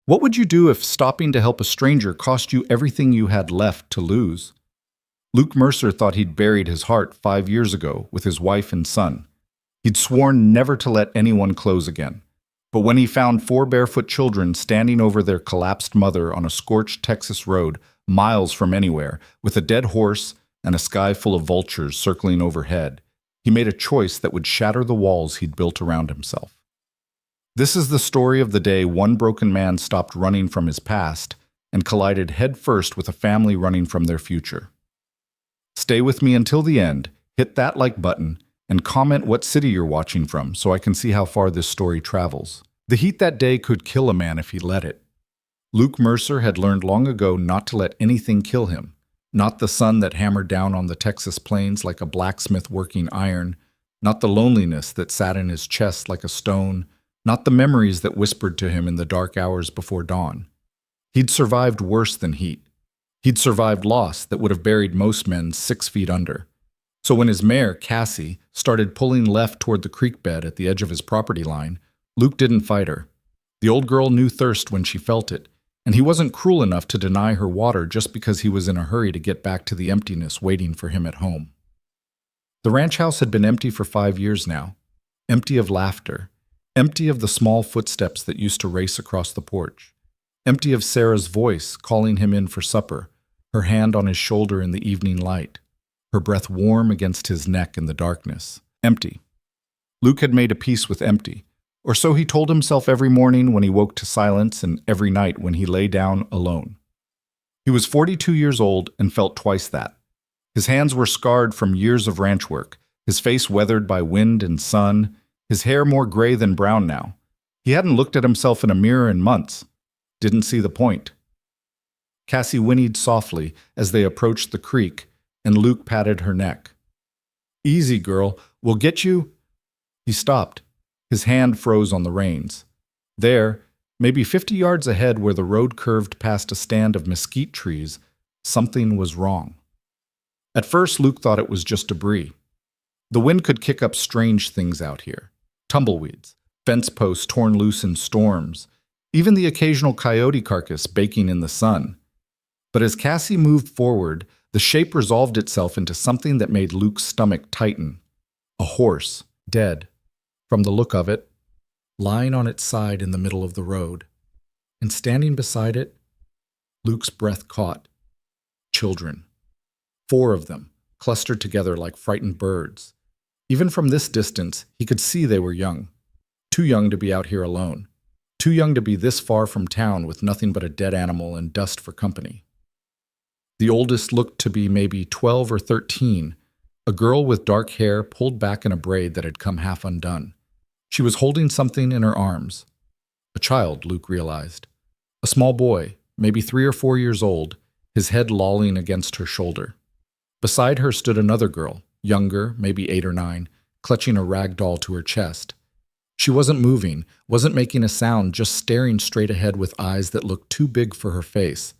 What would you do if stopping to help a stranger cost you everything you had left to lose? Luke Mercer thought he'd buried his heart 5 years ago with his wife and son. He'd sworn never to let anyone close again. But when he found four barefoot children standing over their collapsed mother on a scorched Texas road, miles from anywhere, with a dead horse and a sky full of vultures circling overhead, he made a choice that would shatter the walls he'd built around himself. This is the story of the day one broken man stopped running from his past and collided headfirst with a family running from their future. Stay with me until the end, hit that like button, and comment what city you're watching from so I can see how far this story travels. The heat that day could kill a man if he let it. Luke Mercer had learned long ago not to let anything kill him. Not the sun that hammered down on the Texas plains like a blacksmith working iron, not the loneliness that sat in his chest like a stone, not the memories that whispered to him in the dark hours before dawn. He'd survived worse than heat. He'd survived loss that would have buried most men 6 feet under. So when his mare, Cassie, started pulling left toward the creek bed at the edge of his property line, Luke didn't fight her. The old girl knew thirst when she felt it, and he wasn't cruel enough to deny her water just because he was in a hurry to get back to the emptiness waiting for him at home. The ranch house had been empty for 5 years now, empty of laughter, empty of the small footsteps that used to race across the porch, empty of Sarah's voice calling him in for supper, her hand on his shoulder in the evening light, her breath warm against his neck in the darkness. Empty. Luke had made a peace with empty, or so he told himself every morning when he woke to silence and every night when he lay down alone. He was 42 years old and felt twice that. His hands were scarred from years of ranch work, his face weathered by wind and sun, his hair more gray than brown now. He hadn't looked at himself in a mirror in months. Didn't see the point. Cassie whinnied softly as they approached the creek, and Luke patted her neck. "Easy, girl. We'll get you." He stopped. His hand froze on the reins. There, maybe 50 yards ahead where the road curved past a stand of mesquite trees, something was wrong. At first, Luke thought it was just debris. The wind could kick up strange things out here. Tumbleweeds, fence posts torn loose in storms, even the occasional coyote carcass baking in the sun. But as Cassie moved forward, the shape resolved itself into something that made Luke's stomach tighten. A horse, dead. From the look of it, lying on its side in the middle of the road. And standing beside it, Luke's breath caught. Children. 4 of them, clustered together like frightened birds. Even from this distance, he could see they were young. Too young to be out here alone. Too young to be this far from town with nothing but a dead animal and dust for company. The oldest looked to be maybe 12 or 13, a girl with dark hair pulled back in a braid that had come half undone. She was holding something in her arms. A child, Luke realized. A small boy, maybe 3 or 4 years old, his head lolling against her shoulder. Beside her stood another girl, younger, maybe 8 or 9, clutching a rag doll to her chest. She wasn't moving, wasn't making a sound, just staring straight ahead with eyes that looked too big for her face.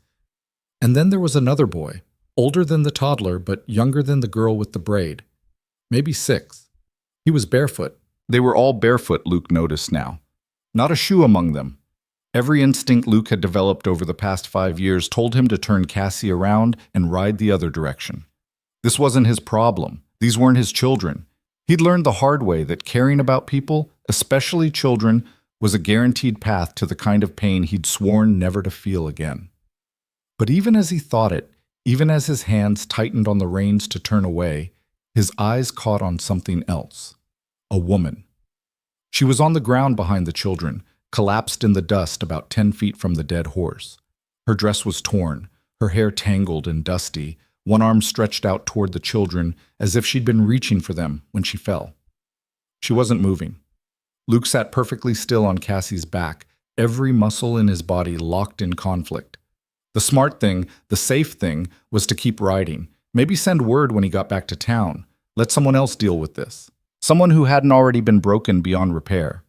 And then there was another boy, older than the toddler but younger than the girl with the braid. Maybe 6. He was barefoot. They were all barefoot, Luke noticed now. Not a shoe among them. Every instinct Luke had developed over the past 5 years told him to turn Cassie around and ride the other direction. This wasn't his problem. These weren't his children. He'd learned the hard way that caring about people, especially children, was a guaranteed path to the kind of pain he'd sworn never to feel again. But even as he thought it, even as his hands tightened on the reins to turn away, his eyes caught on something else. A woman. She was on the ground behind the children, collapsed in the dust about 10 feet from the dead horse. Her dress was torn, her hair tangled and dusty, one arm stretched out toward the children as if she'd been reaching for them when she fell. She wasn't moving. Luke sat perfectly still on Cassie's back, every muscle in his body locked in conflict. The smart thing, the safe thing, was to keep riding, maybe send word when he got back to town, let someone else deal with this. Someone who hadn't already been broken beyond repair.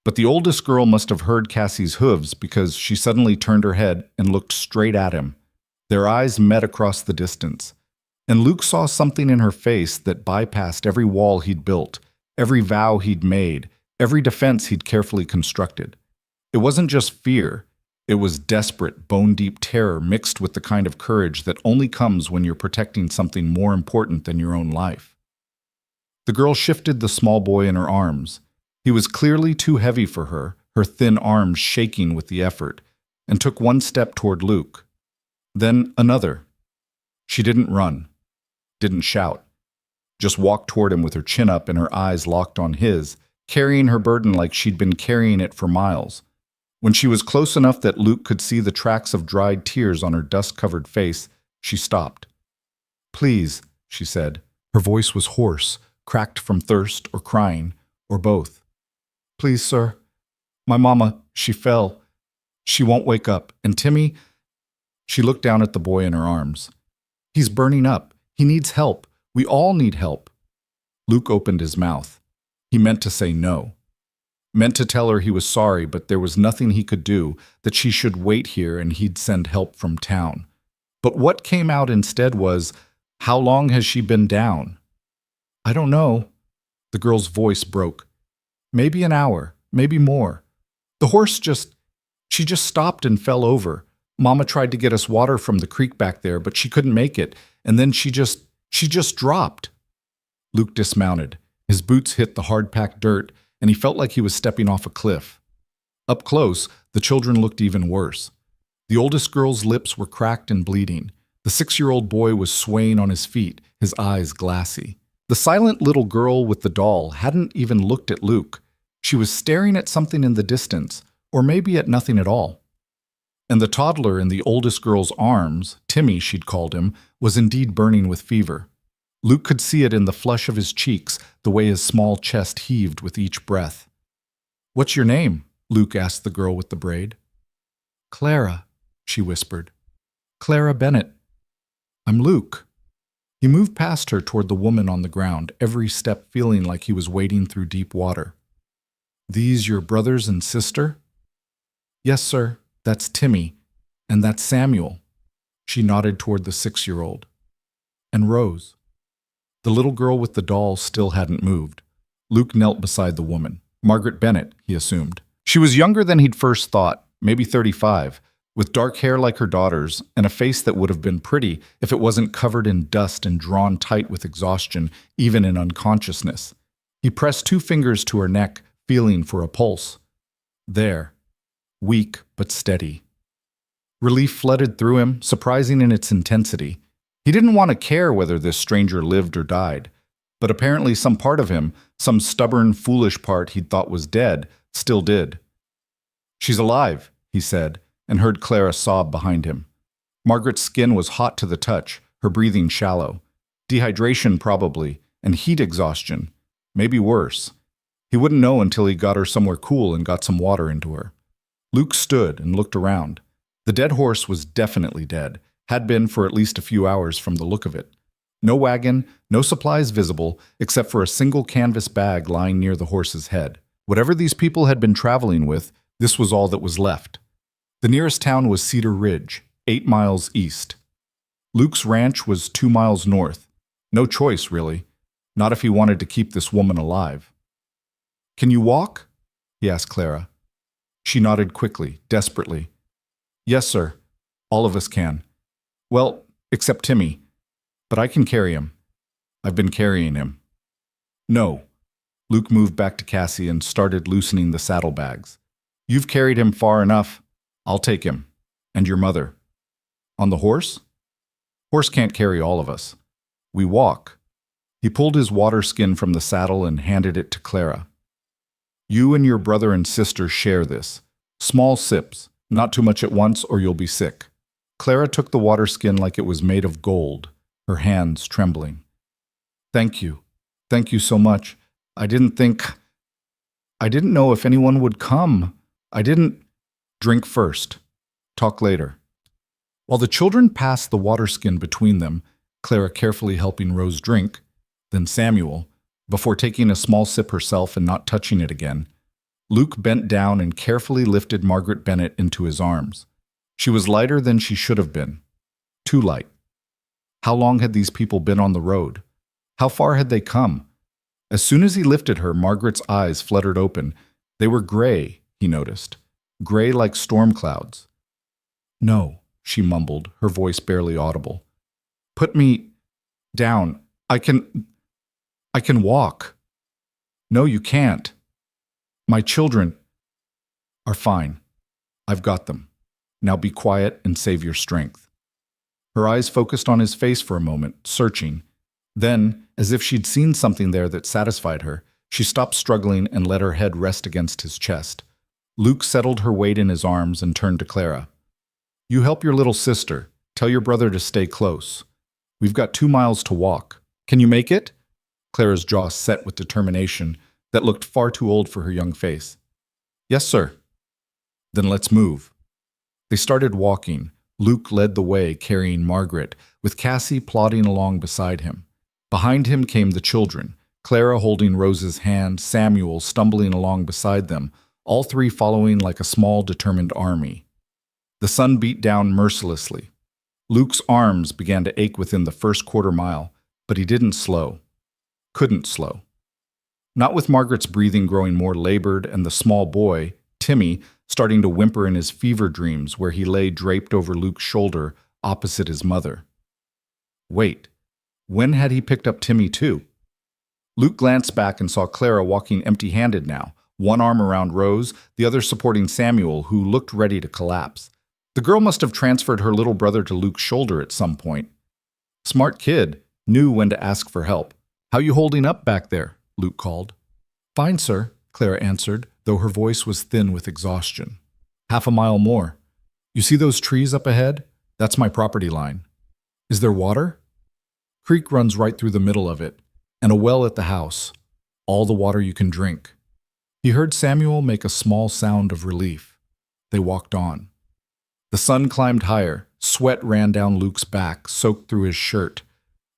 But the oldest girl must have heard Cassie's hooves because she suddenly turned her head and looked straight at him. Their eyes met across the distance, and Luke saw something in her face that bypassed every wall he'd built, every vow he'd made, every defense he'd carefully constructed. It wasn't just fear. It was desperate, bone-deep terror mixed with the kind of courage that only comes when you're protecting something more important than your own life. The girl shifted the small boy in her arms. He was clearly too heavy for her, her thin arms shaking with the effort, and took one step toward Luke. Then another. She didn't run, didn't shout, just walked toward him with her chin up and her eyes locked on his, carrying her burden like she'd been carrying it for miles. When she was close enough that Luke could see the tracks of dried tears on her dust-covered face, she stopped. "Please," she said. Her voice was hoarse, cracked from thirst or crying, or both. "Please, sir. My mama, she fell. She won't wake up. And Timmy—" She looked down at the boy in her arms. "He's burning up. He needs help. We all need help." Luke opened his mouth. He meant to say no. Meant to tell her he was sorry, but there was nothing he could do, that she should wait here and he'd send help from town. But what came out instead was, "How long has she been down?" "I don't know." The girl's voice broke. "Maybe an hour, maybe more. The horse she just stopped and fell over. Mama tried to get us water from the creek back there, but she couldn't make it, and then she just dropped." Luke dismounted. His boots hit the hard-packed dirt, and he felt like he was stepping off a cliff. Up close, the children looked even worse. The oldest girl's lips were cracked and bleeding. The 6-year-old boy was swaying on his feet, his eyes glassy. The silent little girl with the doll hadn't even looked at Luke. She was staring at something in the distance, or maybe at nothing at all. And the toddler in the oldest girl's arms, Timmy she'd called him, was indeed burning with fever. Luke could see it in the flush of his cheeks, the way his small chest heaved with each breath. "What's your name?" Luke asked the girl with the braid. "Clara," she whispered. "Clara Bennett. I'm Luke." He moved past her toward the woman on the ground, every step feeling like he was wading through deep water. "These your brothers and sister?" "Yes, sir. That's Timmy. And that's Samuel." She nodded toward the 6-year-old. "And Rose." The little girl with the doll still hadn't moved. Luke knelt beside the woman. Margaret Bennett, he assumed. She was younger than he'd first thought, maybe 35, with dark hair like her daughter's, and a face that would have been pretty if it wasn't covered in dust and drawn tight with exhaustion, even in unconsciousness. He pressed 2 fingers to her neck, feeling for a pulse. There. Weak but steady. Relief flooded through him, surprising in its intensity. He didn't want to care whether this stranger lived or died, but apparently some part of him, some stubborn, foolish part he'd thought was dead, still did. "She's alive," he said, and heard Clara sob behind him. Margaret's skin was hot to the touch, her breathing shallow. Dehydration probably, and heat exhaustion. Maybe worse. He wouldn't know until he got her somewhere cool and got some water into her. Luke stood and looked around. The dead horse was definitely dead. Had been for at least a few hours from the look of it. No wagon, no supplies visible, except for a single canvas bag lying near the horse's head. Whatever these people had been traveling with, this was all that was left. The nearest town was Cedar Ridge, 8 miles east. Luke's ranch was 2 miles north. No choice, really. Not if he wanted to keep this woman alive. "Can you walk?" he asked Clara. She nodded quickly, desperately. "Yes, sir. All of us can. Well, except Timmy. But I can carry him. I've been carrying him." "No." Luke moved back to Cassie and started loosening the saddlebags. "You've carried him far enough. I'll take him. And your mother." "On the horse?" "Horse can't carry all of us. We walk." He pulled his water skin from the saddle and handed it to Clara. "You and your brother and sister share this. Small sips, not too much at once or you'll be sick." Clara took the water skin like it was made of gold, her hands trembling. "Thank you. Thank you so much. I didn't know if anyone would come. I didn't—" "Drink first. Talk later." While the children passed the water skin between them, Clara carefully helping Rose drink, then Samuel, before taking a small sip herself and not touching it again, Luke bent down and carefully lifted Margaret Bennett into his arms. She was lighter than she should have been. Too light. How long had these people been on the road? How far had they come? As soon as he lifted her, Margaret's eyes fluttered open. They were gray, he noticed. Gray like storm clouds. No, she mumbled, her voice barely audible. Put me down. I can walk. No, you can't. My children are fine. I've got them. Now be quiet and save your strength. Her eyes focused on his face for a moment, searching. Then, as if she'd seen something there that satisfied her, she stopped struggling and let her head rest against his chest. Luke settled her weight in his arms and turned to Clara. You help your little sister. Tell your brother to stay close. We've got 2 miles to walk. Can you make it? Clara's jaw set with determination that looked far too old for her young face. Yes, sir. Then let's move. They started walking. Luke led the way, carrying Margaret, with Cassie plodding along beside him. Behind him came the children, Clara holding Rose's hand, Samuel stumbling along beside them, all three following like a small, determined army. The sun beat down mercilessly. Luke's arms began to ache within the first quarter mile, but he didn't slow. Couldn't slow. Not with Margaret's breathing growing more labored and the small boy, Timmy, starting to whimper in his fever dreams where he lay draped over Luke's shoulder opposite his mother. Wait, when had he picked up Timmy too? Luke glanced back and saw Clara walking empty-handed now, one arm around Rose, the other supporting Samuel, who looked ready to collapse. The girl must have transferred her little brother to Luke's shoulder at some point. Smart kid, knew when to ask for help. How you holding up back there? Luke called. Fine, sir, Clara answered, though her voice was thin with exhaustion. 1/2 mile more. You see those trees up ahead? That's my property line. Is there water? Creek runs right through the middle of it, and a well at the house. All the water you can drink. He heard Samuel make a small sound of relief. They walked on. The sun climbed higher. Sweat ran down Luke's back, soaked through his shirt.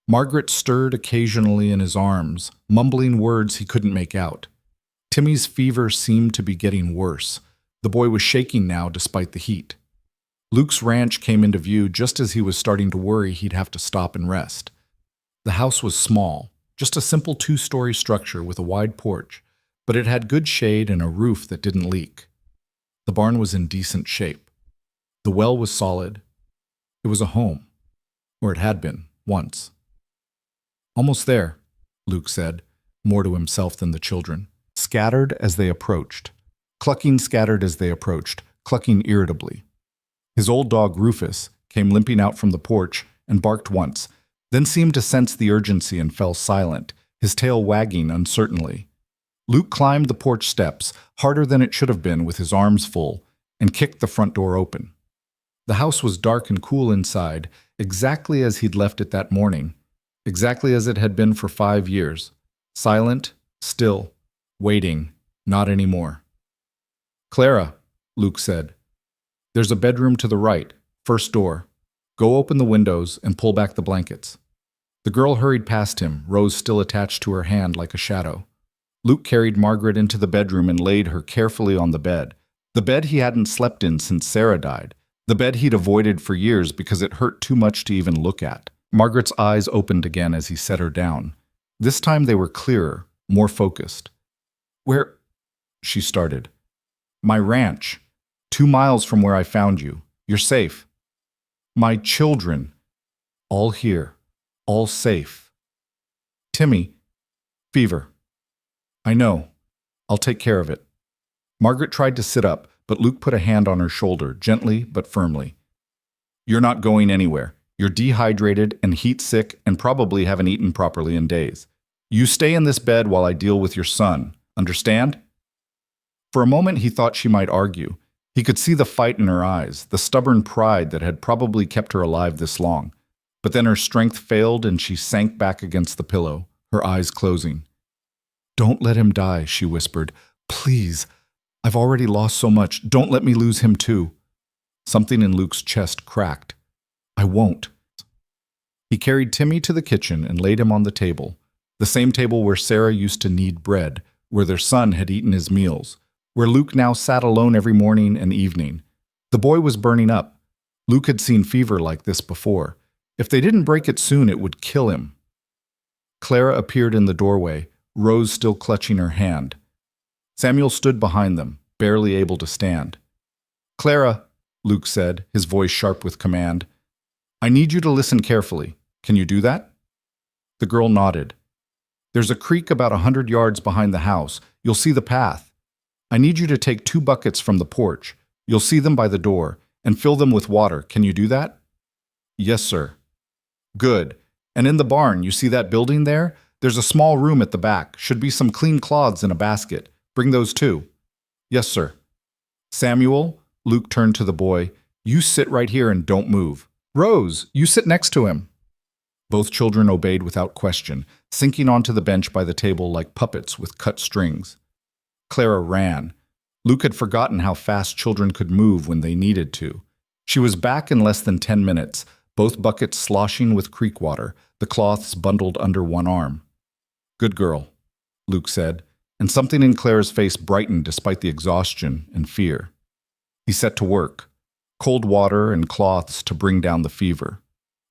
Margaret stirred occasionally in his arms, mumbling words he couldn't make out. Timmy's fever seemed to be getting worse. The boy was shaking now despite the heat. Luke's ranch came into view just as he was starting to worry he'd have to stop and rest. The house was small, just a simple 2-story structure with a wide porch, but it had good shade and a roof that didn't leak. The barn was in decent shape. The well was solid. It was a home, or it had been, once. Almost there, Luke said, more to himself than the children. Scattered as they approached. Clucking scattered as they approached, clucking irritably. His old dog, Rufus, came limping out from the porch and barked once, then seemed to sense the urgency and fell silent, his tail wagging uncertainly. Luke climbed the porch steps, harder than it should have been with his arms full, and kicked the front door open. The house was dark and cool inside, exactly as he'd left it that morning, exactly as it had been for 5 years. Silent, still, waiting, not anymore. Clara, Luke said. There's a bedroom to the right, first door. Go open the windows and pull back the blankets. The girl hurried past him, Rose still attached to her hand like a shadow. Luke carried Margaret into the bedroom and laid her carefully on the bed he hadn't slept in since Sarah died, the bed he'd avoided for years because it hurt too much to even look at. Margaret's eyes opened again as he set her down. This time they were clearer, more focused. Where? She started. My ranch. 2 miles from where I found you. You're safe. My children. All here. All safe. Timmy. Fever. I know. I'll take care of it. Margaret tried to sit up, but Luke put a hand on her shoulder, gently but firmly. You're not going anywhere. You're dehydrated and heat sick and probably haven't eaten properly in days. You stay in this bed while I deal with your son. Understand? For a moment he thought she might argue. He could see the fight in her eyes, the stubborn pride that had probably kept her alive this long. But then her strength failed and she sank back against the pillow, her eyes closing. Don't let him die, she whispered. Please. I've already lost so much. Don't let me lose him too. Something in Luke's chest cracked. I won't. He carried Timmy to the kitchen and laid him on the table, the same table where Sarah used to knead bread, where their son had eaten his meals, where Luke now sat alone every morning and evening. The boy was burning up. Luke had seen fever like this before. If they didn't break it soon, it would kill him. Clara appeared in the doorway, Rose still clutching her hand. Samuel stood behind them, barely able to stand. Clara, Luke said, his voice sharp with command. I need you to listen carefully. Can you do that? The girl nodded. There's a creek about 100 yards behind the house. You'll see the path. I need you to take 2 buckets from the porch. You'll see them by the door, and fill them with water. Can you do that? Yes, sir. Good. And in the barn, you see that building there? There's a small room at the back. Should be some clean cloths in a basket. Bring those too. Yes, sir. Samuel, Luke turned to the boy, you sit right here and don't move. Rose, you sit next to him. Both children obeyed without question, sinking onto the bench by the table like puppets with cut strings. Clara ran. Luke had forgotten how fast children could move when they needed to. She was back in less than 10 minutes, both buckets sloshing with creek water, the cloths bundled under one arm. Good girl, Luke said, and something in Clara's face brightened despite the exhaustion and fear. He set to work. Cold water and cloths to bring down the fever.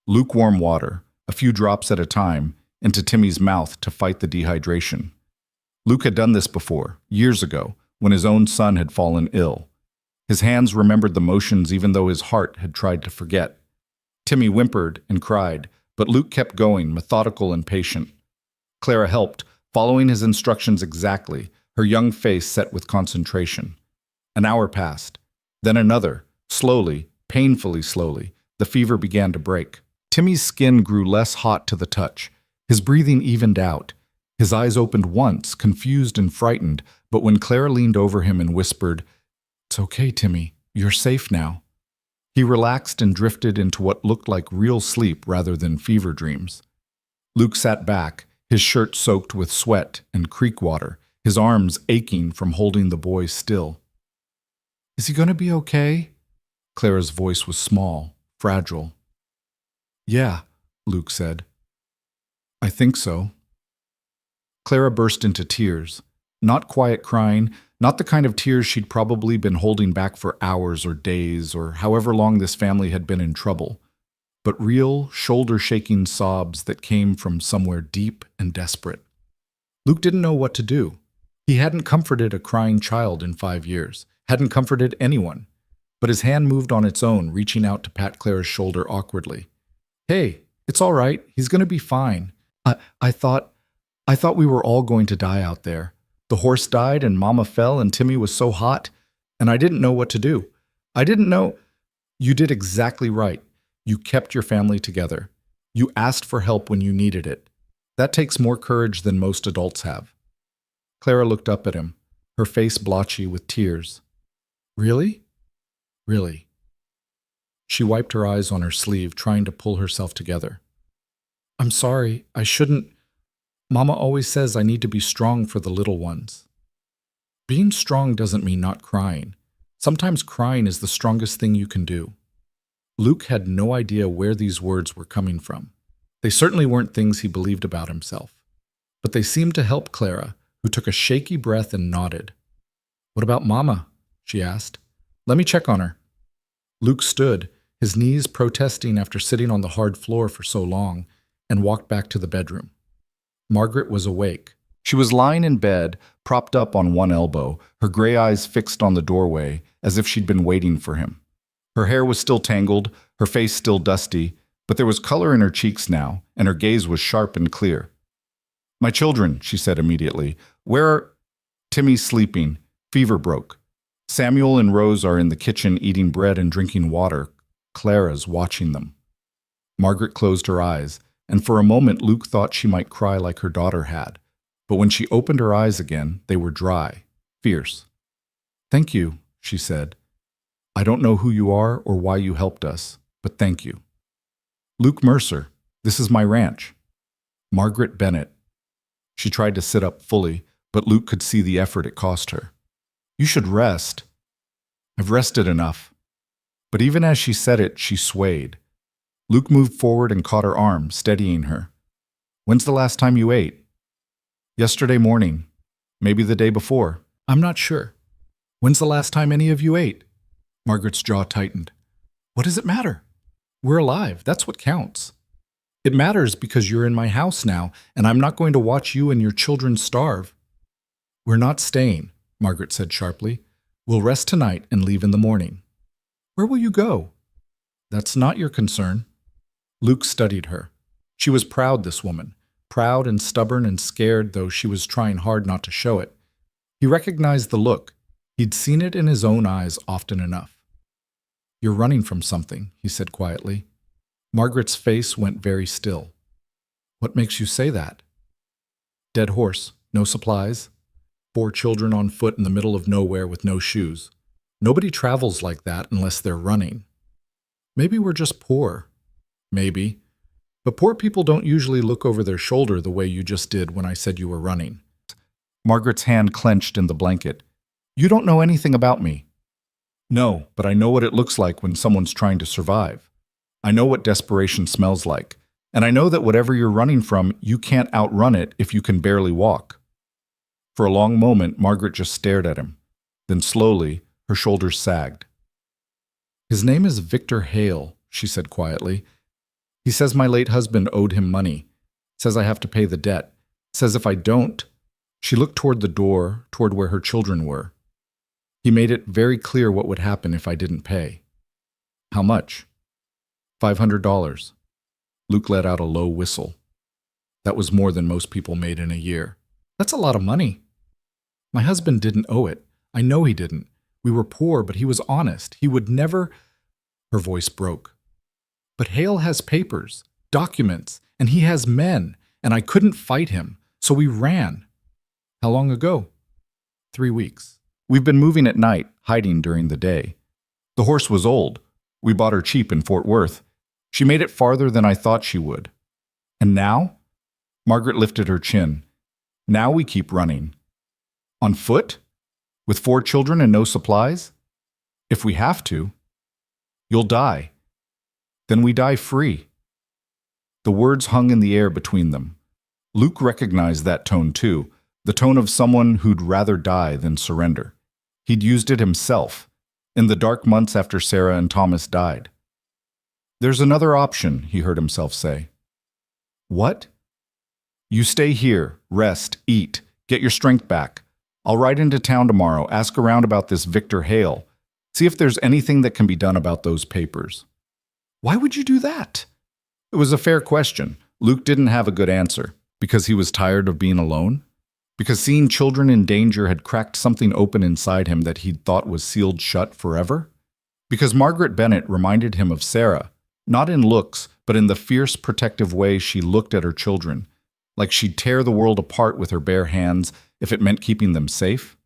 Lukewarm water, a few drops at a time, into Timmy's mouth to fight the dehydration. Luke had done this before, years ago, when his own son had fallen ill. His hands remembered the motions even though his heart had tried to forget. Timmy whimpered and cried, but Luke kept going, methodical and patient. Clara helped, following his instructions exactly, her young face set with concentration. An hour passed, then another. Slowly, painfully slowly, the fever began to break. Timmy's skin grew less hot to the touch. His breathing evened out. His eyes opened once, confused and frightened, but when Clara leaned over him and whispered, "It's okay, Timmy. You're safe now," he relaxed and drifted into what looked like real sleep rather than fever dreams. Luke sat back, his shirt soaked with sweat and creek water, his arms aching from holding the boy still. "Is he going to be okay?" Clara's voice was small, fragile. "Yeah," Luke said. "I think so." Clara burst into tears. Not quiet crying, not the kind of tears she'd probably been holding back for hours or days or however long this family had been in trouble, but real, shoulder-shaking sobs that came from somewhere deep and desperate. Luke didn't know what to do. He hadn't comforted a crying child in 5 years, hadn't comforted anyone. But his hand moved on its own, reaching out to pat Clara's shoulder awkwardly. "Hey, it's all right. He's going to be fine. I thought we were all going to die out there. The horse died and Mama fell and Timmy was so hot, and I didn't know what to do. I didn't know." "You did exactly right. You kept your family together. You asked for help when you needed it. That takes more courage than most adults have." Clara looked up at him, her face blotchy with tears. "Really? Really?" She wiped her eyes on her sleeve, trying to pull herself together. "I'm sorry. I shouldn't. Mama always says I need to be strong for the little ones." Being strong doesn't mean not crying. Sometimes crying is the strongest thing you can do. Luke had no idea where these words were coming from. They certainly weren't things he believed about himself. But they seemed to help Clara, who took a shaky breath and nodded. "What about Mama?" she asked. "Let me check on her." Luke stood, his knees protesting after sitting on the hard floor for so long, and walked back to the bedroom. Margaret was awake. She was lying in bed, propped up on one elbow, her gray eyes fixed on the doorway, as if she'd been waiting for him. Her hair was still tangled, her face still dusty, but there was color in her cheeks now, and her gaze was sharp and clear. "My children," she said immediately. "Where are—" "Timmy's sleeping. Fever broke. Samuel and Rose are in the kitchen eating bread and drinking water. Clara's watching them." Margaret closed her eyes, and for a moment Luke thought she might cry like her daughter had. But when she opened her eyes again, they were dry, fierce. "Thank you," she said. "I don't know who you are or why you helped us, but thank you." "Luke Mercer. This is my ranch." "Margaret Bennett." She tried to sit up fully, but Luke could see the effort it cost her. "You should rest." "I've rested enough." But even as she said it, she swayed. Luke moved forward and caught her arm, steadying her. "When's the last time you ate?" "Yesterday morning. Maybe the day before. I'm not sure." "When's the last time any of you ate?" Margaret's jaw tightened. "What does it matter? We're alive. That's what counts." "It matters because you're in my house now, and I'm not going to watch you and your children starve." "We're not staying," Margaret said sharply. "We'll rest tonight and leave in the morning." Where will you go? That's not your concern. Luke studied her. She was proud, this woman. Proud and stubborn and scared, though she was trying hard not to show it. He recognized the look. He'd seen it in his own eyes often enough. You're running from something, he said quietly. Margaret's face went very still. What makes you say that? Dead horse, no supplies. 4 children on foot in the middle of nowhere with no shoes. Nobody travels like that unless they're running. Maybe we're just poor. Maybe. But poor people don't usually look over their shoulder the way you just did when I said you were running. Margaret's hand clenched in the blanket. You don't know anything about me. No, but I know what it looks like when someone's trying to survive. I know what desperation smells like. And I know that whatever you're running from, you can't outrun it if you can barely walk. For a long moment, Margaret just stared at him. Then slowly, her shoulders sagged. His name is Victor Hale, she said quietly. He says my late husband owed him money. Says I have to pay the debt. Says if I don't... She looked toward the door, toward where her children were. He made it very clear what would happen if I didn't pay. How much? $500. Luke let out a low whistle. That was more than most people made in a year. That's a lot of money. My husband didn't owe it. I know he didn't. We were poor, but he was honest. He would never... Her voice broke. But Hale has papers, documents, and he has men, and I couldn't fight him, so we ran. How long ago? 3 weeks. We've been moving at night, hiding during the day. The horse was old. We bought her cheap in Fort Worth. She made it farther than I thought she would. And now? Margaret lifted her chin. Now we keep running. On foot? With 4 children and no supplies? If we have to. You'll die. Then we die free. The words hung in the air between them. Luke recognized that tone too, the tone of someone who'd rather die than surrender. He'd used it himself, in the dark months after Sarah and Thomas died. There's another option, he heard himself say. What? You stay here, rest, eat, get your strength back. I'll ride into town tomorrow, ask around about this Victor Hale, see if there's anything that can be done about those papers. Why would you do that? It was a fair question. Luke didn't have a good answer. Because he was tired of being alone? Because seeing children in danger had cracked something open inside him that he'd thought was sealed shut forever? Because Margaret Bennett reminded him of Sarah, not in looks, but in the fierce, protective way she looked at her children, like she'd tear the world apart with her bare hands if it meant keeping them safe?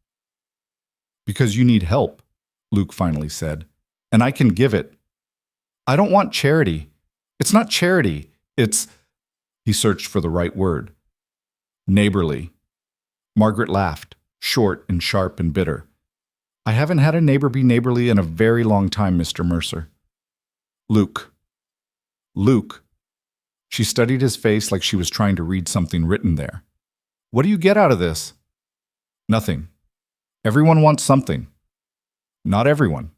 Because you need help, Luke finally said, and I can give it. I don't want charity. It's not charity. It's... He searched for the right word. Neighborly. Margaret laughed, short and sharp and bitter. I haven't had a neighbor be neighborly in a very long time, Mr. Mercer. Luke. Luke. She studied his face like she was trying to read something written there. What do you get out of this? Nothing. Everyone wants something. Not everyone.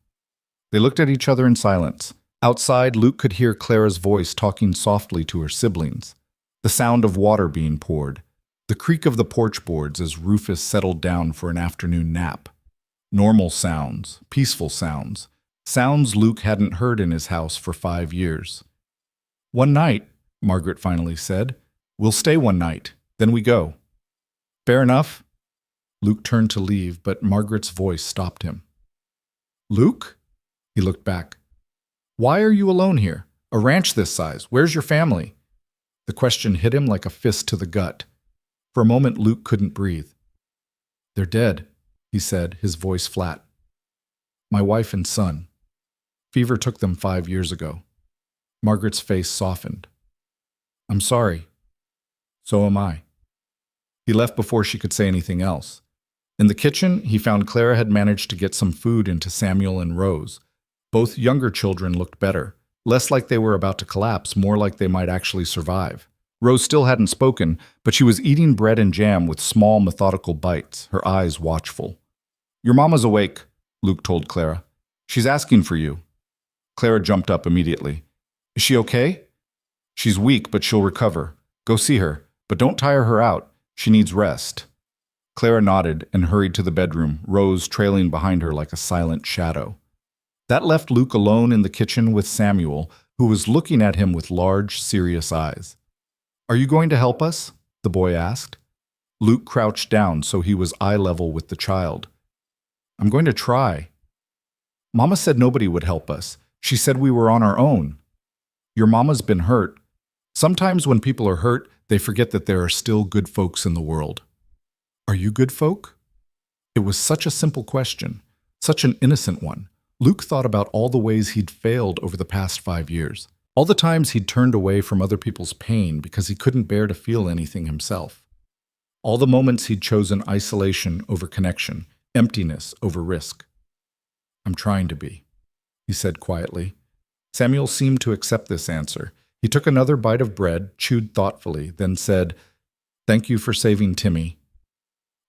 They looked at each other in silence. Outside, Luke could hear Clara's voice talking softly to her siblings. The sound of water being poured. The creak of the porch boards as Rufus settled down for an afternoon nap. Normal sounds, peaceful sounds. Sounds Luke hadn't heard in his house for 5 years. One night, Margaret finally said. We'll stay one night, then we go. Fair enough. Luke turned to leave, but Margaret's voice stopped him. Luke? He looked back. Why are you alone here? A ranch this size. Where's your family? The question hit him like a fist to the gut. For a moment, Luke couldn't breathe. They're dead, he said, his voice flat. My wife and son. Fever took them 5 years ago. Margaret's face softened. I'm sorry. So am I. He left before she could say anything else. In the kitchen, he found Clara had managed to get some food into Samuel and Rose. Both younger children looked better, less like they were about to collapse, more like they might actually survive. Rose still hadn't spoken, but she was eating bread and jam with small, methodical bites, her eyes watchful. Your mama's awake, Luke told Clara. She's asking for you. Clara jumped up immediately. Is she okay? She's weak, but she'll recover. Go see her, but don't tire her out. She needs rest. Clara nodded and hurried to the bedroom, Rose trailing behind her like a silent shadow. That left Luke alone in the kitchen with Samuel, who was looking at him with large, serious eyes. "Are you going to help us?" the boy asked. Luke crouched down so he was eye level with the child. "I'm going to try." "Mama said nobody would help us. She said we were on our own." "Your mama's been hurt. Sometimes when people are hurt, they forget that there are still good folks in the world." "Are you good folk?" It was such a simple question, such an innocent one. Luke thought about all the ways he'd failed over the past 5 years, all the times he'd turned away from other people's pain because he couldn't bear to feel anything himself, all the moments he'd chosen isolation over connection, emptiness over risk. "I'm trying to be," he said quietly. Samuel seemed to accept this answer. He took another bite of bread, chewed thoughtfully, then said, "Thank you for saving Timmy."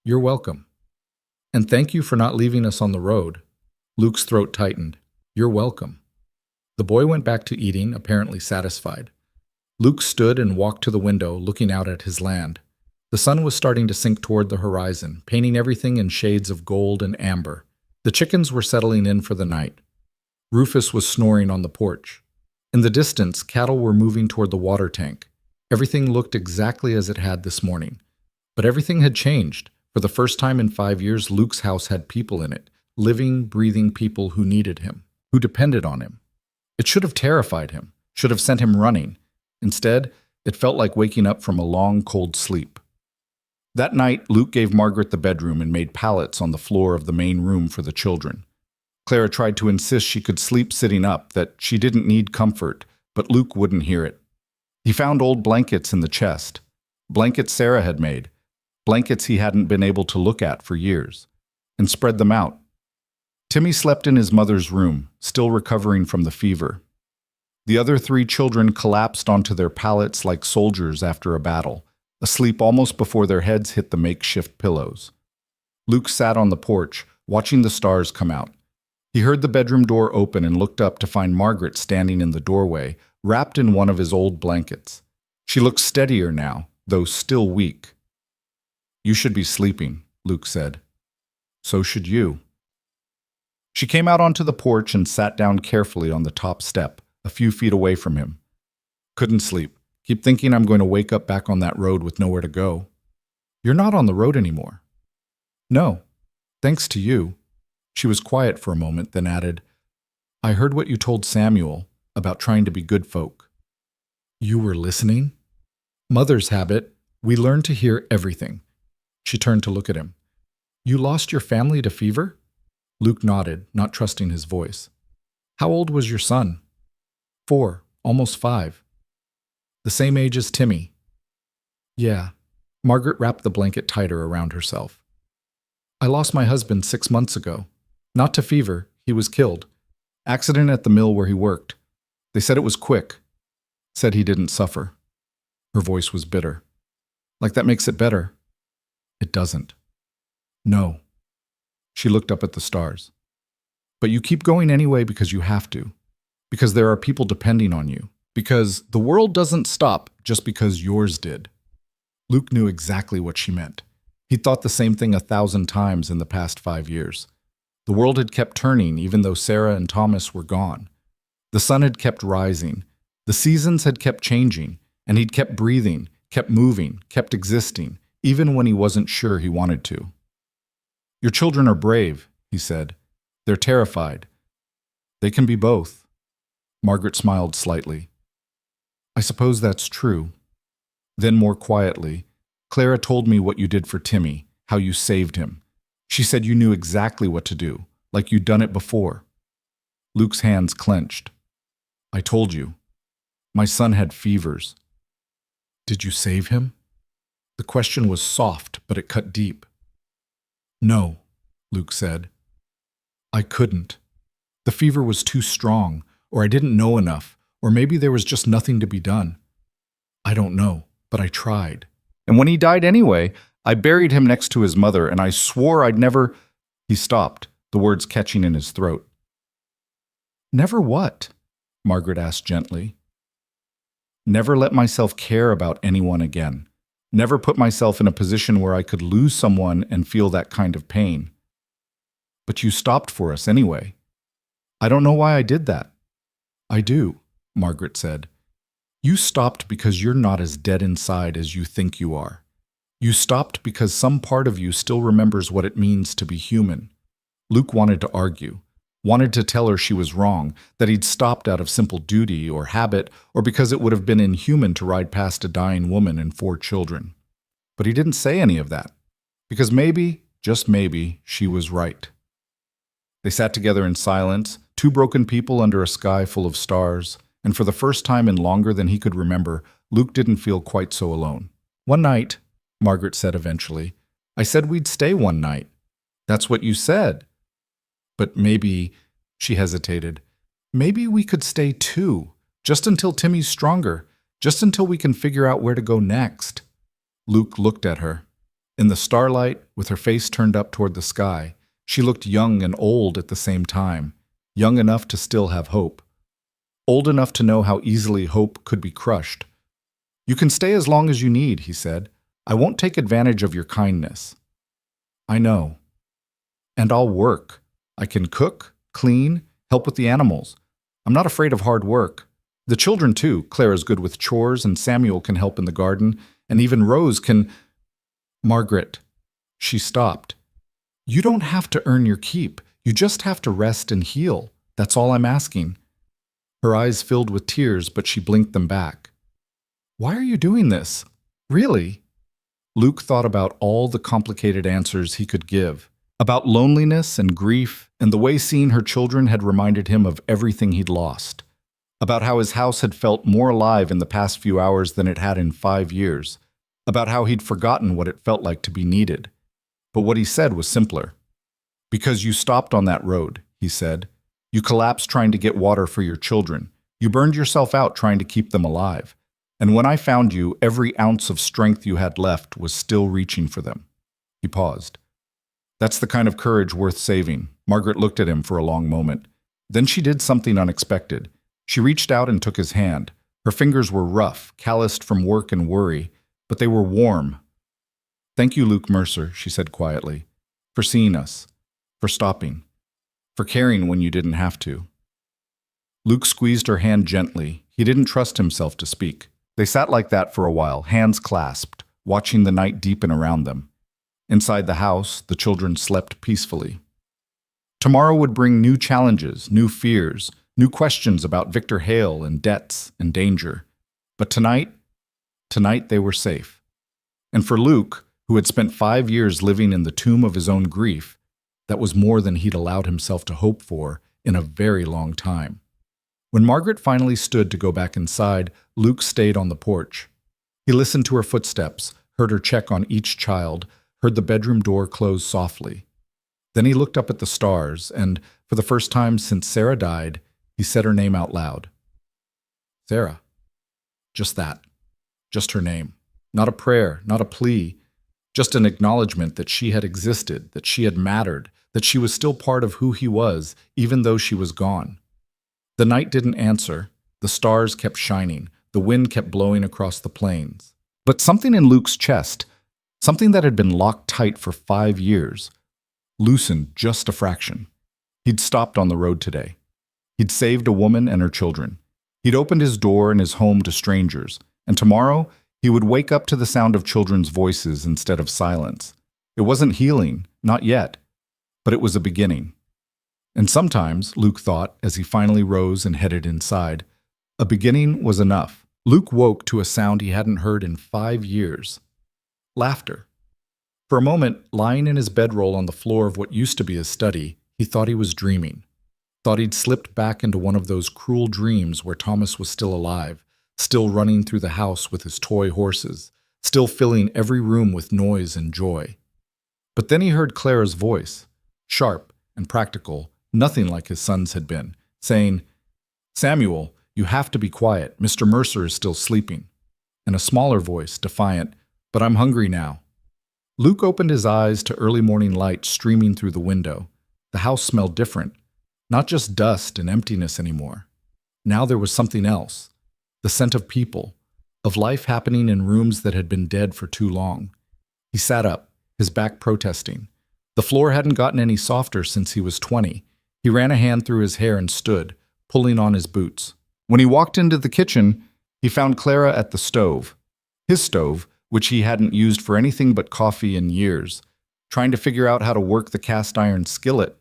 "You're welcome." "And thank you for not leaving us on the road." Luke's throat tightened. "You're welcome." The boy went back to eating, apparently satisfied. Luke stood and walked to the window, looking out at his land. The sun was starting to sink toward the horizon, painting everything in shades of gold and amber. The chickens were settling in for the night. Rufus was snoring on the porch. In the distance, cattle were moving toward the water tank. Everything looked exactly as it had this morning. But everything had changed. For the first time in 5 years, Luke's house had people in it. Living, breathing people who needed him, who depended on him. It should have terrified him, should have sent him running. Instead, it felt like waking up from a long, cold sleep. That night, Luke gave Margaret the bedroom and made pallets on the floor of the main room for the children. Clara tried to insist she could sleep sitting up, that she didn't need comfort, but Luke wouldn't hear it. He found old blankets in the chest, blankets Sarah had made, blankets he hadn't been able to look at for years, and spread them out. Timmy slept in his mother's room, still recovering from the fever. The other 3 children collapsed onto their pallets like soldiers after a battle, asleep almost before their heads hit the makeshift pillows. Luke sat on the porch, watching the stars come out. He heard the bedroom door open and looked up to find Margaret standing in the doorway, wrapped in one of his old blankets. She looked steadier now, though still weak. "You should be sleeping," Luke said. "So should you." She came out onto the porch and sat down carefully on the top step, a few feet away from him. "Couldn't sleep. Keep thinking I'm going to wake up back on that road with nowhere to go." "You're not on the road anymore." "No, thanks to you." She was quiet for a moment, then added, "I heard what you told Samuel about trying to be good folk." "You were listening?" "Mother's habit. We learn to hear everything." She turned to look at him. "You lost your family to fever?" Luke nodded, not trusting his voice. "How old was your son?" 4, almost 5. "The same age as Timmy." "Yeah." Margaret wrapped the blanket tighter around herself. "I lost my husband 6 months ago. Not to fever, he was killed. Accident at the mill where he worked. They said it was quick. Said he didn't suffer." Her voice was bitter. "Like that makes it better." "It doesn't." "No." She looked up at the stars. "But you keep going anyway because you have to. Because there are people depending on you. Because the world doesn't stop just because yours did." Luke knew exactly what she meant. He'd thought the same thing 1,000 times in the past 5 years. The world had kept turning even though Sarah and Thomas were gone. The sun had kept rising. The seasons had kept changing, and he'd kept breathing, kept moving, kept existing, even when he wasn't sure he wanted to. "Your children are brave," he said. "They're terrified. They can be both." Margaret smiled slightly. "I suppose that's true." Then more quietly, "Clara told me what you did for Timmy, how you saved him. She said you knew exactly what to do, like you'd done it before." Luke's hands clenched. "I told you. My son had fevers." "Did you save him?" The question was soft, but it cut deep. "No," Luke said. "I couldn't. The fever was too strong, or I didn't know enough, or maybe there was just nothing to be done. I don't know, but I tried. And when he died anyway, I buried him next to his mother, and I swore I'd never—" He stopped, the words catching in his throat. "Never what?" Margaret asked gently. "Never let myself care about anyone again. Never put myself in a position where I could lose someone and feel that kind of pain. But you stopped for us anyway." I don't know why I did that. I do, Margaret said. You stopped because you're not as dead inside as you think you are. You stopped because some part of you still remembers what it means to be human. Luke wanted to argue, wanted to tell her she was wrong, that he'd stopped out of simple duty or habit, or because it would have been inhuman to ride past a dying woman and 4 children. But he didn't say any of that, because maybe, just maybe, she was right. They sat together in silence, 2 broken people under a sky full of stars, and for the first time in longer than he could remember, Luke didn't feel quite so alone. One night, Margaret said eventually, I said we'd stay one night. That's what you said. But maybe, she hesitated, maybe we could stay 2, just until Timmy's stronger, just until we can figure out where to go next. Luke looked at her. In the starlight, with her face turned up toward the sky, she looked young and old at the same time, young enough to still have hope. Old enough to know how easily hope could be crushed. You can stay as long as you need, he said. I won't take advantage of your kindness. I know. And I'll work. I can cook, clean, help with the animals. I'm not afraid of hard work. The children, too. Clara's good with chores, and Samuel can help in the garden, and even Rose can... Margaret. She stopped. You don't have to earn your keep. You just have to rest and heal. That's all I'm asking. Her eyes filled with tears, but she blinked them back. Why are you doing this? Really? Luke thought about all the complicated answers he could give, about loneliness and grief and the way seeing her children had reminded him of everything he'd lost, about how his house had felt more alive in the past few hours than it had in 5 years, about how he'd forgotten what it felt like to be needed. But what he said was simpler. Because you stopped on that road, he said. You collapsed trying to get water for your children. You burned yourself out trying to keep them alive. And when I found you, every ounce of strength you had left was still reaching for them. He paused. That's the kind of courage worth saving. Margaret looked at him for a long moment. Then she did something unexpected. She reached out and took his hand. Her fingers were rough, calloused from work and worry, but they were warm. Thank you, Luke Mercer, she said quietly, for seeing us, for stopping, for caring when you didn't have to. Luke squeezed her hand gently. He didn't trust himself to speak. They sat like that for a while, hands clasped, watching the night deepen around them. Inside the house, the children slept peacefully. Tomorrow would bring new challenges, new fears, new questions about Victor Hale and debts and danger. But tonight they were safe. And for Luke, who had spent 5 years living in the tomb of his own grief, that was more than he'd allowed himself to hope for in a very long time. When Margaret finally stood to go back inside, Luke stayed on the porch. He listened to her footsteps, heard her check on each child, heard the bedroom door close softly. Then he looked up at the stars, and, for the first time since Sarah died, he said her name out loud. Sarah. Just that. Just her name. Not a prayer, not a plea. Just an acknowledgement that she had existed, that she had mattered, that she was still part of who he was, even though she was gone. The night didn't answer. The stars kept shining. The wind kept blowing across the plains. But something in Luke's chest, something that had been locked tight for 5 years, loosened just a fraction. He'd stopped on the road today. He'd saved a woman and her children. He'd opened his door and his home to strangers. And tomorrow, he would wake up to the sound of children's voices instead of silence. It wasn't healing, not yet, but it was a beginning. And sometimes, Luke thought, as he finally rose and headed inside, a beginning was enough. Luke woke to a sound he hadn't heard in 5 years. Laughter. For a moment, lying in his bedroll on the floor of what used to be his study, he thought he was dreaming. Thought he'd slipped back into one of those cruel dreams where Thomas was still alive, still running through the house with his toy horses, still filling every room with noise and joy. But then he heard Clara's voice, sharp and practical, nothing like his son's had been, saying, "Samuel, you have to be quiet. Mr. Mercer is still sleeping." And a smaller voice, defiant, "But I'm hungry now." Luke opened his eyes to early morning light streaming through the window. The house smelled different, not just dust and emptiness anymore. Now there was something else, the scent of people, of life happening in rooms that had been dead for too long. He sat up, his back protesting. The floor hadn't gotten any softer since he was 20. He ran a hand through his hair and stood, pulling on his boots. When he walked into the kitchen, he found Clara at the stove. His stove, which he hadn't used for anything but coffee in years, trying to figure out how to work the cast iron skillet.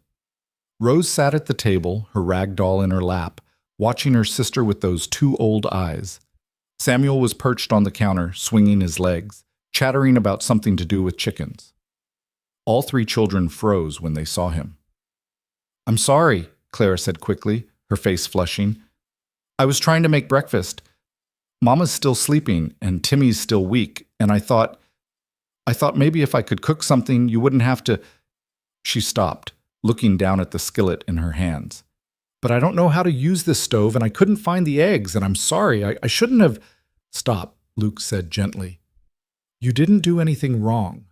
Rose sat at the table, her rag doll in her lap, watching her sister with those two old eyes. Samuel was perched on the counter, swinging his legs, chattering about something to do with chickens. All three children froze when they saw him. "I'm sorry," Clara said quickly, her face flushing. "I was trying to make breakfast. Mama's still sleeping, and Timmy's still weak, and I thought maybe if I could cook something, you wouldn't have to—" She stopped, looking down at the skillet in her hands. "But I don't know how to use this stove, and I couldn't find the eggs, and I'm sorry. I shouldn't have—" "Stop," Luke said gently. "You didn't do anything wrong."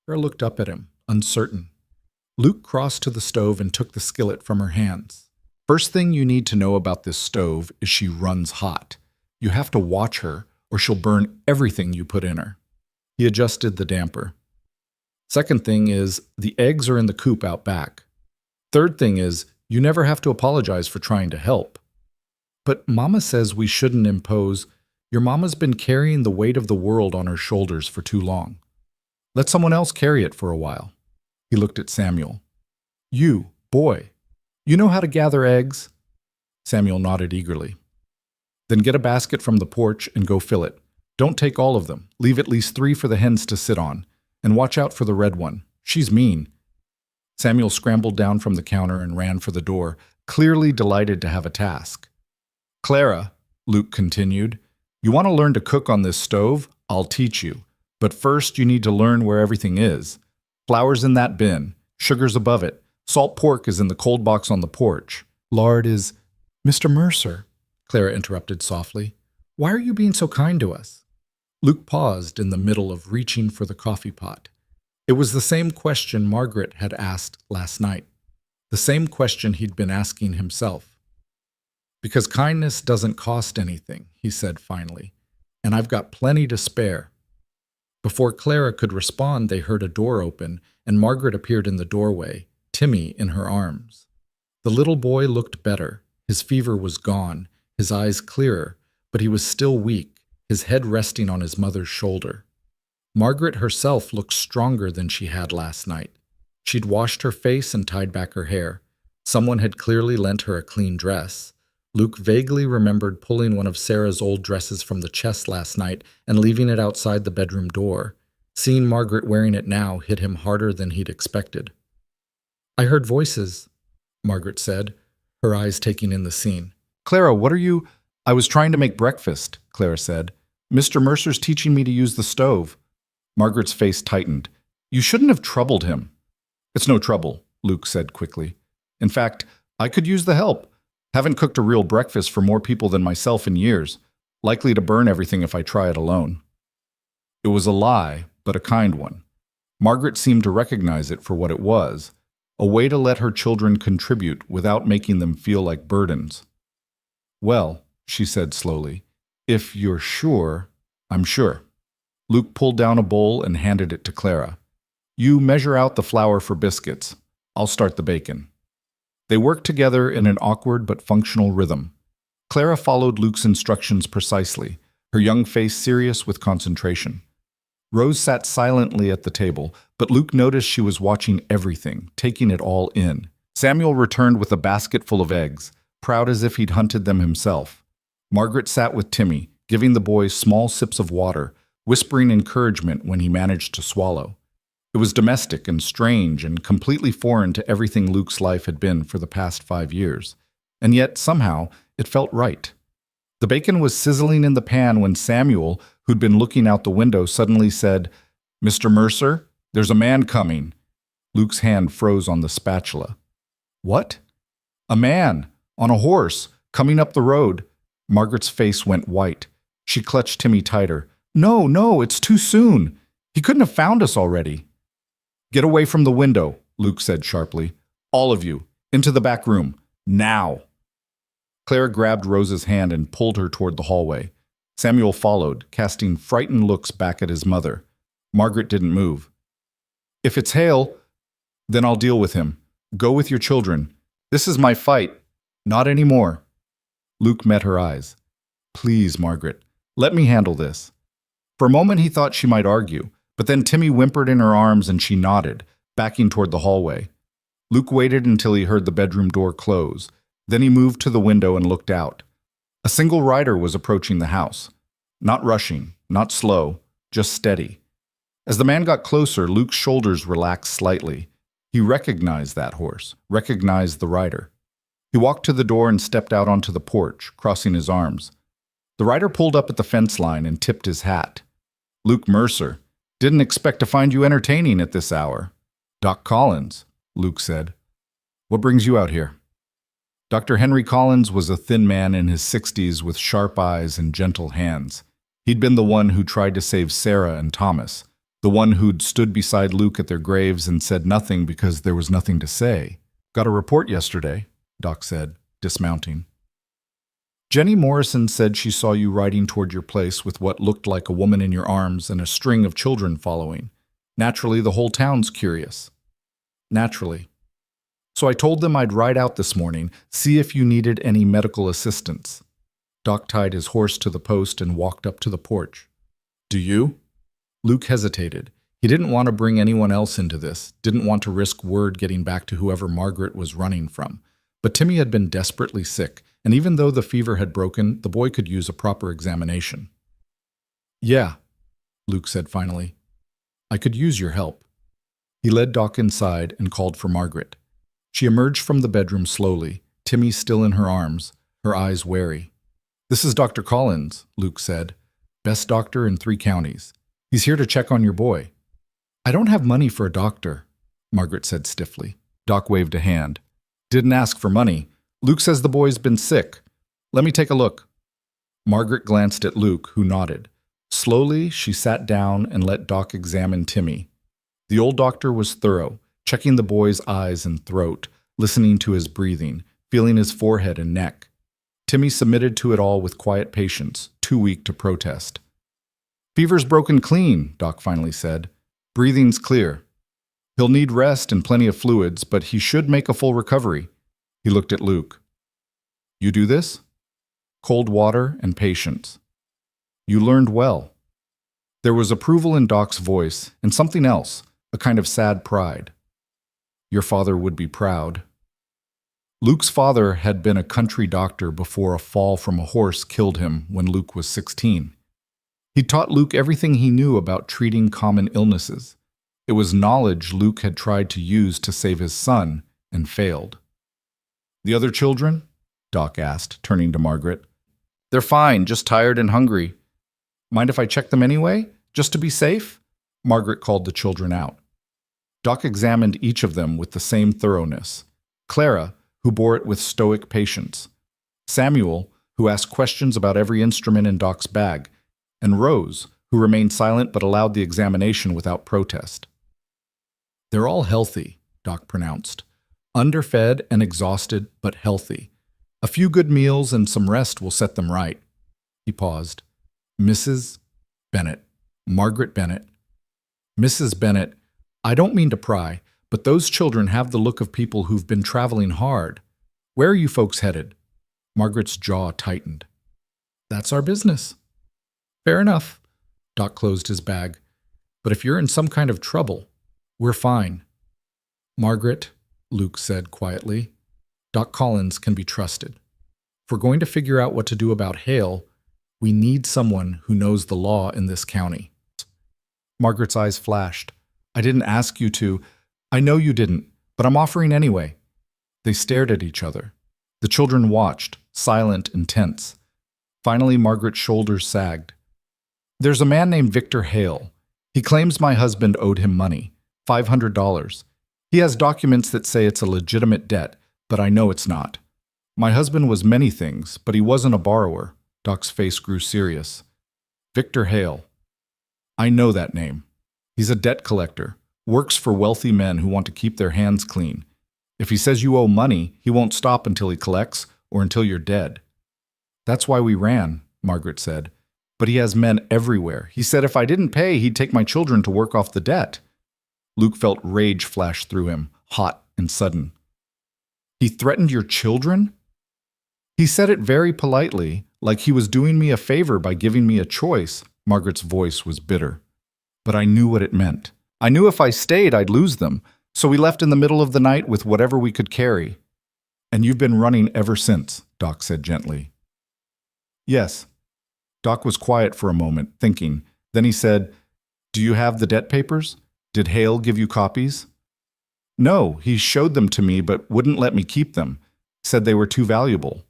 Clara looked up at him, uncertain. Luke crossed to the stove and took the skillet from her hands. "First thing you need to know about this stove is she runs hot. You have to watch her, or she'll burn everything you put in her." He adjusted the damper. "Second thing is, the eggs are in the coop out back. Third thing is, you never have to apologize for trying to help. But Mama says we shouldn't impose. Your Mama's been carrying the weight of the world on her shoulders for too long. Let someone else carry it for a while." He looked at Samuel. "You, boy, you know how to gather eggs?" Samuel nodded eagerly. "Then get a basket from the porch and go fill it. Don't take all of them. Leave at least 3 for the hens to sit on. And watch out for the red one. She's mean." Samuel scrambled down from the counter and ran for the door, clearly delighted to have a task. "Clara," Luke continued, "you want to learn to cook on this stove? I'll teach you. But first you need to learn where everything is. Flour's in that bin. Sugar's above it. Salt pork is in the cold box on the porch. Lard is—" "Mr. Mercer," Clara interrupted softly, "why are you being so kind to us?" Luke paused in the middle of reaching for the coffee pot. It was the same question Margaret had asked last night, the same question he'd been asking himself. "Because kindness doesn't cost anything," he said finally, "and I've got plenty to spare." Before Clara could respond, they heard a door open, and Margaret appeared in the doorway, Timmy in her arms. The little boy looked better. His fever was gone, his eyes clearer, but he was still weak, his head resting on his mother's shoulder. Margaret herself looked stronger than she had last night. She'd washed her face and tied back her hair. Someone had clearly lent her a clean dress. Luke vaguely remembered pulling one of Sarah's old dresses from the chest last night and leaving it outside the bedroom door. Seeing Margaret wearing it now hit him harder than he'd expected. "I heard voices," Margaret said, her eyes taking in the scene. "Clara, what are you—" "I was trying to make breakfast," Clara said. "Mr. Mercer's teaching me to use the stove." Margaret's face tightened. "You shouldn't have troubled him." "It's no trouble," Luke said quickly. "In fact, I could use the help. Haven't cooked a real breakfast for more people than myself in years. Likely to burn everything if I try it alone." It was a lie, but a kind one. Margaret seemed to recognize it for what it was, a way to let her children contribute without making them feel like burdens. "Well," she said slowly, "if you're sure, I'm sure." Luke pulled down a bowl and handed it to Clara. "You measure out the flour for biscuits. I'll start the bacon." They worked together in an awkward but functional rhythm. Clara followed Luke's instructions precisely, her young face serious with concentration. Rose sat silently at the table, but Luke noticed she was watching everything, taking it all in. Samuel returned with a basket full of eggs, proud as if he'd hunted them himself. Margaret sat with Timmy, giving the boy small sips of water, whispering encouragement when he managed to swallow. It was domestic and strange and completely foreign to everything Luke's life had been for the past 5 years. And yet, somehow, it felt right. The bacon was sizzling in the pan when Samuel, who'd been looking out the window, suddenly said, "Mr. Mercer, there's a man coming." Luke's hand froze on the spatula. "What?" "A man, on a horse, coming up the road." Margaret's face went white. She clutched Timmy tighter. No, it's too soon. He couldn't have found us already." "Get away from the window," Luke said sharply. "All of you, into the back room, now." Clara grabbed Rose's hand and pulled her toward the hallway. Samuel followed, casting frightened looks back at his mother. Margaret didn't move. "If it's Hale, then I'll deal with him. Go with your children. This is my fight. Not anymore. Luke met her eyes. Please, Margaret, let me handle this. For a moment he thought she might argue, but then Timmy whimpered in her arms and she nodded, backing toward the hallway. Luke waited until he heard the bedroom door close. Then he moved to the window and looked out. A single rider was approaching the house. Not rushing, not slow, just steady. As the man got closer, Luke's shoulders relaxed slightly. He recognized that horse, recognized the rider. He walked to the door and stepped out onto the porch, crossing his arms. The rider pulled up at the fence line and tipped his hat. Luke Mercer, didn't expect to find you entertaining at this hour. Doc Collins, Luke said. What brings you out here? Dr. Henry Collins was a thin man in his 60s with sharp eyes and gentle hands. He'd been the one who tried to save Sarah and Thomas, the one who'd stood beside Luke at their graves and said nothing because there was nothing to say. Got a report yesterday, Doc said, dismounting. Jenny Morrison said she saw you riding toward your place with what looked like a woman in your arms and a string of children following. Naturally, the whole town's curious. Naturally. So I told them I'd ride out this morning, see if you needed any medical assistance. Doc tied his horse to the post and walked up to the porch. Do you? Luke hesitated. He didn't want to bring anyone else into this, didn't want to risk word getting back to whoever Margaret was running from. But Timmy had been desperately sick, and even though the fever had broken, the boy could use a proper examination. Yeah, Luke said finally. I could use your help. He led Doc inside and called for Margaret. She emerged from the bedroom slowly, Timmy still in her arms, her eyes wary. This is Dr. Collins, Luke said. Best doctor in 3 counties. He's here to check on your boy. I don't have money for a doctor, Margaret said stiffly. Doc waved a hand. Didn't ask for money. Luke says the boy's been sick. Let me take a look. Margaret glanced at Luke, who nodded. Slowly, she sat down and let Doc examine Timmy. The old doctor was thorough, checking the boy's eyes and throat, listening to his breathing, feeling his forehead and neck. Timmy submitted to it all with quiet patience, too weak to protest. Fever's broken clean, Doc finally said. Breathing's clear. He'll need rest and plenty of fluids, but he should make a full recovery. He looked at Luke. You do this? Cold water and patience. You learned well. There was approval in Doc's voice, and something else, a kind of sad pride. Your father would be proud. Luke's father had been a country doctor before a fall from a horse killed him when Luke was 16. He taught Luke everything he knew about treating common illnesses. It was knowledge Luke had tried to use to save his son and failed. The other children? Doc asked, turning to Margaret. They're fine, just tired and hungry. Mind if I check them anyway, just to be safe? Margaret called the children out. Doc examined each of them with the same thoroughness. Clara, who bore it with stoic patience. Samuel, who asked questions about every instrument in Doc's bag. And Rose, who remained silent but allowed the examination without protest. They're all healthy, Doc pronounced. Underfed and exhausted, but healthy. A few good meals and some rest will set them right. He paused. Mrs. Bennett. Margaret Bennett. Mrs. Bennett, I don't mean to pry, but those children have the look of people who've been traveling hard. Where are you folks headed? Margaret's jaw tightened. That's our business. Fair enough. Doc closed his bag. But if you're in some kind of trouble, we're fine. Margaret, Luke said quietly, Doc Collins can be trusted. If we're going to figure out what to do about Hale, we need someone who knows the law in this county. Margaret's eyes flashed. I didn't ask you to. I know you didn't, but I'm offering anyway. They stared at each other. The children watched, silent and tense. Finally, Margaret's shoulders sagged. There's a man named Victor Hale. He claims my husband owed him money, $500. He has documents that say it's a legitimate debt, but I know it's not. My husband was many things, but he wasn't a borrower. Doc's face grew serious. Victor Hale. I know that name. He's a debt collector, works for wealthy men who want to keep their hands clean. If he says you owe money, he won't stop until he collects or until you're dead. That's why we ran, Margaret said. But he has men everywhere. He said if I didn't pay, he'd take my children to work off the debt. Luke felt rage flash through him, hot and sudden. He threatened your children? He said it very politely, like he was doing me a favor by giving me a choice. Margaret's voice was bitter. But I knew what it meant. I knew if I stayed, I'd lose them, so we left in the middle of the night with whatever we could carry. And you've been running ever since, Doc said gently. Yes. Doc was quiet for a moment, thinking. Then he said, Do you have the debt papers? Did Hale give you copies? No, he showed them to me but wouldn't let me keep them. Said they were too valuable.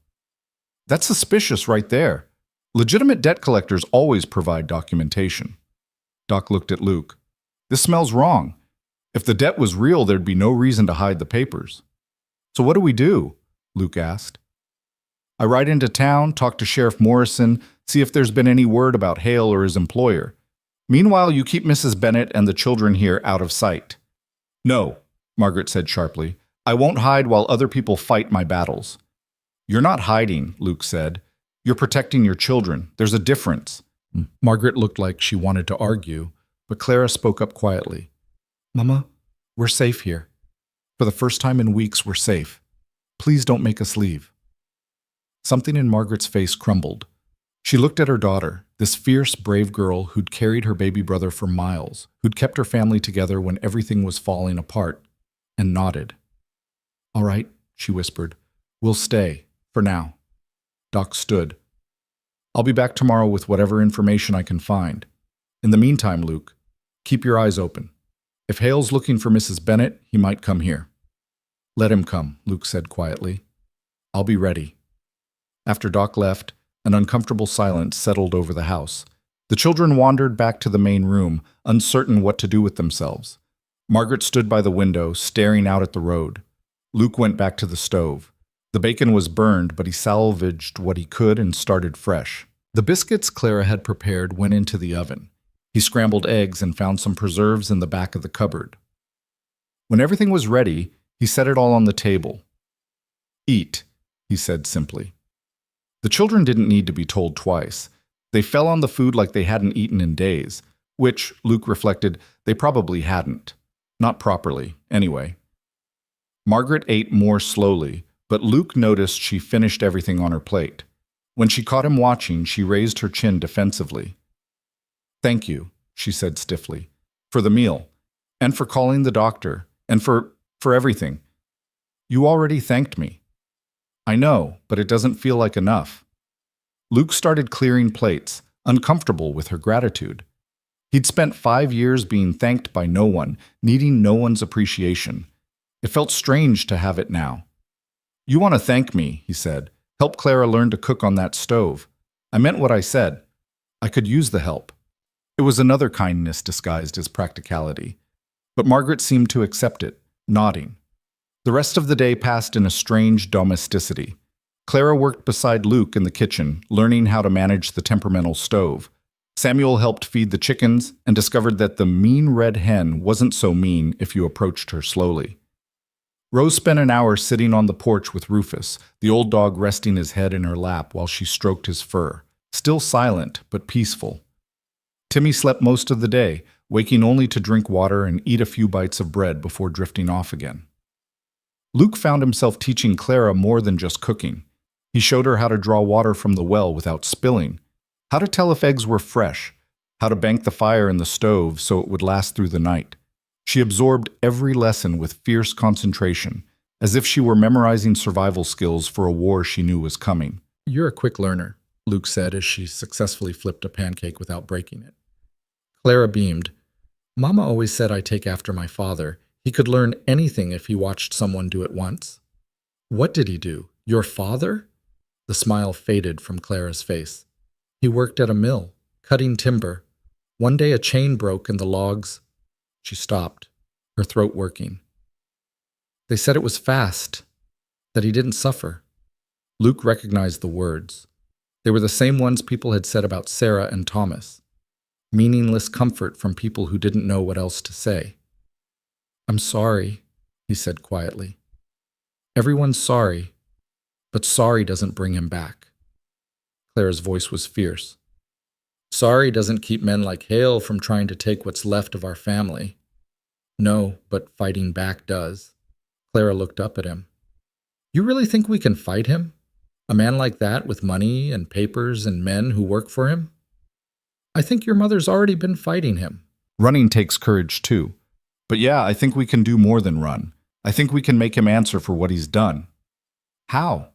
That's suspicious right there. Legitimate debt collectors always provide documentation. Doc looked at Luke. This smells wrong. If the debt was real, there'd be no reason to hide the papers. So what do we do? Luke asked. I ride into town, talk to Sheriff Morrison, see if there's been any word about Hale or his employer. Meanwhile, you keep Mrs. Bennett and the children here out of sight. No, Margaret said sharply. I won't hide while other people fight my battles. You're not hiding, Luke said. You're protecting your children. There's a difference. Margaret looked like she wanted to argue, but Clara spoke up quietly. Mama, we're safe here. For the first time in weeks, we're safe. Please don't make us leave. Something in Margaret's face crumbled. She looked at her daughter, this fierce, brave girl who'd carried her baby brother for miles, who'd kept her family together when everything was falling apart, and nodded. All right, she whispered. We'll stay, for now. Doc stood. I'll be back tomorrow with whatever information I can find. In the meantime, Luke, keep your eyes open. If Hale's looking for Mrs. Bennett, he might come here. Let him come, Luke said quietly. I'll be ready. After Doc left, an uncomfortable silence settled over the house. The children wandered back to the main room, uncertain what to do with themselves. Margaret stood by the window, staring out at the road. Luke went back to the stove. The bacon was burned, but he salvaged what he could and started fresh. The biscuits Clara had prepared went into the oven. He scrambled eggs and found some preserves in the back of the cupboard. When everything was ready, he set it all on the table. Eat, he said simply. The children didn't need to be told twice. They fell on the food like they hadn't eaten in days, which, Luke reflected, they probably hadn't. Not properly, anyway. Margaret ate more slowly, but Luke noticed she finished everything on her plate. When she caught him watching, she raised her chin defensively. Thank you, she said stiffly, for the meal, and for calling the doctor, and for everything. You already thanked me. I know, but it doesn't feel like enough. Luke started clearing plates, uncomfortable with her gratitude. He'd spent 5 years being thanked by no one, needing no one's appreciation. It felt strange to have it now. You want to thank me, he said. Help Clara learn to cook on that stove. I meant what I said. I could use the help. It was another kindness disguised as practicality. But Margaret seemed to accept it, nodding. The rest of the day passed in a strange domesticity. Clara worked beside Luke in the kitchen, learning how to manage the temperamental stove. Samuel helped feed the chickens and discovered that the mean red hen wasn't so mean if you approached her slowly. Rose spent an hour sitting on the porch with Rufus, the old dog resting his head in her lap while she stroked his fur, still silent but peaceful. Timmy slept most of the day, waking only to drink water and eat a few bites of bread before drifting off again. Luke found himself teaching Clara more than just cooking. He showed her how to draw water from the well without spilling, how to tell if eggs were fresh, how to bank the fire in the stove so it would last through the night. She absorbed every lesson with fierce concentration, as if she were memorizing survival skills for a war she knew was coming. You're a quick learner, Luke said as she successfully flipped a pancake without breaking it. Clara beamed. Mama always said I take after my father. He could learn anything if he watched someone do it once. What did he do? Your father? The smile faded from Clara's face. He worked at a mill, cutting timber. One day a chain broke and the logs... She stopped, her throat working. They said it was fast, that he didn't suffer. Luke recognized the words. They were the same ones people had said about Sarah and Thomas. Meaningless comfort from people who didn't know what else to say. I'm sorry, he said quietly. Everyone's sorry, but sorry doesn't bring him back. Clara's voice was fierce. Sorry doesn't keep men like Hale from trying to take what's left of our family. No, but fighting back does. Clara looked up at him. You really think we can fight him? A man like that with money and papers and men who work for him? I think your mother's already been fighting him. Running takes courage too. But yeah, I think we can do more than run. I think we can make him answer for what he's done. How?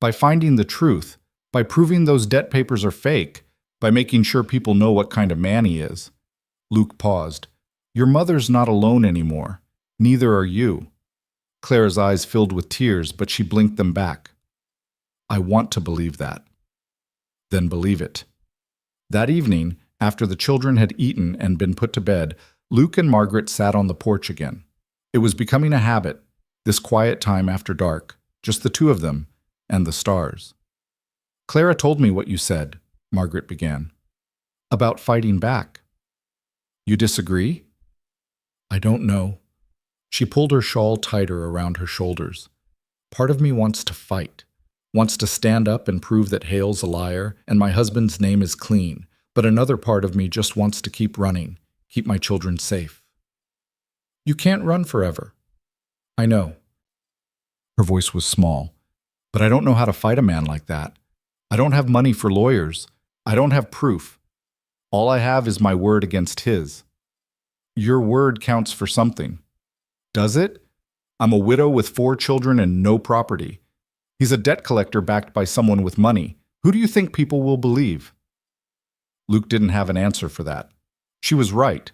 By finding the truth, by proving those debt papers are fake, by making sure people know what kind of man he is. Luke paused. Your mother's not alone anymore. Neither are you. Clara's eyes filled with tears, but she blinked them back. I want to believe that. Then believe it. That evening, after the children had eaten and been put to bed, Luke and Margaret sat on the porch again. It was becoming a habit, this quiet time after dark, just the two of them and the stars. Clara told me what you said, Margaret began. About fighting back. You disagree? I don't know. She pulled her shawl tighter around her shoulders. Part of me wants to fight, wants to stand up and prove that Hale's a liar and my husband's name is clean, but another part of me just wants to keep running, keep my children safe. You can't run forever. I know. Her voice was small. But I don't know how to fight a man like that. I don't have money for lawyers. I don't have proof. All I have is my word against his. Your word counts for something. Does it? I'm a widow with 4 children and no property. He's a debt collector backed by someone with money. Who do you think people will believe? Luke didn't have an answer for that. She was right.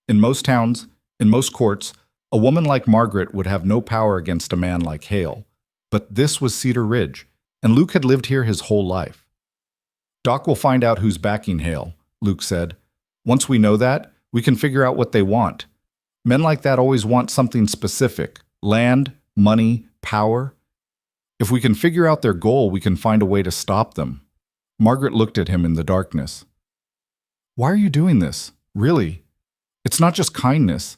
In most towns, in most courts, a woman like Margaret would have no power against a man like Hale. But this was Cedar Ridge, and Luke had lived here his whole life. Doc will find out who's backing Hale, Luke said. Once we know that, we can figure out what they want. Men like that always want something specific: land, money, power. If we can figure out their goal, we can find a way to stop them. Margaret looked at him in the darkness. Why are you doing this? Really? It's not just kindness.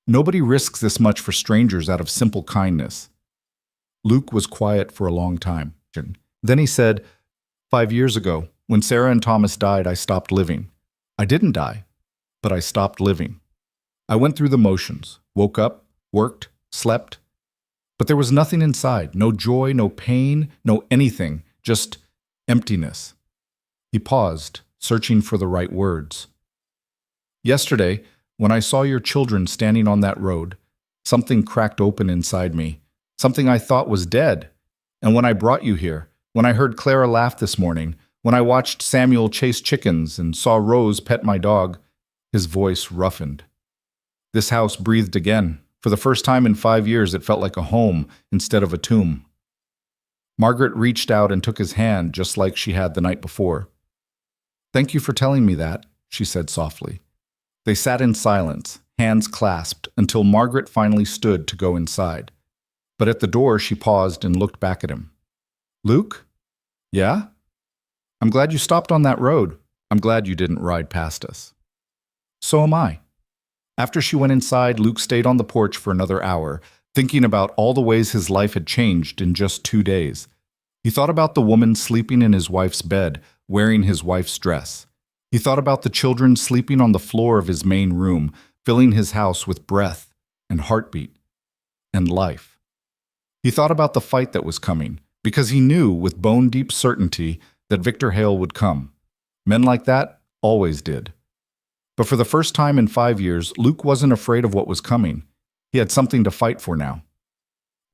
Nobody risks this much for strangers out of simple kindness. Luke was quiet for a long time. Then he said, 5 years ago, when Sarah and Thomas died, I stopped living. I didn't die, but I stopped living. I went through the motions, woke up, worked, slept. But there was nothing inside, no joy, no pain, no anything, just emptiness. He paused, searching for the right words. Yesterday, when I saw your children standing on that road, something cracked open inside me, something I thought was dead. And when I brought you here, when I heard Clara laugh this morning, when I watched Samuel chase chickens and saw Rose pet my dog, his voice roughened. This house breathed again. For the first time in 5 years, it felt like a home instead of a tomb. Margaret reached out and took his hand just like she had the night before. Thank you for telling me that, she said softly. They sat in silence, hands clasped, until Margaret finally stood to go inside. But at the door, she paused and looked back at him. Luke? Yeah? I'm glad you stopped on that road. I'm glad you didn't ride past us. So am I. After she went inside, Luke stayed on the porch for another hour, thinking about all the ways his life had changed in just 2 days. He thought about the woman sleeping in his wife's bed, wearing his wife's dress. He thought about the children sleeping on the floor of his main room, filling his house with breath and heartbeat and life. He thought about the fight that was coming, because he knew with bone-deep certainty that Victor Hale would come. Men like that always did. But for the first time in 5 years, Luke wasn't afraid of what was coming. He had something to fight for now.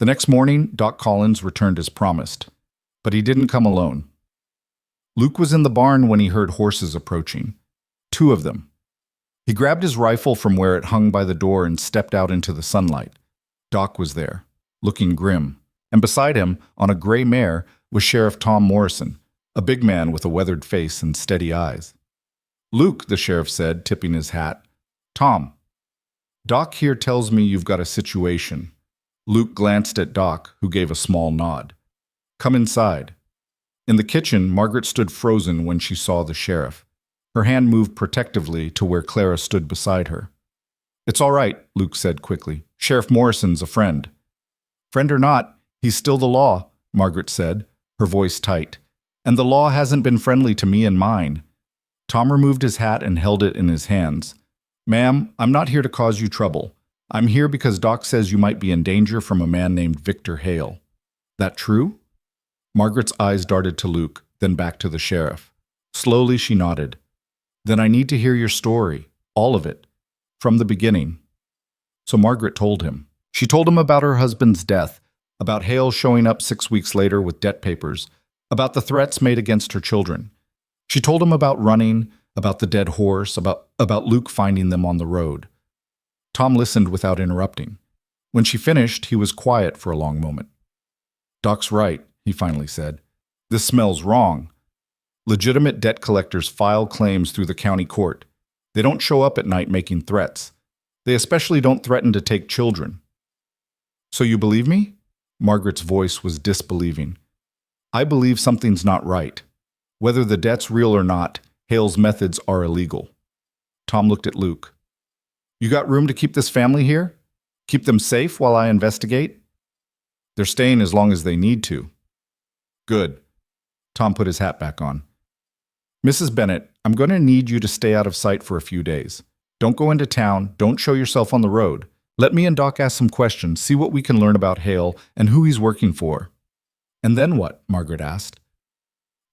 The next morning, Doc Collins returned as promised. But he didn't come alone. Luke was in the barn when he heard horses approaching. 2 of them. He grabbed his rifle from where it hung by the door and stepped out into the sunlight. Doc was there, looking grim. And beside him, on a gray mare, was Sheriff Tom Morrison, a big man with a weathered face and steady eyes. Luke, the sheriff said, tipping his hat. Tom, Doc here tells me you've got a situation. Luke glanced at Doc, who gave a small nod. Come inside. In the kitchen, Margaret stood frozen when she saw the sheriff. Her hand moved protectively to where Clara stood beside her. It's all right, Luke said quickly. Sheriff Morrison's a friend. Friend or not, he's still the law, Margaret said, her voice tight. And the law hasn't been friendly to me and mine. Tom removed his hat and held it in his hands. Ma'am, I'm not here to cause you trouble. I'm here because Doc says you might be in danger from a man named Victor Hale. That true? Margaret's eyes darted to Luke, then back to the sheriff. Slowly she nodded. Then I need to hear your story, all of it, from the beginning. So Margaret told him. She told him about her husband's death, about Hale showing up 6 weeks later with debt papers, about the threats made against her children. She told him about running, about the dead horse, about Luke finding them on the road. Tom listened without interrupting. When she finished, he was quiet for a long moment. Doc's right, he finally said. This smells wrong. Legitimate debt collectors file claims through the county court. They don't show up at night making threats. They especially don't threaten to take children. So you believe me? Margaret's voice was disbelieving. I believe something's not right. Whether the debt's real or not, Hale's methods are illegal. Tom looked at Luke. You got room to keep this family here? Keep them safe while I investigate? They're staying as long as they need to. Good. Tom put his hat back on. Mrs. Bennett, I'm going to need you to stay out of sight for a few days. Don't go into town. Don't show yourself on the road. Let me and Doc ask some questions, see what we can learn about Hale and who he's working for. And then what? Margaret asked.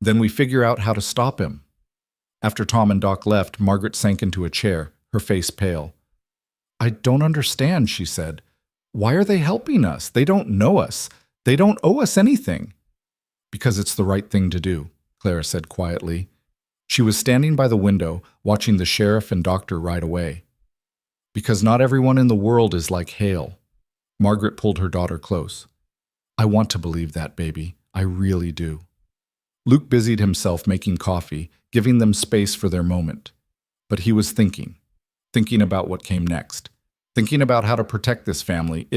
Then we figure out how to stop him. After Tom and Doc left, Margaret sank into a chair, her face pale. I don't understand, she said. Why are they helping us? They don't know us. They don't owe us anything. Because it's the right thing to do, Clara said quietly. She was standing by the window, watching the sheriff and doctor ride away. Because not everyone in the world is like Hale. Margaret pulled her daughter close. I want to believe that, baby. I really do. Luke busied himself making coffee, giving them space for their moment. But he was thinking about what came next, thinking about how to protect this family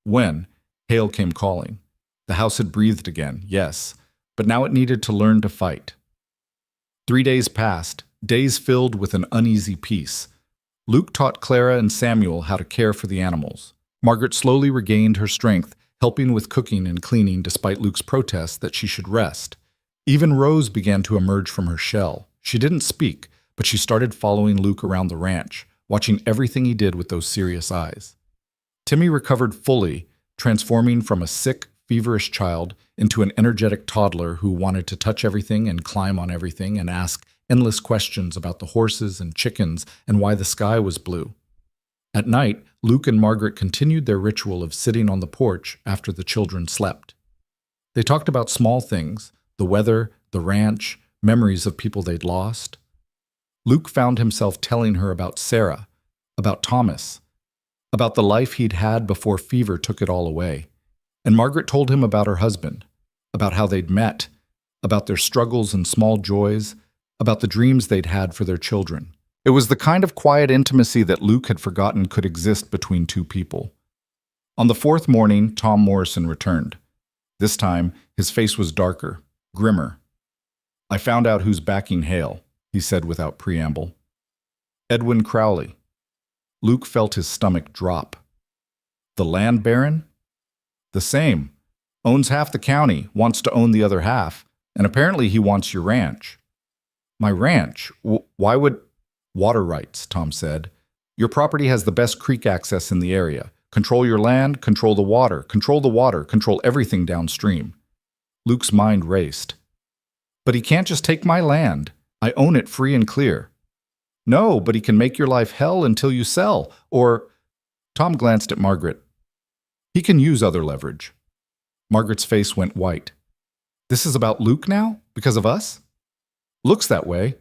when, Hale came calling. The house had breathed again, yes, but now it needed to learn to fight. 3 days passed, days filled with an uneasy peace. Luke taught Clara and Samuel how to care for the animals. Margaret slowly regained her strength, helping with cooking and cleaning despite Luke's protests that she should rest. Even Rose began to emerge from her shell. She didn't speak, but she started following Luke around the ranch, watching everything he did with those serious eyes. Timmy recovered fully, transforming from a sick, feverish child into an energetic toddler who wanted to touch everything and climb on everything and ask endless questions about the horses and chickens and why the sky was blue. At night, Luke and Margaret continued their ritual of sitting on the porch after the children slept. They talked about small things, the weather, the ranch, memories of people they'd lost. Luke found himself telling her about Sarah, about Thomas, about the life he'd had before fever took it all away. And Margaret told him about her husband, about how they'd met, about their struggles and small joys, about the dreams they'd had for their children. It was the kind of quiet intimacy that Luke had forgotten could exist between two people. On the 4th morning, Tom Morrison returned. This time, his face was darker, grimmer. I found out who's backing Hale, he said without preamble. Edwin Crowley. Luke felt his stomach drop. The land baron? The same. Owns half the county, wants to own the other half, and apparently he wants your ranch. My ranch? Why would... Water rights, Tom said. Your property has the best creek access in the area. Control your land, control the water, control everything downstream. Luke's mind raced. But he can't just take my land. I own it free and clear. No, but he can make your life hell until you sell, or... Tom glanced at Margaret. He can use other leverage. Margaret's face went white. This is about Luke now? Because of us? Looks that way.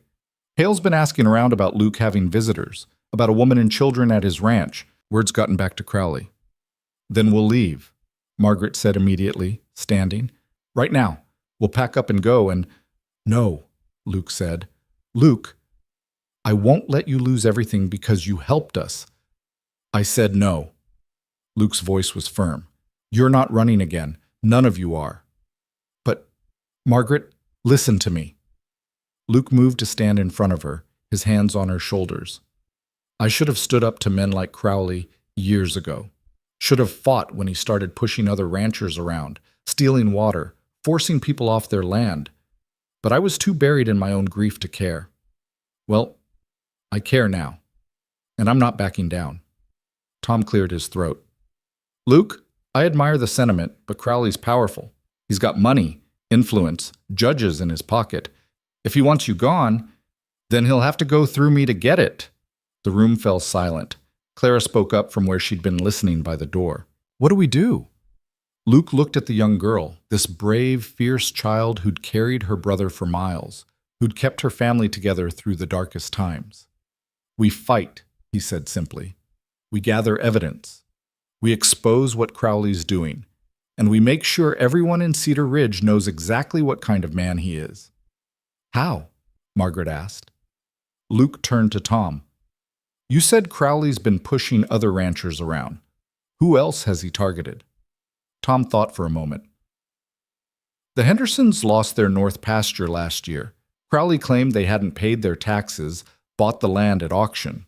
Hale's been asking around about Luke having visitors, about a woman and children at his ranch. Word's gotten back to Crowley. Then we'll leave, Margaret said immediately, standing. Right now. We'll pack up and go and... No, Luke said. Luke, I won't let you lose everything because you helped us. I said no. Luke's voice was firm. You're not running again. None of you are. But, Margaret, listen to me. Luke moved to stand in front of her, his hands on her shoulders. I should have stood up to men like Crowley years ago. Should have fought when he started pushing other ranchers around, stealing water, forcing people off their land. But I was too buried in my own grief to care. Well, I care now, and I'm not backing down. Tom cleared his throat. Luke, I admire the sentiment, but Crowley's powerful. He's got money, influence, judges in his pocket. If he wants you gone, then he'll have to go through me to get it." The room fell silent. Clara spoke up from where she'd been listening by the door. "What do we do?" Luke looked at the young girl, this brave, fierce child who'd carried her brother for miles, who'd kept her family together through the darkest times. "We fight," he said simply. "We gather evidence. We expose what Crowley's doing. And we make sure everyone in Cedar Ridge knows exactly what kind of man he is." "How?" Margaret asked. Luke turned to Tom. "You said Crowley's been pushing other ranchers around. Who else has he targeted?" Tom thought for a moment. "The Hendersons lost their north pasture last year. Crowley claimed they hadn't paid their taxes, bought the land at auction.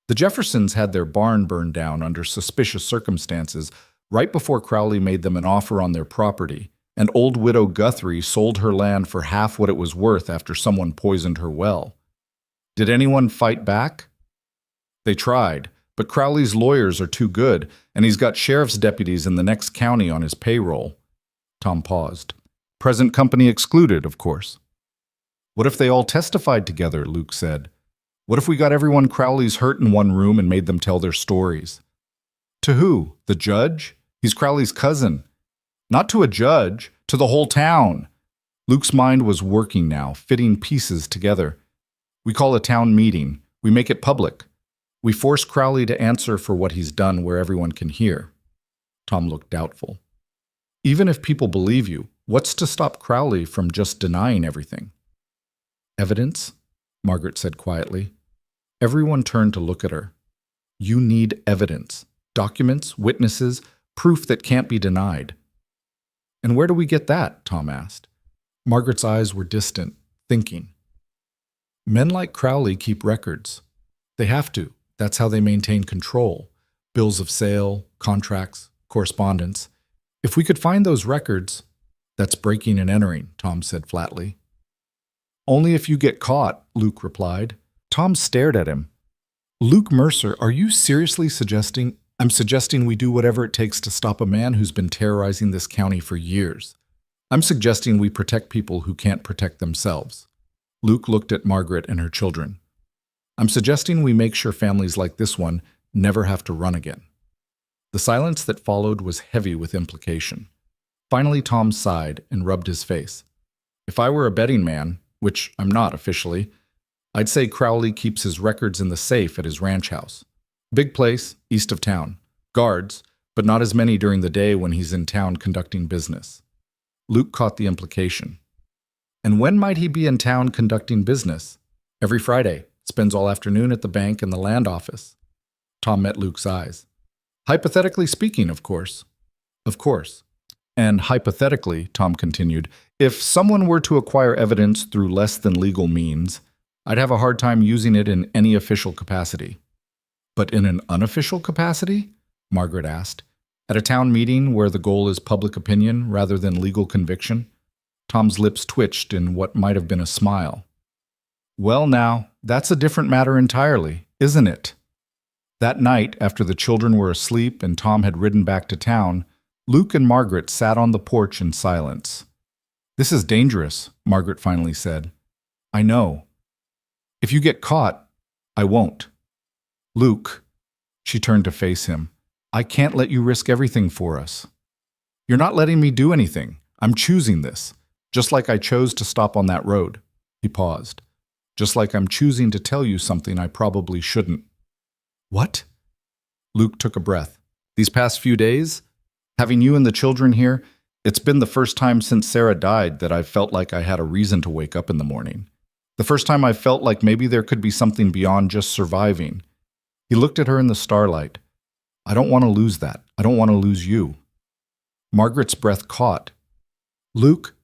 The Jeffersons had their barn burned down under suspicious circumstances right before Crowley made them an offer on their property, and old widow Guthrie sold her land for half what it was worth after someone poisoned her well. Did anyone fight back? They tried, but Crowley's lawyers are too good, and he's got sheriff's deputies in the next county on his payroll." Tom paused. "Present company excluded, of course." "What if they all testified together?" Luke said. "What if we got everyone Crowley's hurt in one room and made them tell their stories?" "To who? The judge? He's Crowley's cousin." "Not to a judge, to the whole town." Luke's mind was working now, fitting pieces together. "We call a town meeting. We make it public. We force Crowley to answer for what he's done where everyone can hear." Tom looked doubtful. "Even if people believe you, what's to stop Crowley from just denying everything?" "Evidence," Margaret said quietly. Everyone turned to look at her. "You need evidence. Documents, witnesses, proof that can't be denied." "And where do we get that?" Tom asked. Margaret's eyes were distant, thinking. "Men like Crowley keep records. They have to. That's how they maintain control. Bills of sale, contracts, correspondence. If we could find those records—" "That's breaking and entering," Tom said flatly. "Only if you get caught," Luke replied. Tom stared at him. "Luke Mercer, are you seriously suggesting—" "I'm suggesting we do whatever it takes to stop a man who's been terrorizing this county for years. I'm suggesting we protect people who can't protect themselves." Luke looked at Margaret and her children. "I'm suggesting we make sure families like this one never have to run again." The silence that followed was heavy with implication. Finally, Tom sighed and rubbed his face. "If I were a betting man, which I'm not officially, I'd say Crowley keeps his records in the safe at his ranch house. Big place, east of town. Guards, but not as many during the day when he's in town conducting business." Luke caught the implication. "And when might he be in town conducting business?" "Every Friday. Spends all afternoon at the bank and the land office." Tom met Luke's eyes. "Hypothetically speaking, of course." "Of course. And hypothetically," Tom continued, "if someone were to acquire evidence through less than legal means, I'd have a hard time using it in any official capacity." "But in an unofficial capacity?" Margaret asked. "At a town meeting where the goal is public opinion rather than legal conviction?" Tom's lips twitched in what might have been a smile. "Well now, that's a different matter entirely, isn't it?" That night, after the children were asleep and Tom had ridden back to town, Luke and Margaret sat on the porch in silence. "This is dangerous," Margaret finally said. "I know. If you get caught, I won't." "Luke," she turned to face him, "I can't let you risk everything for us." "You're not letting me do anything. I'm choosing this, just like I chose to stop on that road." He paused. "Just like I'm choosing to tell you something I probably shouldn't." "What?" Luke took a breath. "These past few days, having you and the children here, it's been the first time since Sarah died that I've felt like I had a reason to wake up in the morning. The first time I felt like maybe there could be something beyond just surviving." He looked at her in the starlight. "I don't want to lose that. I don't want to lose you." Margaret's breath caught. "Luke,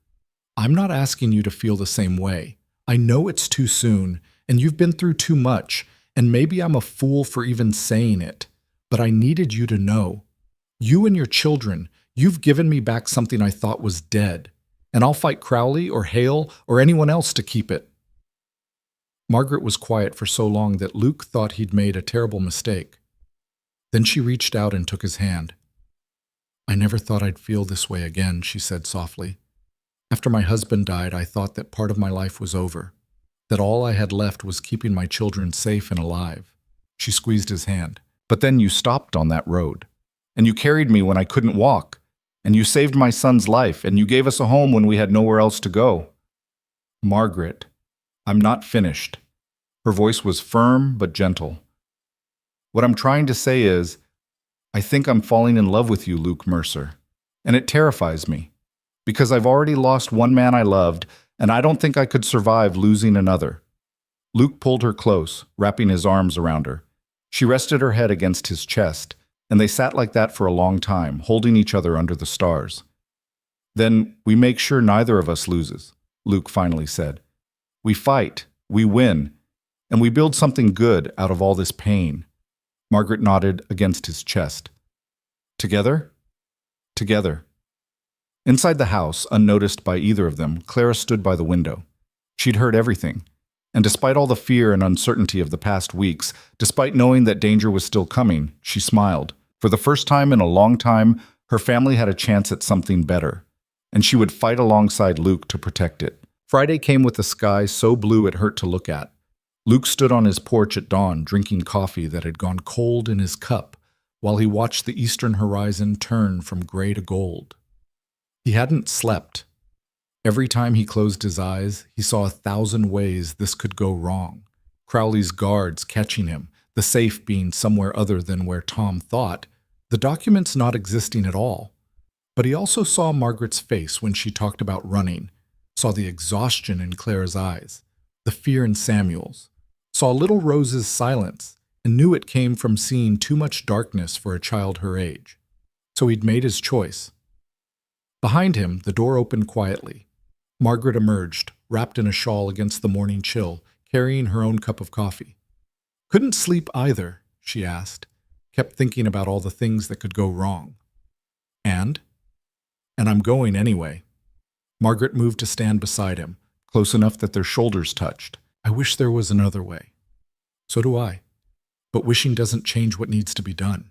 I'm not asking you to feel the same way. I know it's too soon, and you've been through too much, and maybe I'm a fool for even saying it, but I needed you to know. You and your children, you've given me back something I thought was dead, and I'll fight Crowley or Hale or anyone else to keep it." Margaret was quiet for so long that Luke thought he'd made a terrible mistake. Then she reached out and took his hand. I never thought I'd feel this way again, she said softly. After my husband died, I thought that part of my life was over, that all I had left was keeping my children safe and alive. She squeezed his hand. But then you stopped on that road, and you carried me when I couldn't walk, and you saved my son's life, and you gave us a home when we had nowhere else to go. Margaret, I'm not finished. Her voice was firm but gentle. What I'm trying to say is, I think I'm falling in love with you, Luke Mercer, and it terrifies me, because I've already lost one man I loved, and I don't think I could survive losing another. Luke pulled her close, wrapping his arms around her. She rested her head against his chest, and they sat like that for a long time, holding each other under the stars. Then we make sure neither of us loses, Luke finally said. We fight, we win, and we build something good out of all this pain. Margaret nodded against his chest. Together? Together. Inside the house, unnoticed by either of them, Clara stood by the window. She'd heard everything. And despite all the fear and uncertainty of the past weeks, despite knowing that danger was still coming, she smiled. For the first time in a long time, her family had a chance at something better, and she would fight alongside Luke to protect it. Friday came with a sky so blue it hurt to look at. Luke stood on his porch at dawn, drinking coffee that had gone cold in his cup, while he watched the eastern horizon turn from gray to gold. He hadn't slept. Every time he closed his eyes, he saw 1,000 ways this could go wrong. Crowley's guards catching him, the safe being somewhere other than where Tom thought, the documents not existing at all. But he also saw Margaret's face when she talked about running, saw the exhaustion in Clara's eyes, the fear in Samuel's, saw little Rose's silence, and knew it came from seeing too much darkness for a child her age. So he'd made his choice. Behind him, the door opened quietly. Margaret emerged, wrapped in a shawl against the morning chill, carrying her own cup of coffee. Couldn't sleep either, she asked, kept thinking about all the things that could go wrong. And I'm going anyway. Margaret moved to stand beside him, close enough that their shoulders touched. I wish there was another way. So do I. But wishing doesn't change what needs to be done.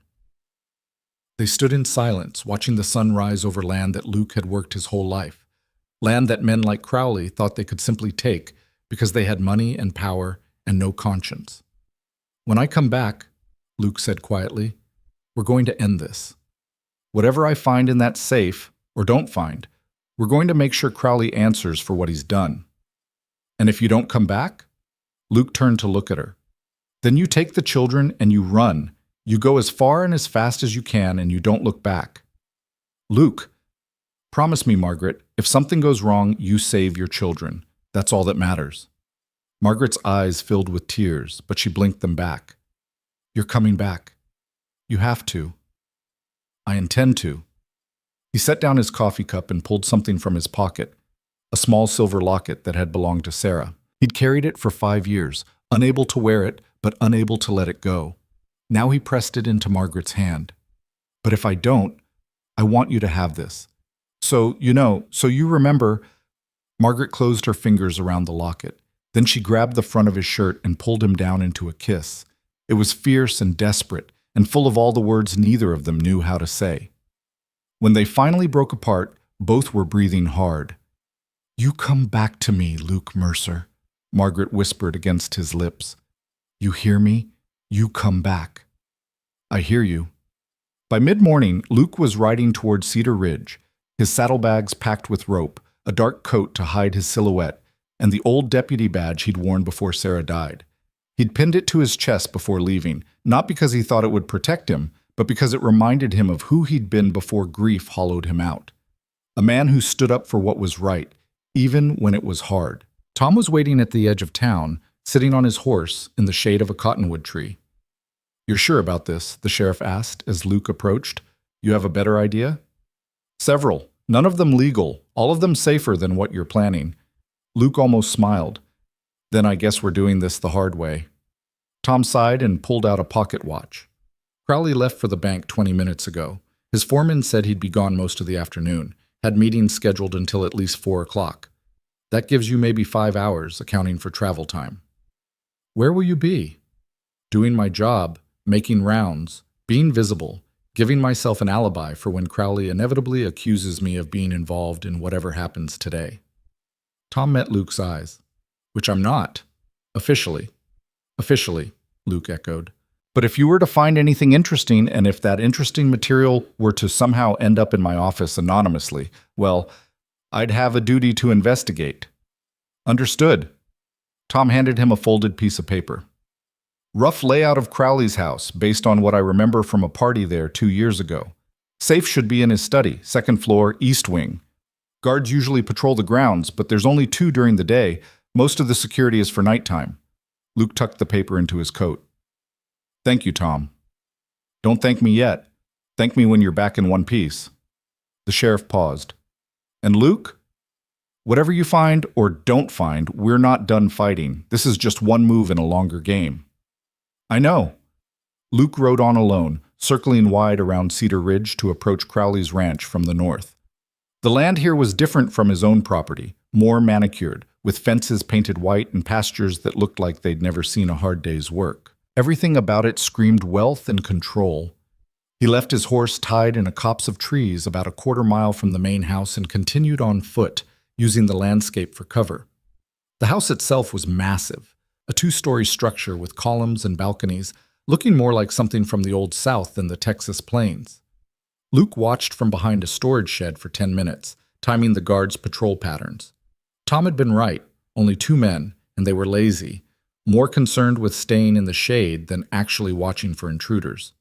They stood in silence, watching the sun rise over land that Luke had worked his whole life. Land that men like Crowley thought they could simply take because they had money and power and no conscience. When I come back, Luke said quietly, we're going to end this. Whatever I find in that safe, or don't find, we're going to make sure Crowley answers for what he's done. And if you don't come back? Luke turned to look at her. Then you take the children and you run. You go as far and as fast as you can and you don't look back. Luke, promise me, Margaret, if something goes wrong, you save your children. That's all that matters. Margaret's eyes filled with tears, but she blinked them back. You're coming back. You have to. I intend to. He set down his coffee cup and pulled something from his pocket, a small silver locket that had belonged to Sarah. He'd carried it for 5 years, unable to wear it, but unable to let it go. Now he pressed it into Margaret's hand. But if I don't, I want you to have this. So you remember. Margaret closed her fingers around the locket. Then she grabbed the front of his shirt and pulled him down into a kiss. It was fierce and desperate, and full of all the words neither of them knew how to say. When they finally broke apart, both were breathing hard. You come back to me, Luke Mercer, Margaret whispered against his lips. You hear me? You come back. I hear you. By mid-morning, Luke was riding toward Cedar Ridge, his saddlebags packed with rope, a dark coat to hide his silhouette, and the old deputy badge he'd worn before Sarah died. He'd pinned it to his chest before leaving, not because he thought it would protect him, but because it reminded him of who he'd been before grief hollowed him out. A man who stood up for what was right, even when it was hard. Tom was waiting at the edge of town, sitting on his horse in the shade of a cottonwood tree. You're sure about this? The sheriff asked as Luke approached. You have a better idea? Several. None of them legal. All of them safer than what you're planning. Luke almost smiled. Then I guess we're doing this the hard way. Tom sighed and pulled out a pocket watch. Crowley left for the bank 20 minutes ago. His foreman said he'd be gone most of the afternoon, had meetings scheduled until at least 4 o'clock. That gives you maybe 5 hours, accounting for travel time. Where will you be? Doing my job, making rounds, being visible, giving myself an alibi for when Crowley inevitably accuses me of being involved in whatever happens today. Tom met Luke's eyes. Which I'm not. Officially. Officially, Luke echoed. But if you were to find anything interesting, and if that interesting material were to somehow end up in my office anonymously, well, I'd have a duty to investigate. Understood. Tom handed him a folded piece of paper. Rough layout of Crowley's house, based on what I remember from a party there 2 years ago. Safe should be in his study, second floor, east wing. Guards usually patrol the grounds, but there's only 2 during the day. Most of the security is for nighttime. Luke tucked the paper into his coat. Thank you, Tom. Don't thank me yet. Thank me when you're back in one piece. The sheriff paused. And Luke? Whatever you find or don't find, we're not done fighting. This is just one move in a longer game. I know. Luke rode on alone, circling wide around Cedar Ridge to approach Crowley's ranch from the north. The land here was different from his own property, more manicured, with fences painted white and pastures that looked like they'd never seen a hard day's work. Everything about it screamed wealth and control. He left his horse tied in a copse of trees about a quarter-mile from the main house and continued on foot, using the landscape for cover. The house itself was massive, a 2-story structure with columns and balconies, looking more like something from the Old South than the Texas plains. Luke watched from behind a storage shed for 10 minutes, timing the guards' patrol patterns. Tom had been right, only 2 men, and they were lazy, more concerned with staying in the shade than actually watching for intruders.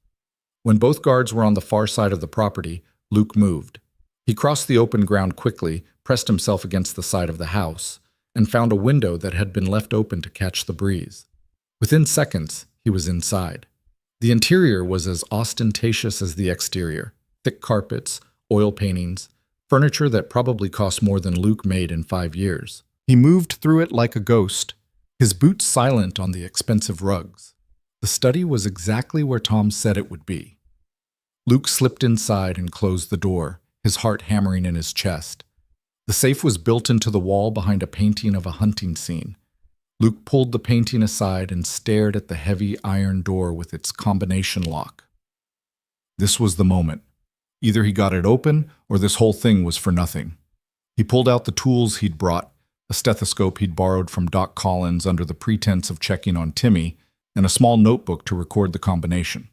When both guards were on the far side of the property, Luke moved. He crossed the open ground quickly, pressed himself against the side of the house, and found a window that had been left open to catch the breeze. Within seconds, he was inside. The interior was as ostentatious as the exterior. Thick carpets, oil paintings, furniture that probably cost more than Luke made in 5 years. He moved through it like a ghost, his boots silent on the expensive rugs. The study was exactly where Tom said it would be. Luke slipped inside and closed the door, his heart hammering in his chest. The safe was built into the wall behind a painting of a hunting scene. Luke pulled the painting aside and stared at the heavy iron door with its combination lock. This was the moment. Either he got it open, or this whole thing was for nothing. He pulled out the tools he'd brought, a stethoscope he'd borrowed from Doc Collins under the pretense of checking on Timmy, and a small notebook to record the combination.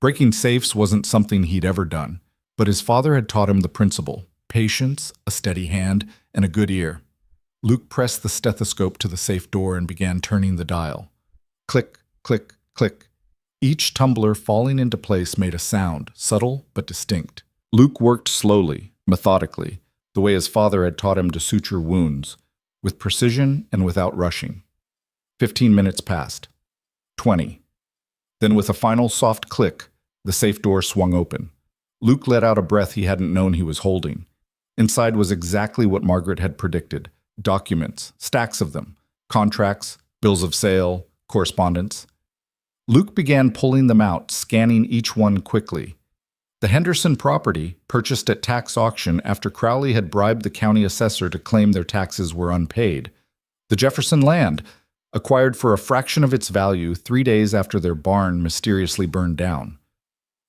Breaking safes wasn't something he'd ever done, but his father had taught him the principle: patience, a steady hand, and a good ear. Luke pressed the stethoscope to the safe door and began turning the dial. Click, click, click. Each tumbler falling into place made a sound, subtle but distinct. Luke worked slowly, methodically, the way his father had taught him to suture wounds, with precision and without rushing. 15 minutes passed. 20. Then with a final soft click, the safe door swung open. Luke let out a breath he hadn't known he was holding. Inside was exactly what Margaret had predicted: documents, stacks of them, contracts, bills of sale, correspondence. Luke began pulling them out, scanning each one quickly. The Henderson property, purchased at tax auction after Crowley had bribed the county assessor to claim their taxes were unpaid. The Jefferson land, acquired for a fraction of its value 3 days after their barn mysteriously burned down.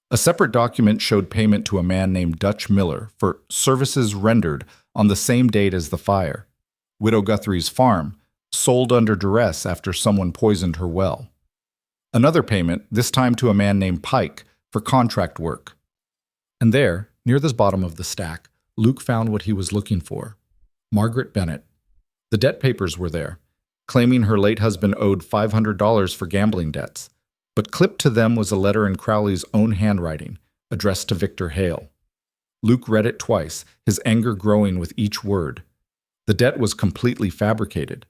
A separate document showed payment to a man named Dutch Miller for services rendered on the same date as the fire. Widow Guthrie's farm, sold under duress after someone poisoned her well. Another payment, this time to a man named Pike, for contract work. And there, near the bottom of the stack, Luke found what he was looking for: Margaret Bennett. The debt papers were there, claiming her late husband owed $500 for gambling debts, but clipped to them was a letter in Crowley's own handwriting, addressed to Victor Hale. Luke read it twice, his anger growing with each word. The debt was completely fabricated.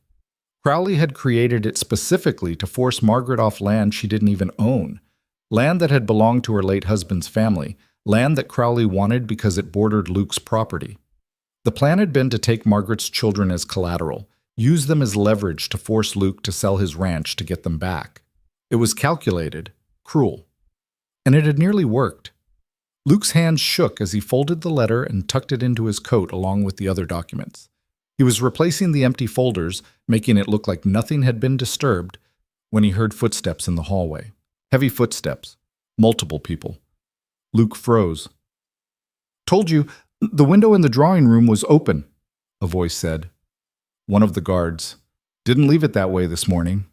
Crowley had created it specifically to force Margaret off land she didn't even own, land that had belonged to her late husband's family, land that Crowley wanted because it bordered Luke's property. The plan had been to take Margaret's children as collateral, use them as leverage to force Luke to sell his ranch to get them back. It was calculated, cruel. And it had nearly worked. Luke's hands shook as he folded the letter and tucked it into his coat along with the other documents. He was replacing the empty folders, making it look like nothing had been disturbed, when he heard footsteps in the hallway. Heavy footsteps. Multiple people. Luke froze. "Told you, the window in the drawing room was open," a voice said. One of the guards. "Didn't leave it that way this morning."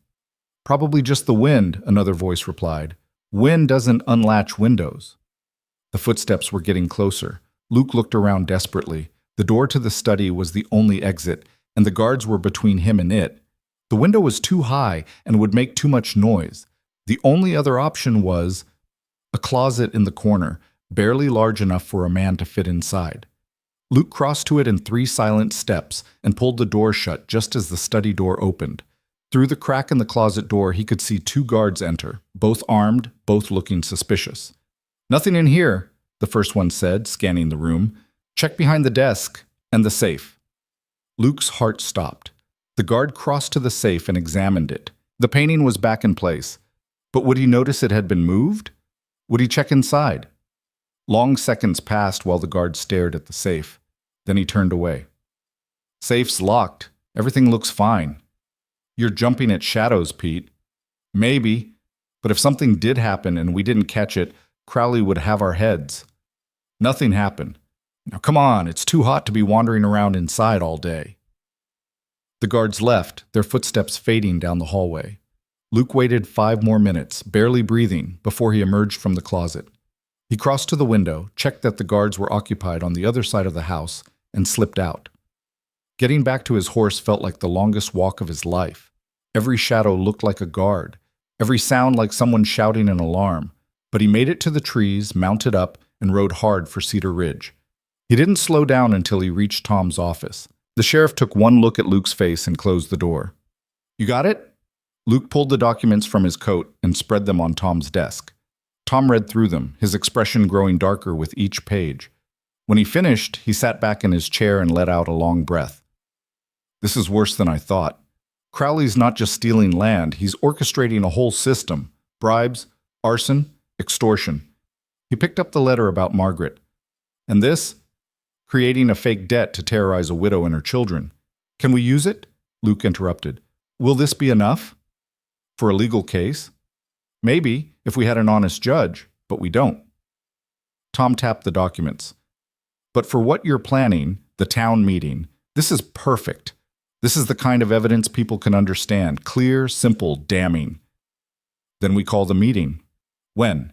"Probably just the wind," another voice replied. "Wind doesn't unlatch windows." The footsteps were getting closer. Luke looked around desperately. The door to the study was the only exit, and the guards were between him and it. The window was too high and would make too much noise. The only other option was a closet in the corner, barely large enough for a man to fit inside. Luke crossed to it in 3 silent steps and pulled the door shut just as the study door opened. Through the crack in the closet door, he could see 2 guards enter, both armed, both looking suspicious. "Nothing in here," the first one said, scanning the room. "Check behind the desk and the safe." Luke's heart stopped. The guard crossed to the safe and examined it. The painting was back in place. But would he notice it had been moved? Would he check inside? Long seconds passed while the guard stared at the safe. Then he turned away. "Safe's locked. Everything looks fine." "You're jumping at shadows, Pete." "Maybe. But if something did happen and we didn't catch it, Crowley would have our heads." "Nothing happened. Now come on, it's too hot to be wandering around inside all day." The guards left, their footsteps fading down the hallway. Luke waited 5 more minutes, barely breathing, before he emerged from the closet. He crossed to the window, checked that the guards were occupied on the other side of the house, and slipped out. Getting back to his horse felt like the longest walk of his life. Every shadow looked like a guard, every sound like someone shouting an alarm. But he made it to the trees, mounted up, and rode hard for Cedar Ridge. He didn't slow down until he reached Tom's office. The sheriff took one look at Luke's face and closed the door. "You got it?" Luke pulled the documents from his coat and spread them on Tom's desk. Tom read through them, his expression growing darker with each page. When he finished, he sat back in his chair and let out a long breath. "This is worse than I thought. Crowley's not just stealing land, he's orchestrating a whole system. Bribes, arson, extortion." He picked up the letter about Margaret. "And this? Creating a fake debt to terrorize a widow and her children. Can we use it?" Luke interrupted. "Will this be enough? For a legal case? Maybe, if we had an honest judge, but we don't." Tom tapped the documents. "But for what you're planning, the town meeting, this is perfect. This is the kind of evidence people can understand. Clear, simple, damning." "Then we call the meeting." "When?"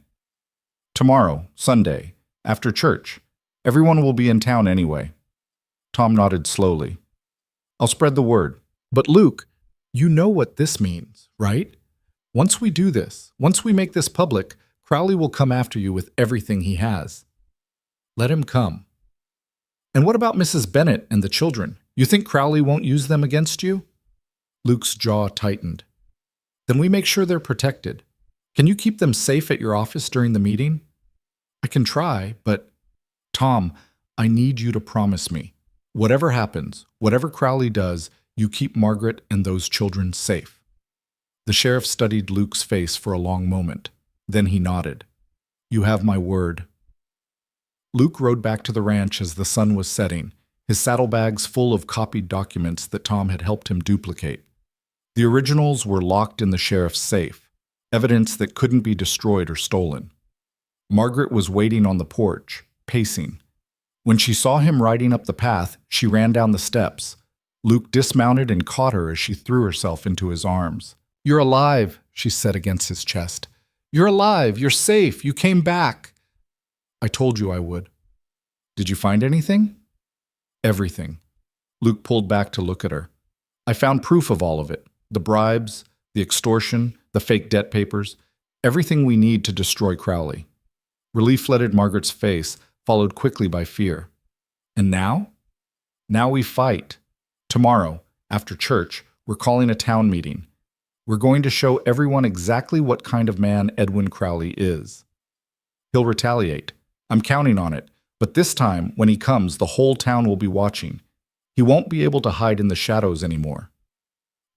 "Tomorrow, Sunday, after church. Everyone will be in town anyway." Tom nodded slowly. "I'll spread the word." "But Luke, you know what this means, right? Once we do this, once we make this public, Crowley will come after you with everything he has. Let him come." "And what about Mrs. Bennett and the children? You think Crowley won't use them against you?" Luke's jaw tightened. "Then we make sure they're protected. Can you keep them safe at your office during the meeting?" "I can try, but—" "Tom, I need you to promise me. Whatever happens, whatever Crowley does, you keep Margaret and those children safe." The sheriff studied Luke's face for a long moment. Then he nodded. "You have my word." Luke rode back to the ranch as the sun was setting, his saddlebags full of copied documents that Tom had helped him duplicate. The originals were locked in the sheriff's safe, evidence that couldn't be destroyed or stolen. Margaret was waiting on the porch, pacing. When she saw him riding up the path, she ran down the steps. Luke dismounted and caught her as she threw herself into his arms. "You're alive," she said against his chest. "You're alive. You're safe. You came back." "I told you I would." "Did you find anything?" "Everything." Luke pulled back to look at her. "I found proof of all of it. The bribes, the extortion, the fake debt papers, everything we need to destroy Crowley." Relief flooded Margaret's face, followed quickly by fear. "And now?" "Now we fight. Tomorrow, after church, we're calling a town meeting. We're going to show everyone exactly what kind of man Edwin Crowley is. He'll retaliate. I'm counting on it. But this time, when he comes, the whole town will be watching. He won't be able to hide in the shadows anymore."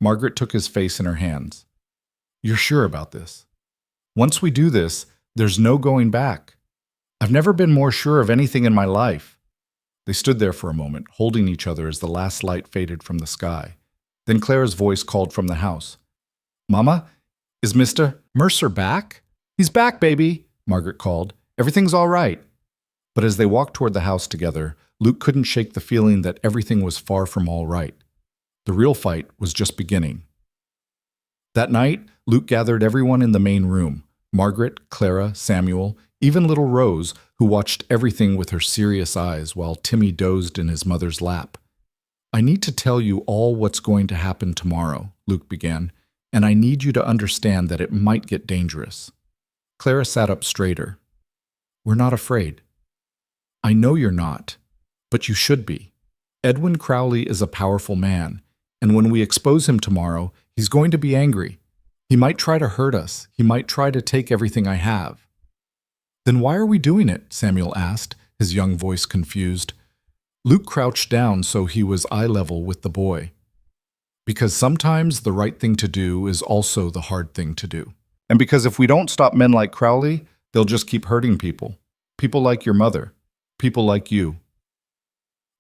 Margaret took his face in her hands. "You're sure about this? Once we do this, there's no going back. I've never been more sure of anything in my life." They stood there for a moment, holding each other as the last light faded from the sky. Then Clara's voice called from the house. "Mama, is Mr. Mercer back?" "He's back, baby," Margaret called, Everything's all right. But as they walked toward the house together, Luke couldn't shake the feeling that everything was far from all right. The real fight was just beginning. That night, Luke gathered everyone in the main room: Margaret, Clara, Samuel, even little Rose, who watched everything with her serious eyes while Timmy dozed in his mother's lap. "I need to tell you all what's going to happen tomorrow," Luke began, "and I need you to understand that it might get dangerous." Clara sat up straighter. "We're not afraid." "I know you're not, but you should be. Edwin Crowley is a powerful man, and when we expose him tomorrow, he's going to be angry. He might try to hurt us. He might try to take everything I have." "Then why are we doing it?" Samuel asked, his young voice confused. Luke crouched down so he was eye level with the boy. "Because sometimes the right thing to do is also the hard thing to do. And because if we don't stop men like Crowley, they'll just keep hurting people. People like your mother. People like you."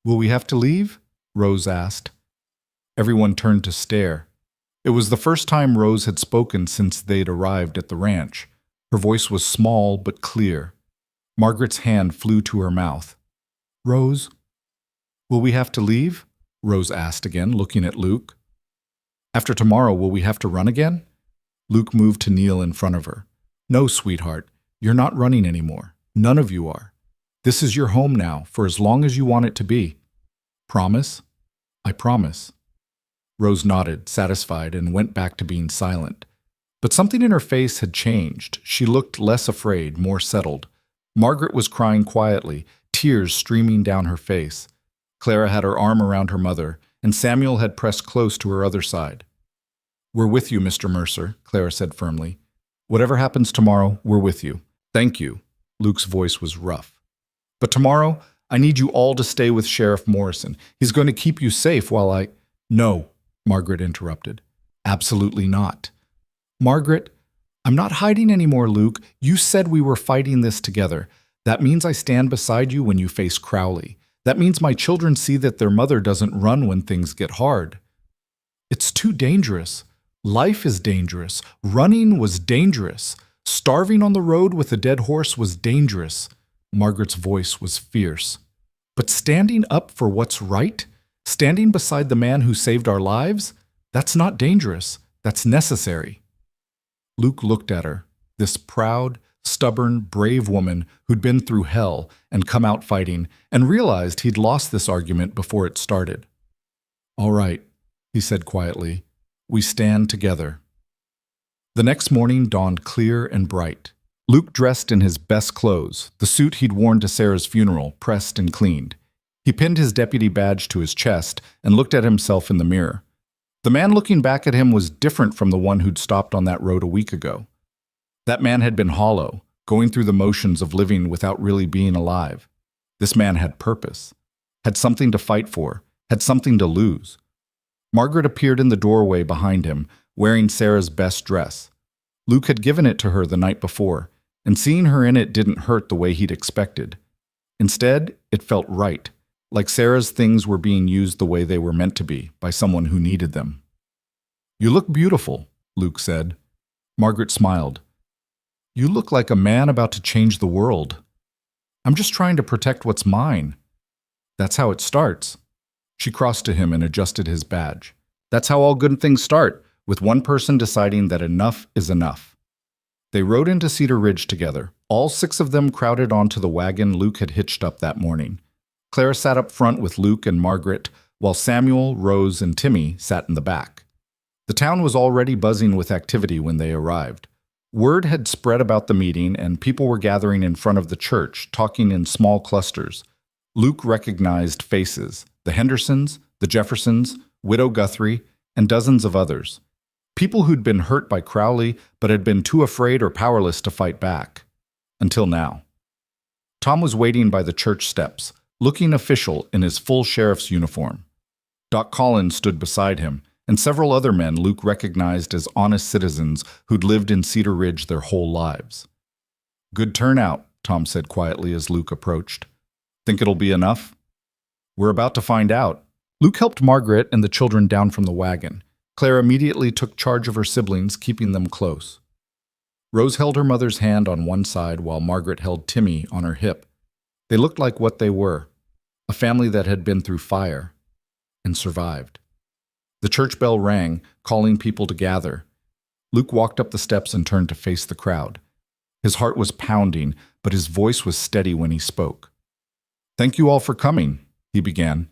"Will we have to leave?" Rose asked. Everyone turned to stare. It was the first time Rose had spoken since they'd arrived at the ranch. Her voice was small but clear. Margaret's hand flew to her mouth. "Rose, will we have to leave?" Rose asked again, looking at Luke. "After tomorrow, will we have to run again?" Luke moved to kneel in front of her. "No, sweetheart, you're not running anymore. None of you are. This is your home now, for as long as you want it to be. Promise?" "I promise." Rose nodded, satisfied, and went back to being silent. But something in her face had changed. She looked less afraid, more settled. Margaret was crying quietly, tears streaming down her face. Clara had her arm around her mother, and Samuel had pressed close to her other side. "We're with you, Mr. Mercer," Clara said firmly. "Whatever happens tomorrow, we're with you. Thank you." Luke's voice was rough. "But tomorrow, I need you all to stay with Sheriff Morrison. He's going to keep you safe while I—" "No," Margaret interrupted. "Absolutely not." "Margaret, I'm not hiding anymore, Luke. You said we were fighting this together. That means I stand beside you when you face Crowley. That means my children see that their mother doesn't run when things get hard." "It's too dangerous. Life is dangerous. Running was dangerous. Starving on the road with a dead horse was dangerous." Margaret's voice was fierce. "But standing up for what's right, standing beside the man who saved our lives, that's not dangerous. That's necessary." Luke looked at her, this proud, stubborn, brave woman who'd been through hell and come out fighting, and realized he'd lost this argument before it started. "All right," he said quietly. "We stand together." The next morning dawned clear and bright. Luke dressed in his best clothes, the suit he'd worn to Sarah's funeral, pressed and cleaned. He pinned his deputy badge to his chest and looked at himself in the mirror. The man looking back at him was different from the one who'd stopped on that road a week ago. That man had been hollow, going through the motions of living without really being alive. This man had purpose, had something to fight for, had something to lose. Margaret appeared in the doorway behind him, wearing Sarah's best dress. Luke had given it to her the night before, and seeing her in it didn't hurt the way he'd expected. Instead, it felt right, like Sarah's things were being used the way they were meant to be, by someone who needed them. "You look beautiful," Luke said. Margaret smiled. "You look like a man about to change the world." "I'm just trying to protect what's mine." "That's how it starts." She crossed to him and adjusted his badge. "That's how all good things start, with one person deciding that enough is enough." They rode into Cedar Ridge together. All 6 of them crowded onto the wagon Luke had hitched up that morning. Clara sat up front with Luke and Margaret, while Samuel, Rose, and Timmy sat in the back. The town was already buzzing with activity when they arrived. Word had spread about the meeting, and people were gathering in front of the church, talking in small clusters. Luke recognized faces: the Hendersons, the Jeffersons, Widow Guthrie, and dozens of others. People who'd been hurt by Crowley, but had been too afraid or powerless to fight back. Until now. Tom was waiting by the church steps, looking official in his full sheriff's uniform. Doc Collins stood beside him, and several other men Luke recognized as honest citizens who'd lived in Cedar Ridge their whole lives. "Good turnout," Tom said quietly as Luke approached. "Think it'll be enough?" "We're about to find out." Luke helped Margaret and the children down from the wagon. Claire immediately took charge of her siblings, keeping them close. Rose held her mother's hand on one side while Margaret held Timmy on her hip. They looked like what they were, a family that had been through fire and survived. The church bell rang, calling people to gather. Luke walked up the steps and turned to face the crowd. His heart was pounding, but his voice was steady when he spoke. "Thank you all for coming," he began.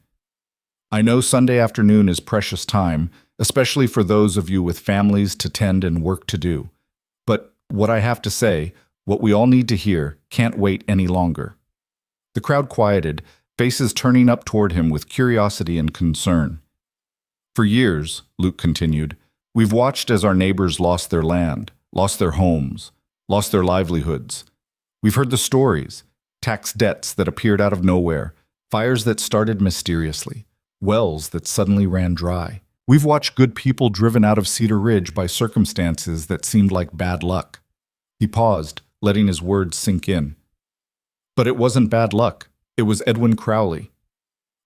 "I know Sunday afternoon is precious time, especially for those of you with families to tend and work to do. But what I have to say, what we all need to hear, can't wait any longer." The crowd quieted, faces turning up toward him with curiosity and concern. "For years," Luke continued, "we've watched as our neighbors lost their land, lost their homes, lost their livelihoods. We've heard the stories, tax debts that appeared out of nowhere, fires that started mysteriously, wells that suddenly ran dry. We've watched good people driven out of Cedar Ridge by circumstances that seemed like bad luck." He paused, letting his words sink in. "But it wasn't bad luck. It was Edwin Crowley."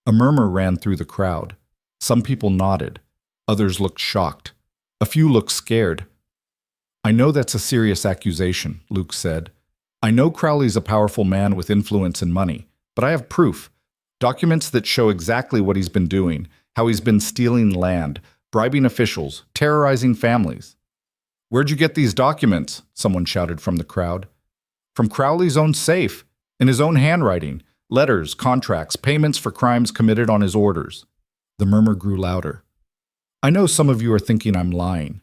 A murmur ran through the crowd. Some people nodded. Others looked shocked. A few looked scared. "I know that's a serious accusation," Luke said. "I know Crowley's a powerful man with influence and money, but I have proof. Documents that show exactly what he's been doing, how he's been stealing land, bribing officials, terrorizing families." "Where'd you get these documents?" someone shouted from the crowd. "From Crowley's own safe, in his own handwriting, letters, contracts, payments for crimes committed on his orders." The murmur grew louder. "I know some of you are thinking I'm lying,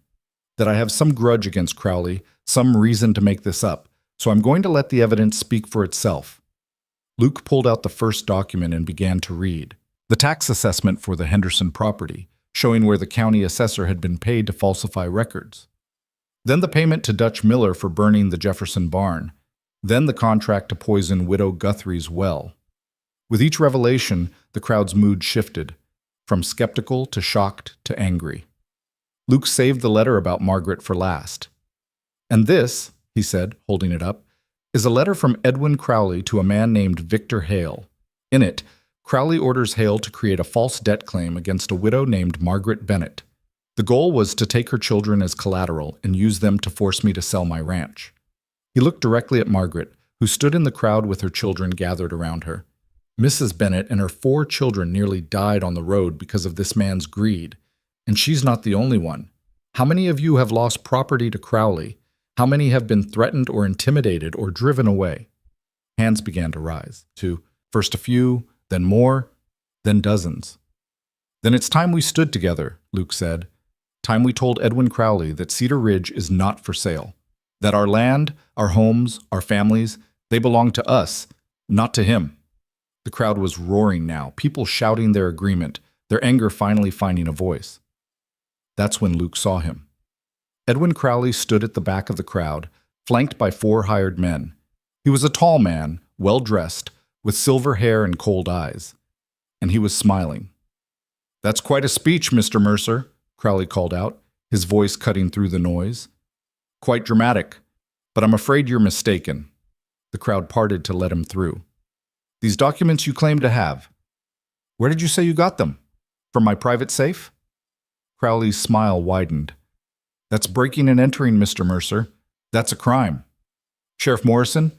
that I have some grudge against Crowley, some reason to make this up, so I'm going to let the evidence speak for itself." Luke pulled out the first document and began to read. The tax assessment for the Henderson property, showing where the county assessor had been paid to falsify records. Then the payment to Dutch Miller for burning the Jefferson barn. Then the contract to poison Widow Guthrie's well. With each revelation, the crowd's mood shifted, from skeptical to shocked to angry. Luke saved the letter about Margaret for last. "And this," he said, holding it up, "is a letter from Edwin Crowley to a man named Victor Hale. In it, Crowley orders Hale to create a false debt claim against a widow named Margaret Bennett. The goal was to take her children as collateral and use them to force me to sell my ranch." He looked directly at Margaret, who stood in the crowd with her children gathered around her. Mrs. Bennett and her 4 children nearly died on the road because of this man's greed, and she's not the only one. How many of you have lost property to Crowley? How many have been threatened or intimidated or driven away? Hands began to rise, to first a few, then more, then dozens. "Then it's time we stood together," Luke said. "Time we told Edwin Crowley that Cedar Ridge is not for sale, that our land, our homes, our families, they belong to us, not to him." The crowd was roaring now, people shouting their agreement, their anger finally finding a voice. That's when Luke saw him. Edwin Crowley stood at the back of the crowd, flanked by 4 hired men. He was a tall man, well-dressed, with silver hair and cold eyes. And he was smiling. "That's quite a speech, Mr. Mercer," Crowley called out, his voice cutting through the noise. "Quite dramatic, but I'm afraid you're mistaken." The crowd parted to let him through. "These documents you claim to have. Where did you say you got them? From my private safe?" Crowley's smile widened. "That's breaking and entering, Mr. Mercer. That's a crime. Sheriff Morrison,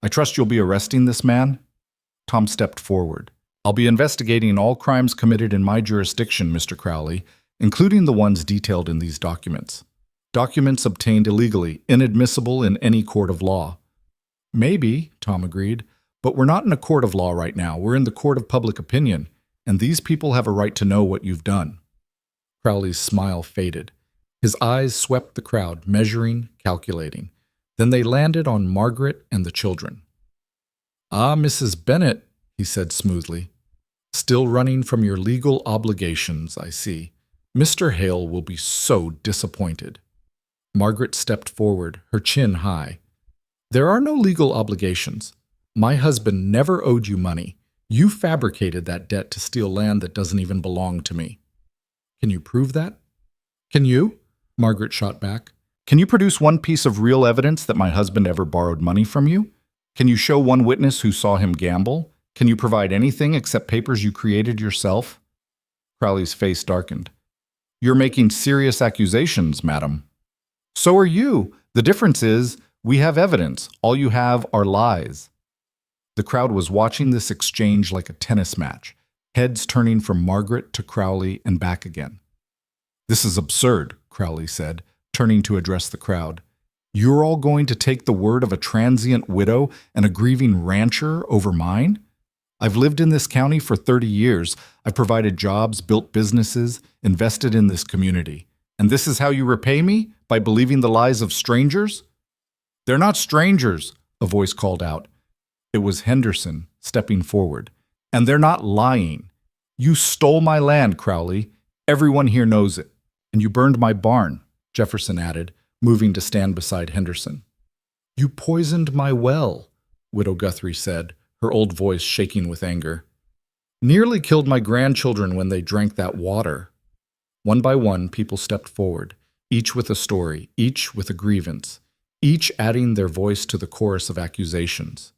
I trust you'll be arresting this man?" Tom stepped forward. "I'll be investigating all crimes committed in my jurisdiction, Mr. Crowley, including the ones detailed in these documents. Documents obtained illegally, inadmissible in any court of law." "Maybe," Tom agreed, "but we're not in a court of law right now. We're in the court of public opinion, and these people have a right to know what you've done." Crowley's smile faded. His eyes swept the crowd, measuring, calculating. Then they landed on Margaret and the children. "Ah, Mrs. Bennett," he said smoothly. "Still running from your legal obligations, I see. Mr. Hale will be so disappointed." Margaret stepped forward, her chin high. "There are no legal obligations. My husband never owed you money. You fabricated that debt to steal land that doesn't even belong to me." "Can you prove that?" "Can you?" Margaret shot back. "Can you produce one piece of real evidence that my husband ever borrowed money from you? Can you show one witness who saw him gamble? Can you provide anything except papers you created yourself?" Crowley's face darkened. "You're making serious accusations, madam." "So are you. The difference is, we have evidence. All you have are lies. The crowd was watching this exchange like a tennis match, heads turning from Margaret to Crowley and back again. This is absurd, Crowley said, turning to address the crowd. You're all going to take the word of a transient widow and a grieving rancher over mine? I've lived in this county for 30 years. I've provided jobs, built businesses, invested in this community. And this is how you repay me? By believing the lies of strangers? They're not strangers, a voice called out. It was Henderson, stepping forward. And they're not lying. You stole my land, Crowley. Everyone here knows it. And you burned my barn, Jefferson added, moving to stand beside Henderson. You poisoned my well, Widow Guthrie said, her old voice shaking with anger. Nearly killed my grandchildren when they drank that water. One by one, people stepped forward, each with a story, each with a grievance, each adding their voice to the chorus of accusations.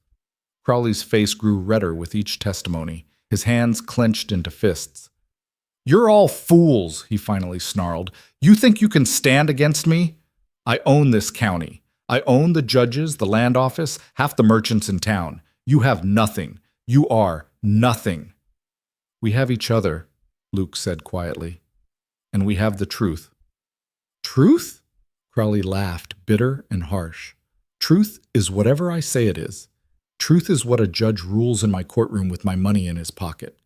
Crowley's face grew redder with each testimony, his hands clenched into fists. You're all fools, he finally snarled. You think you can stand against me? I own this county. I own the judges, the land office, half the merchants in town. You have nothing. You are nothing. We have each other, Luke said quietly. And we have the truth. Truth? Crowley laughed, bitter and harsh. Truth is whatever I say it is. Truth is what a judge rules in my courtroom with my money in his pocket.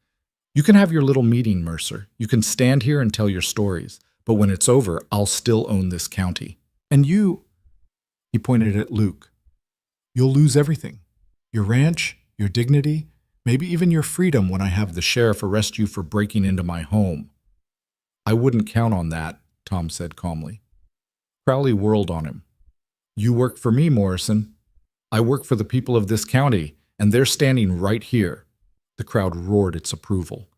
You can have your little meeting, Mercer. You can stand here and tell your stories. But when it's over, I'll still own this county. And you, he pointed at Luke, you'll lose everything. Your ranch, your dignity, maybe even your freedom when I have the sheriff arrest you for breaking into my home. I wouldn't count on that, Tom said calmly. Crowley whirled on him. You work for me, Morrison. I work for the people of this county, and they're standing right here. The crowd roared its approval.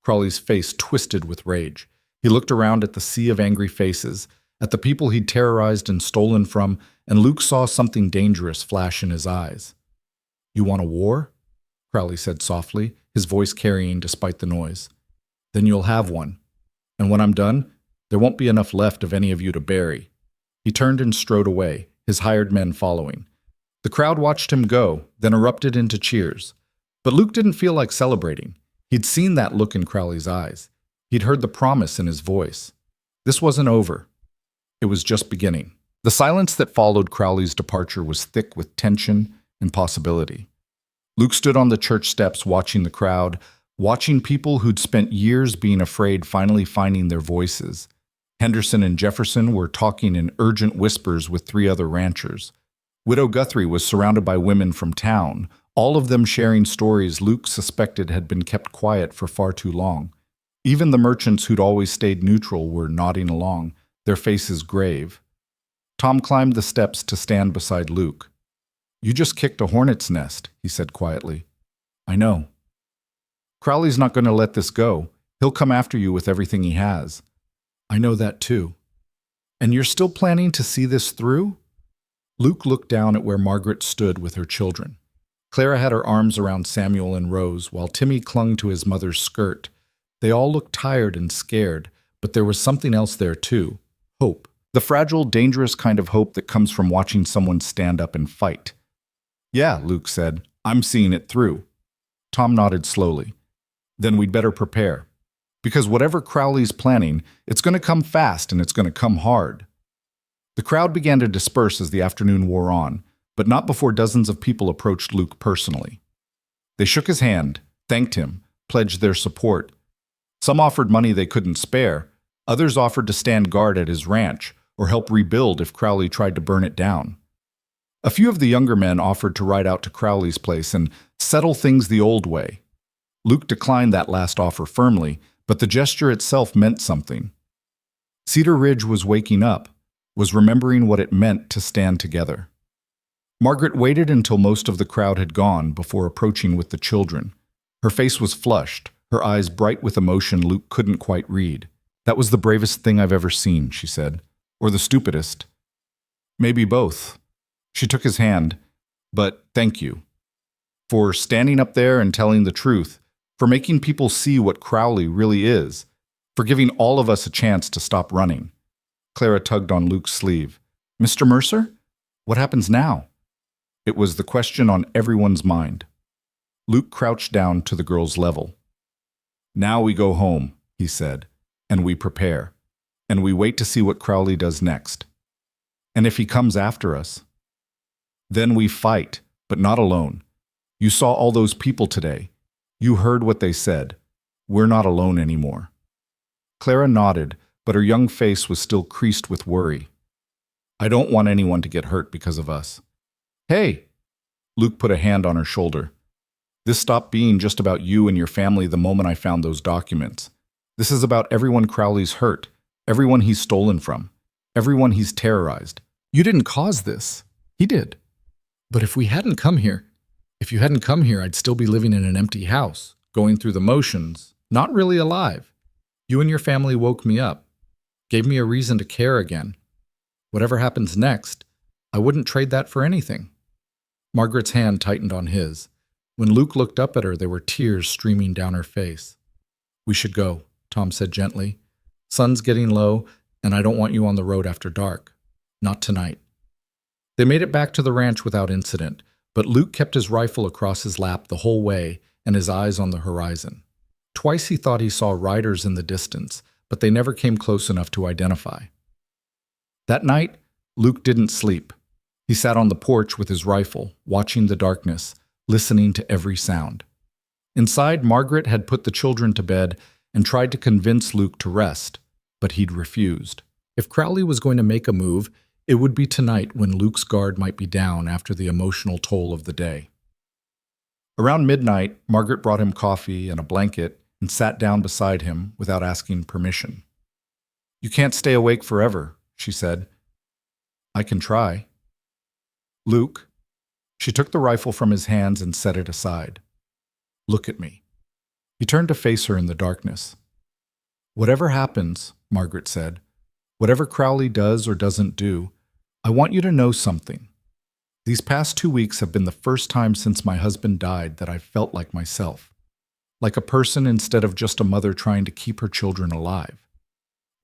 Crowley's face twisted with rage. He looked around at the sea of angry faces, at the people he'd terrorized and stolen from, and Luke saw something dangerous flash in his eyes. You want a war? Crowley said softly, his voice carrying despite the noise. Then you'll have one. And when I'm done, there won't be enough left of any of you to bury. He turned and strode away, his hired men following. The crowd watched him go, then erupted into cheers. But Luke didn't feel like celebrating. He'd seen that look in Crowley's eyes. He'd heard the promise in his voice. This wasn't over. It was just beginning. The silence that followed Crowley's departure was thick with tension and possibility. Luke stood on the church steps watching the crowd, watching people who'd spent years being afraid finally finding their voices. Henderson and Jefferson were talking in urgent whispers with 3 other ranchers. Widow Guthrie was surrounded by women from town, all of them sharing stories Luke suspected had been kept quiet for far too long. Even the merchants who'd always stayed neutral were nodding along, their faces grave. Tom climbed the steps to stand beside Luke. You just kicked a hornet's nest, he said quietly. I know. Crowley's not going to let this go. He'll come after you with everything he has. I know that too. And you're still planning to see this through? Luke looked down at where Margaret stood with her children. Clara had her arms around Samuel and Rose, while Timmy clung to his mother's skirt. They all looked tired and scared, but there was something else there too. Hope. The fragile, dangerous kind of hope that comes from watching someone stand up and fight. Yeah, Luke said. I'm seeing it through. Tom nodded slowly. Then we'd better prepare. Because whatever Crowley's planning, it's going to come fast and it's going to come hard. The crowd began to disperse as the afternoon wore on, but not before dozens of people approached Luke personally. They shook his hand, thanked him, pledged their support. Some offered money they couldn't spare. Others offered to stand guard at his ranch or help rebuild if Crowley tried to burn it down. A few of the younger men offered to ride out to Crowley's place and settle things the old way. Luke declined that last offer firmly, but the gesture itself meant something. Cedar Ridge was waking up, was remembering what it meant to stand together. Margaret waited until most of the crowd had gone before approaching with the children. Her face was flushed, her eyes bright with emotion Luke couldn't quite read. That was the bravest thing I've ever seen, she said. Or the stupidest. Maybe both. She took his hand. But thank you. For standing up there and telling the truth. For making people see what Crowley really is. For giving all of us a chance to stop running. Clara tugged on Luke's sleeve. Mr. Mercer, What happens now? It was the question on everyone's mind. Luke crouched down to the girl's level. Now we go home, he said, and we prepare, and we wait to see what Crowley does next. And if he comes after us, then we fight, but not alone. You saw all those people today. You heard what they said. We're not alone anymore. Clara nodded, but her young face was still creased with worry. I don't want anyone to get hurt because of us. Hey! Luke put a hand on her shoulder. This stopped being just about you and your family the moment I found those documents. This is about everyone Crowley's hurt, everyone he's stolen from, everyone he's terrorized. You didn't cause this. He did. But if you hadn't come here, I'd still be living in an empty house, going through the motions, not really alive. You and your family woke me up, gave me a reason to care again. Whatever happens next, I wouldn't trade that for anything. Margaret's hand tightened on his. When Luke looked up at her, there were tears streaming down her face. We should go, Tom said gently. Sun's getting low, and I don't want you on the road after dark. Not tonight. They made it back to the ranch without incident, but Luke kept his rifle across his lap the whole way and his eyes on the horizon. Twice he thought he saw riders in the distance, but they never came close enough to identify. That night, Luke didn't sleep. He sat on the porch with his rifle, watching the darkness, listening to every sound. Inside, Margaret had put the children to bed and tried to convince Luke to rest, but he'd refused. If Crowley was going to make a move, it would be tonight when Luke's guard might be down after the emotional toll of the day. Around midnight, Margaret brought him coffee and a blanket and sat down beside him without asking permission. You can't stay awake forever, she said. I can try. Luke. She took the rifle from his hands and set it aside. Look at me. He turned to face her in the darkness. Whatever happens, Margaret said, whatever Crowley does or doesn't do, I want you to know something. These past 2 weeks have been the first time since my husband died that I've felt like myself, like a person instead of just a mother trying to keep her children alive.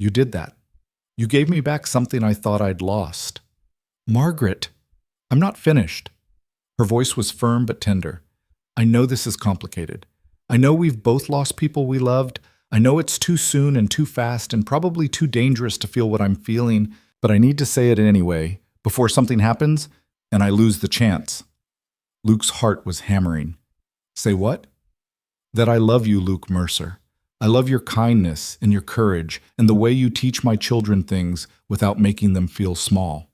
You did that. You gave me back something I thought I'd lost. Margaret, I'm not finished. Her voice was firm but tender. I know this is complicated. I know we've both lost people we loved. I know it's too soon and too fast and probably too dangerous to feel what I'm feeling, but I need to say it anyway, before something happens and I lose the chance. Luke's heart was hammering. Say what? That I love you, Luke Mercer. I love your kindness and your courage and the way you teach my children things without making them feel small.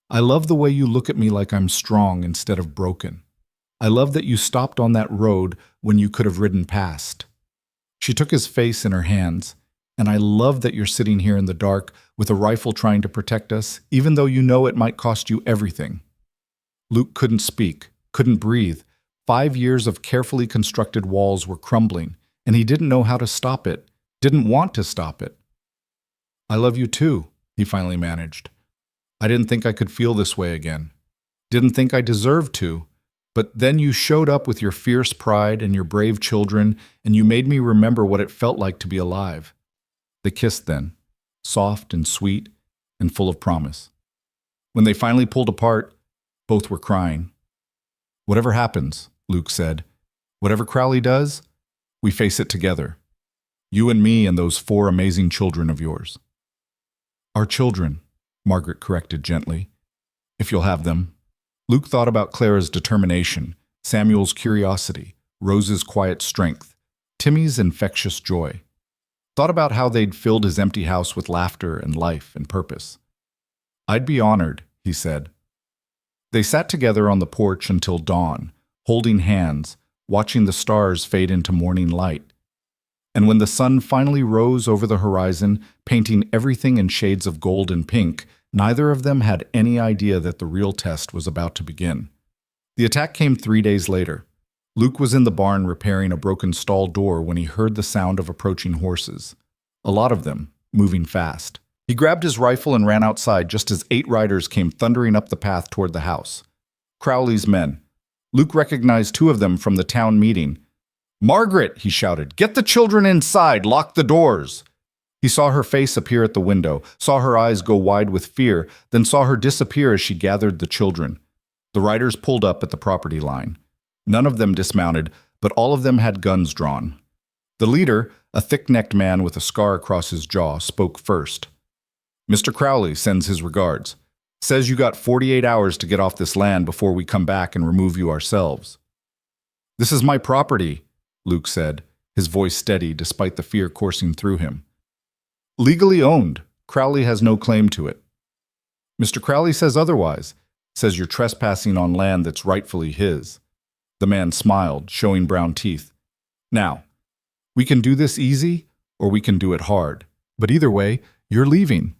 I love the way you look at me like I'm strong instead of broken. I love that you stopped on that road when you could have ridden past. She took his face in her hands, and I love that you're sitting here in the dark with a rifle trying to protect us, even though you know it might cost you everything. Luke couldn't speak, couldn't breathe. 5 years of carefully constructed walls were crumbling, and he didn't know how to stop it, didn't want to stop it. I love you too, he finally managed. I didn't think I could feel this way again. Didn't think I deserved to. But then you showed up with your fierce pride and your brave children, and you made me remember what it felt like to be alive. They kissed then, soft and sweet and full of promise. When they finally pulled apart, both were crying. Whatever happens, Luke said, whatever Crowley does, we face it together. You and me and those 4 amazing children of yours. Our children, Margaret corrected gently. If you'll have them. Luke thought about Clara's determination, Samuel's curiosity, Rose's quiet strength, Timmy's infectious joy. Thought about how they'd filled his empty house with laughter and life and purpose. I'd be honored, he said. They sat together on the porch until dawn, holding hands, watching the stars fade into morning light. And when the sun finally rose over the horizon, painting everything in shades of gold and pink, neither of them had any idea that the real test was about to begin. The attack came 3 days later. Luke was in the barn repairing a broken stall door when he heard the sound of approaching horses. A lot of them, moving fast. He grabbed his rifle and ran outside just as 8 riders came thundering up the path toward the house. Crowley's men. Luke recognized 2 of them from the town meeting. "Margaret," he shouted, "get the children inside, lock the doors." He saw her face appear at the window, saw her eyes go wide with fear, then saw her disappear as she gathered the children. The riders pulled up at the property line. None of them dismounted, but all of them had guns drawn. The leader, a thick-necked man with a scar across his jaw, spoke first. "Mr. Crowley sends his regards. Says you got 48 hours to get off this land before we come back and remove you ourselves." "This is my property," Luke said, his voice steady despite the fear coursing through him. "Legally owned. Crowley has no claim to it." "Mr. Crowley says otherwise. Says you're trespassing on land that's rightfully his." The man smiled, showing brown teeth. "Now, we can do this easy, or we can do it hard. But either way, you're leaving."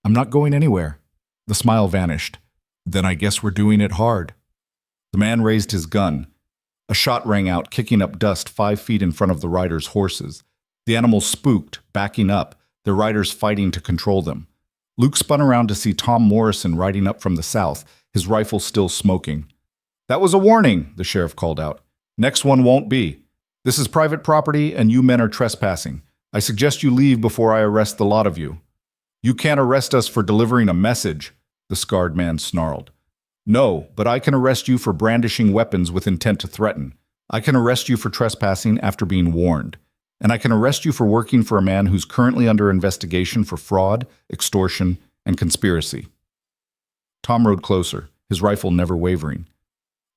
"I'm not going anywhere." The smile vanished. "Then I guess we're doing it hard." The man raised his gun. A shot rang out, kicking up dust 5 feet in front of the riders' horses. The animals spooked, backing up, their riders fighting to control them. Luke spun around to see Tom Morrison riding up from the south, his rifle still smoking. "That was a warning," the sheriff called out. "Next one won't be. This is private property and you men are trespassing. I suggest you leave before I arrest the lot of you." "You can't arrest us for delivering a message," the scarred man snarled. "No, but I can arrest you for brandishing weapons with intent to threaten. I can arrest you for trespassing after being warned. And I can arrest you for working for a man who's currently under investigation for fraud, extortion, and conspiracy." Tom rode closer, his rifle never wavering.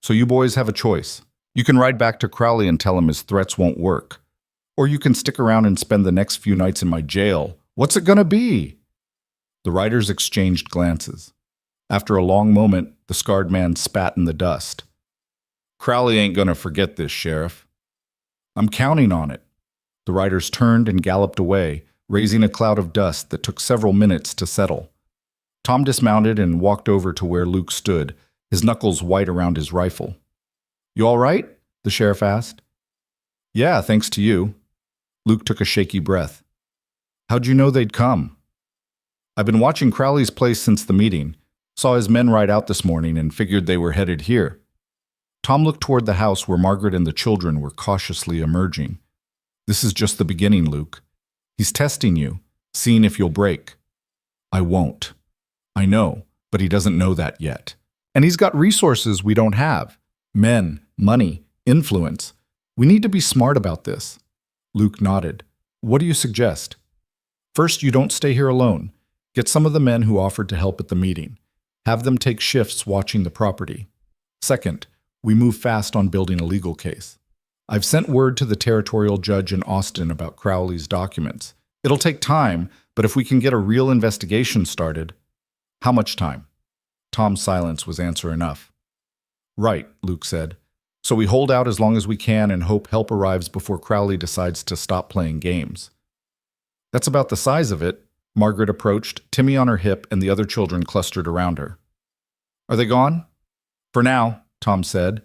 "So you boys have a choice. You can ride back to Crowley and tell him his threats won't work. Or you can stick around and spend the next few nights in my jail. What's it gonna be?" The riders exchanged glances. After a long moment, the scarred man spat in the dust. "Crowley ain't gonna forget this, Sheriff." "I'm counting on it." The riders turned and galloped away, raising a cloud of dust that took several minutes to settle. Tom dismounted and walked over to where Luke stood, his knuckles white around his rifle. "You all right?" the sheriff asked. "Yeah, thanks to you." Luke took a shaky breath. "How'd you know they'd come?" "I've been watching Crowley's place since the meeting. Saw his men ride out this morning and figured they were headed here." Tom looked toward the house where Margaret and the children were cautiously emerging. "This is just the beginning, Luke. He's testing you, seeing if you'll break." "I won't." "I know, but he doesn't know that yet. And he's got resources we don't have. Men, money, influence. We need to be smart about this." Luke nodded. "What do you suggest?" "First, you don't stay here alone. Get some of the men who offered to help at the meeting. Have them take shifts watching the property. Second, we move fast on building a legal case. I've sent word to the territorial judge in Austin about Crowley's documents. It'll take time, but if we can get a real investigation started..." "How much time?" Tom's silence was answer enough. "Right," Luke said. "So we hold out as long as we can and hope help arrives before Crowley decides to stop playing games." "That's about the size of it." Margaret approached, Timmy on her hip, and the other children clustered around her. "Are they gone?" "For now," Tom said.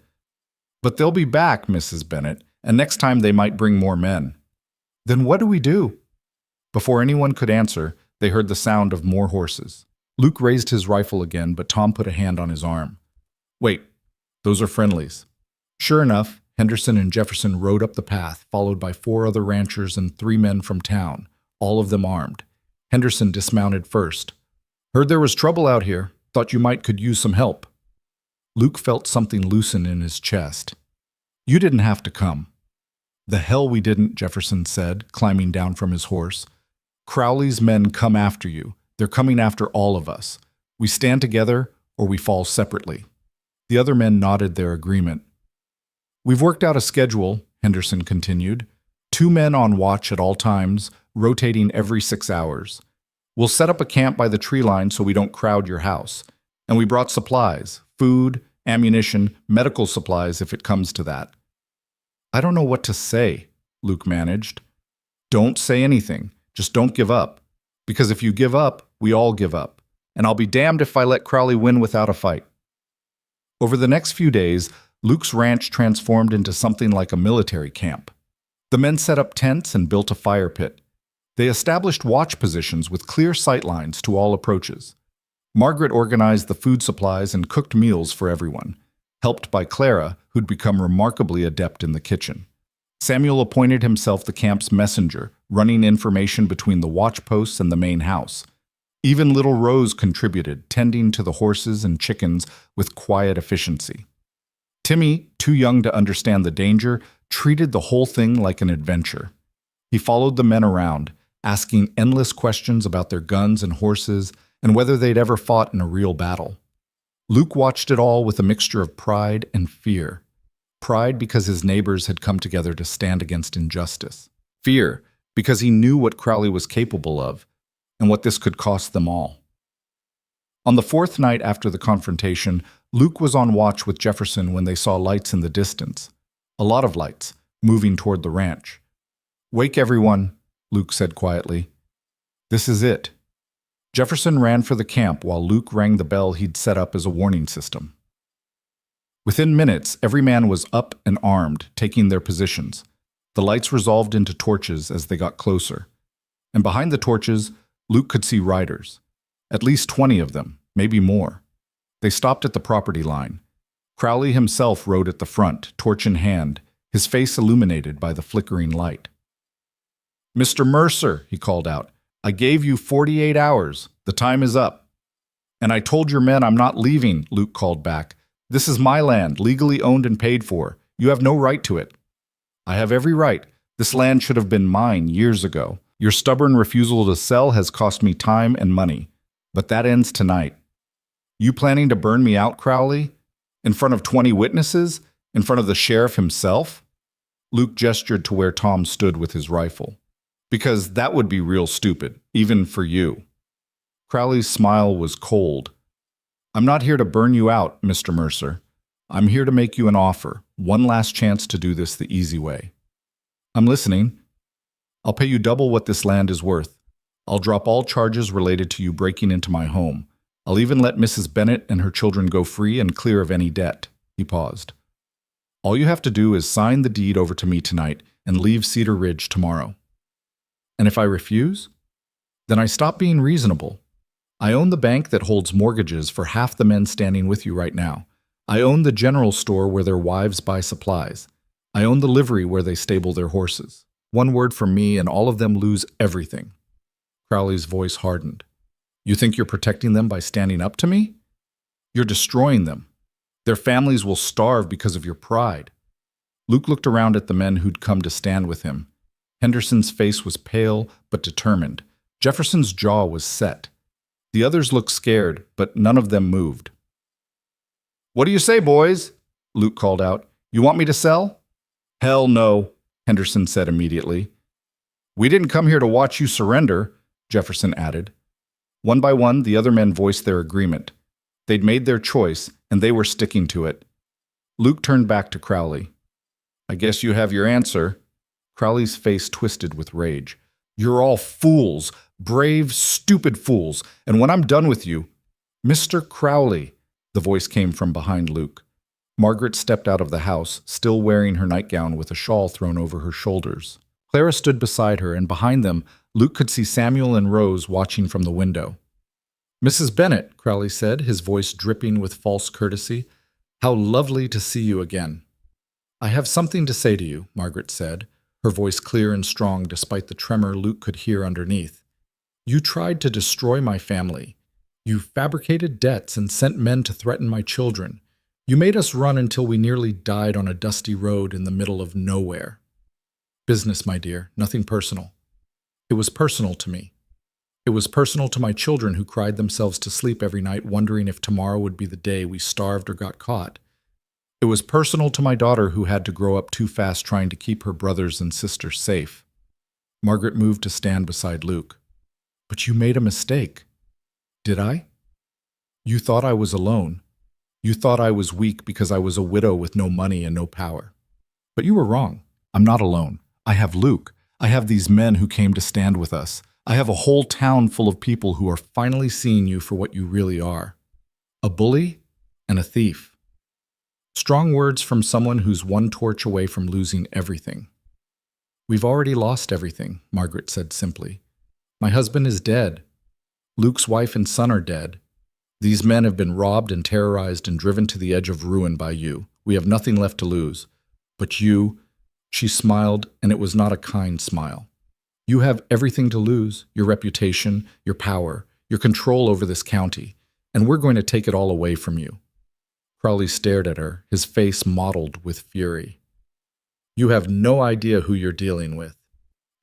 "But they'll be back, Mrs. Bennett, and next time they might bring more men." "Then what do we do?" Before anyone could answer, they heard the sound of more horses. Luke raised his rifle again, but Tom put a hand on his arm. "Wait, those are friendlies." Sure enough, Henderson and Jefferson rode up the path, followed by 4 other ranchers and 3 men from town, all of them armed. Henderson dismounted first. "Heard there was trouble out here. Thought you might could use some help." Luke felt something loosen in his chest. "You didn't have to come." "The hell we didn't," Jefferson said, climbing down from his horse. "Crowley's men come after you. They're coming after all of us. We stand together or we fall separately." The other men nodded their agreement. "We've worked out a schedule," Henderson continued. 2 men on watch at all times, rotating every 6 hours. We'll set up a camp by the tree line so we don't crowd your house. And we brought supplies, food, ammunition, medical supplies if it comes to that." "I don't know what to say," Luke managed. "Don't say anything. Just don't give up. Because if you give up, we all give up. And I'll be damned if I let Crowley win without a fight." Over the next few days, Luke's ranch transformed into something like a military camp. The men set up tents and built a fire pit. They established watch positions with clear sight lines to all approaches. Margaret organized the food supplies and cooked meals for everyone, helped by Clara, who'd become remarkably adept in the kitchen. Samuel appointed himself the camp's messenger, running information between the watch posts and the main house. Even little Rose contributed, tending to the horses and chickens with quiet efficiency. Timmy, too young to understand the danger, treated the whole thing like an adventure. He followed the men around, asking endless questions about their guns and horses and whether they'd ever fought in a real battle. Luke watched it all with a mixture of pride and fear. Pride because his neighbors had come together to stand against injustice. Fear because he knew what Crowley was capable of and what this could cost them all. On the fourth night after the confrontation, Luke was on watch with Jefferson when they saw lights in the distance. A lot of lights, moving toward the ranch. "Wake everyone," Luke said quietly. "This is it." Jefferson ran for the camp while Luke rang the bell he'd set up as a warning system. Within minutes, every man was up and armed, taking their positions. The lights resolved into torches as they got closer. And behind the torches, Luke could see riders. At least 20 of them, maybe more. They stopped at the property line. Crowley himself rode at the front, torch in hand, his face illuminated by the flickering light. "Mr. Mercer," he called out, "I gave you 48 hours. The time is up." "And I told your men I'm not leaving," Luke called back. "This is my land, legally owned and paid for. You have no right to it." "I have every right. This land should have been mine years ago. Your stubborn refusal to sell has cost me time and money. But that ends tonight." "You planning to burn me out, Crowley? In front of 20 witnesses? In front of the sheriff himself?" Luke gestured to where Tom stood with his rifle. "Because that would be real stupid, even for you." Crowley's smile was cold. "I'm not here to burn you out, Mr. Mercer. I'm here to make you an offer, one last chance to do this the easy way." "I'm listening." "I'll pay you double what this land is worth. I'll drop all charges related to you breaking into my home. I'll even let Mrs. Bennett and her children go free and clear of any debt." He paused. "All you have to do is sign the deed over to me tonight and leave Cedar Ridge tomorrow." "And if I refuse?" "Then I stop being reasonable. I own the bank that holds mortgages for half the men standing with you right now. I own the general store where their wives buy supplies. I own the livery where they stable their horses. One word from me and all of them lose everything." Crowley's voice hardened. "You think you're protecting them by standing up to me? You're destroying them. Their families will starve because of your pride." Luke looked around at the men who'd come to stand with him. Henderson's face was pale but determined. Jefferson's jaw was set. The others looked scared, but none of them moved. "What do you say, boys?" Luke called out. "You want me to sell?" "Hell no," Henderson said immediately. "We didn't come here to watch you surrender," Jefferson added. One by one, the other men voiced their agreement. They'd made their choice, and they were sticking to it. Luke turned back to Crowley. "I guess you have your answer." Crowley's face twisted with rage. "You're all fools, brave, stupid fools, and when I'm done with you—" "Mr. Crowley," the voice came from behind Luke. Margaret stepped out of the house, still wearing her nightgown with a shawl thrown over her shoulders. Clara stood beside her, and behind them, Luke could see Samuel and Rose watching from the window. "Mrs. Bennett," Crowley said, his voice dripping with false courtesy, "how lovely to see you again." "I have something to say to you," Margaret said, her voice clear and strong despite the tremor Luke could hear underneath. "You tried to destroy my family. You fabricated debts and sent men to threaten my children. You made us run until we nearly died on a dusty road in the middle of nowhere. Business, my dear, nothing personal. It was personal to me. It was personal to my children who cried themselves to sleep every night wondering if tomorrow would be the day we starved or got caught. It was personal to my daughter who had to grow up too fast trying to keep her brothers and sisters safe." Margaret moved to stand beside Luke. "But you made a mistake." "Did I?" "You thought I was alone. You thought I was weak because I was a widow with no money and no power. But you were wrong. I'm not alone. I have Luke. I have these men who came to stand with us. I have a whole town full of people who are finally seeing you for what you really are. A bully and a thief." Strong words from someone who's one torch away from losing everything. "We've already lost everything," Margaret said simply. "My husband is dead. Luke's wife and son are dead. These men have been robbed and terrorized and driven to the edge of ruin by you. We have nothing left to lose. But you She smiled, and it was not a kind smile. You have everything to lose, your reputation, your power, your control over this county, and we're going to take it all away from you. Crowley stared at her, his face mottled with fury. You have no idea who you're dealing with.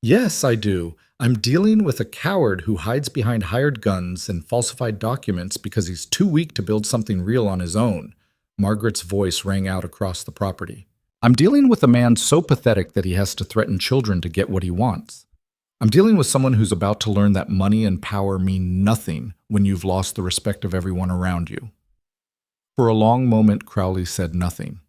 Yes, I do. I'm dealing with a coward who hides behind hired guns and falsified documents because he's too weak to build something real on his own. Margaret's voice rang out across the property. I'm dealing with a man so pathetic that he has to threaten children to get what he wants. I'm dealing with someone who's about to learn that money and power mean nothing when you've lost the respect of everyone around you. For a long moment, Crowley said nothing.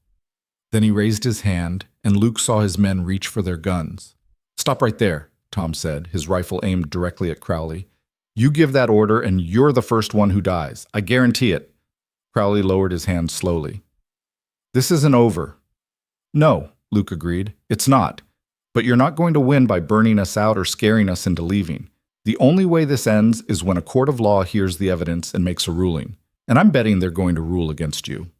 Then he raised his hand, and Luke saw his men reach for their guns. Stop right there, Tom said, his rifle aimed directly at Crowley. You give that order, and you're the first one who dies. I guarantee it. Crowley lowered his hand slowly. This isn't over. No, Luke agreed. It's not. But you're not going to win by burning us out or scaring us into leaving. The only way this ends is when a court of law hears the evidence and makes a ruling. And I'm betting they're going to rule against you.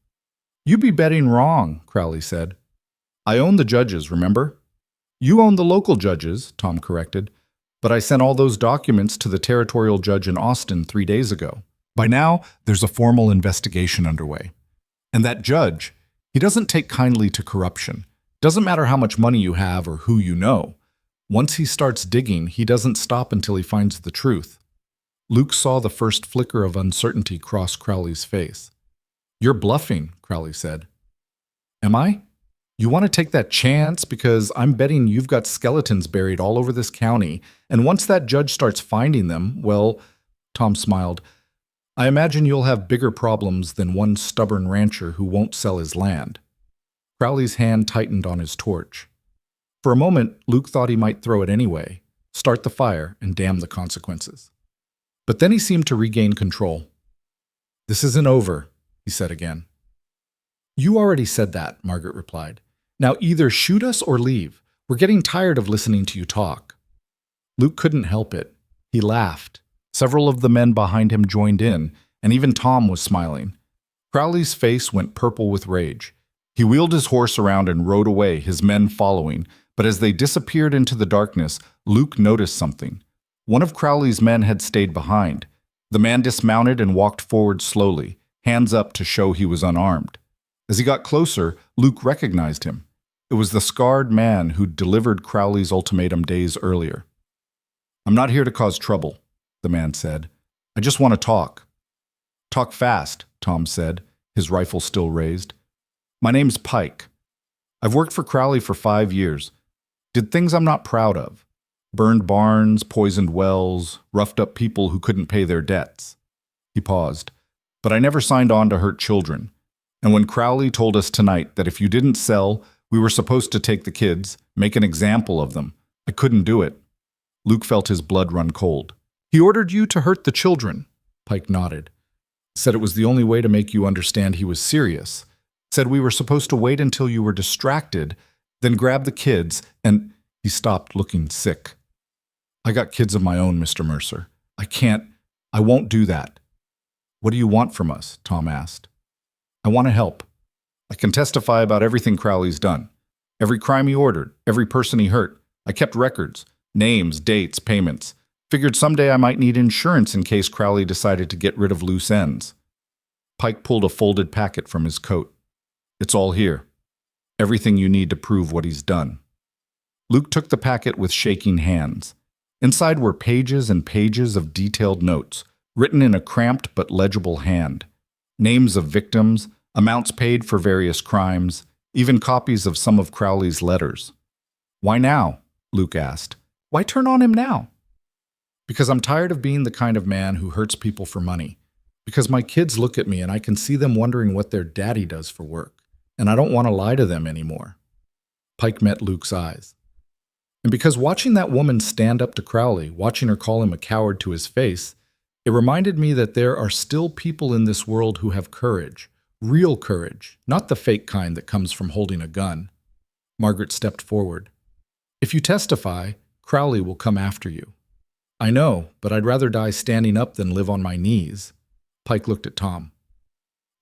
You'd be betting wrong, Crowley said. I own the judges, remember? You own the local judges, Tom corrected. But I sent all those documents to the territorial judge in Austin 3 days ago. By now, there's a formal investigation underway. And that judge, he doesn't take kindly to corruption. Doesn't matter how much money you have or who you know. Once he starts digging, he doesn't stop until he finds the truth. Luke saw the first flicker of uncertainty cross Crowley's face. You're bluffing, Crowley said. Am I? You want to take that chance because I'm betting you've got skeletons buried all over this county, and once that judge starts finding them, well, Tom smiled, I imagine you'll have bigger problems than one stubborn rancher who won't sell his land. Crowley's hand tightened on his torch. For a moment, Luke thought he might throw it anyway, start the fire, and damn the consequences. But then he seemed to regain control. This isn't over, he said again. You already said that, Margaret replied. Now either shoot us or leave. We're getting tired of listening to you talk. Luke couldn't help it. He laughed. Several of the men behind him joined in, and even Tom was smiling. Crowley's face went purple with rage. He wheeled his horse around and rode away, his men following, but as they disappeared into the darkness, Luke noticed something. One of Crowley's men had stayed behind. The man dismounted and walked forward slowly, hands up to show he was unarmed. As he got closer, Luke recognized him. It was the scarred man who'd delivered Crowley's ultimatum days earlier. I'm not here to cause trouble, the man said. I just want to talk. Talk fast, Tom said, his rifle still raised. My name's Pike. I've worked for Crowley for 5 years. Did things I'm not proud of. Burned barns, poisoned wells, roughed up people who couldn't pay their debts. He paused. But I never signed on to hurt children. And when Crowley told us tonight that if you didn't sell, we were supposed to take the kids, make an example of them, I couldn't do it. Luke felt his blood run cold. He ordered you to hurt the children, Pike nodded. Said it was the only way to make you understand he was serious. Said we were supposed to wait until you were distracted, then grab the kids, and he stopped looking sick. I got kids of my own, Mr. Mercer. I won't do that. What do you want from us? Tom asked. I want to help. I can testify about everything Crowley's done. Every crime he ordered, every person he hurt. I kept records, names, dates, payments. Figured someday I might need insurance in case Crowley decided to get rid of loose ends. Pike pulled a folded packet from his coat. It's all here. Everything you need to prove what he's done. Luke took the packet with shaking hands. Inside were pages and pages of detailed notes, written in a cramped but legible hand. Names of victims, amounts paid for various crimes, even copies of some of Crowley's letters. Why now? Luke asked. Why turn on him now? Because I'm tired of being the kind of man who hurts people for money. Because my kids look at me and I can see them wondering what their daddy does for work. And I don't want to lie to them anymore. Pike met Luke's eyes. And because watching that woman stand up to Crowley, watching her call him a coward to his face, it reminded me that there are still people in this world who have courage, real courage, not the fake kind that comes from holding a gun. Margaret stepped forward. If you testify, Crowley will come after you. I know, but I'd rather die standing up than live on my knees. Pike looked at Tom.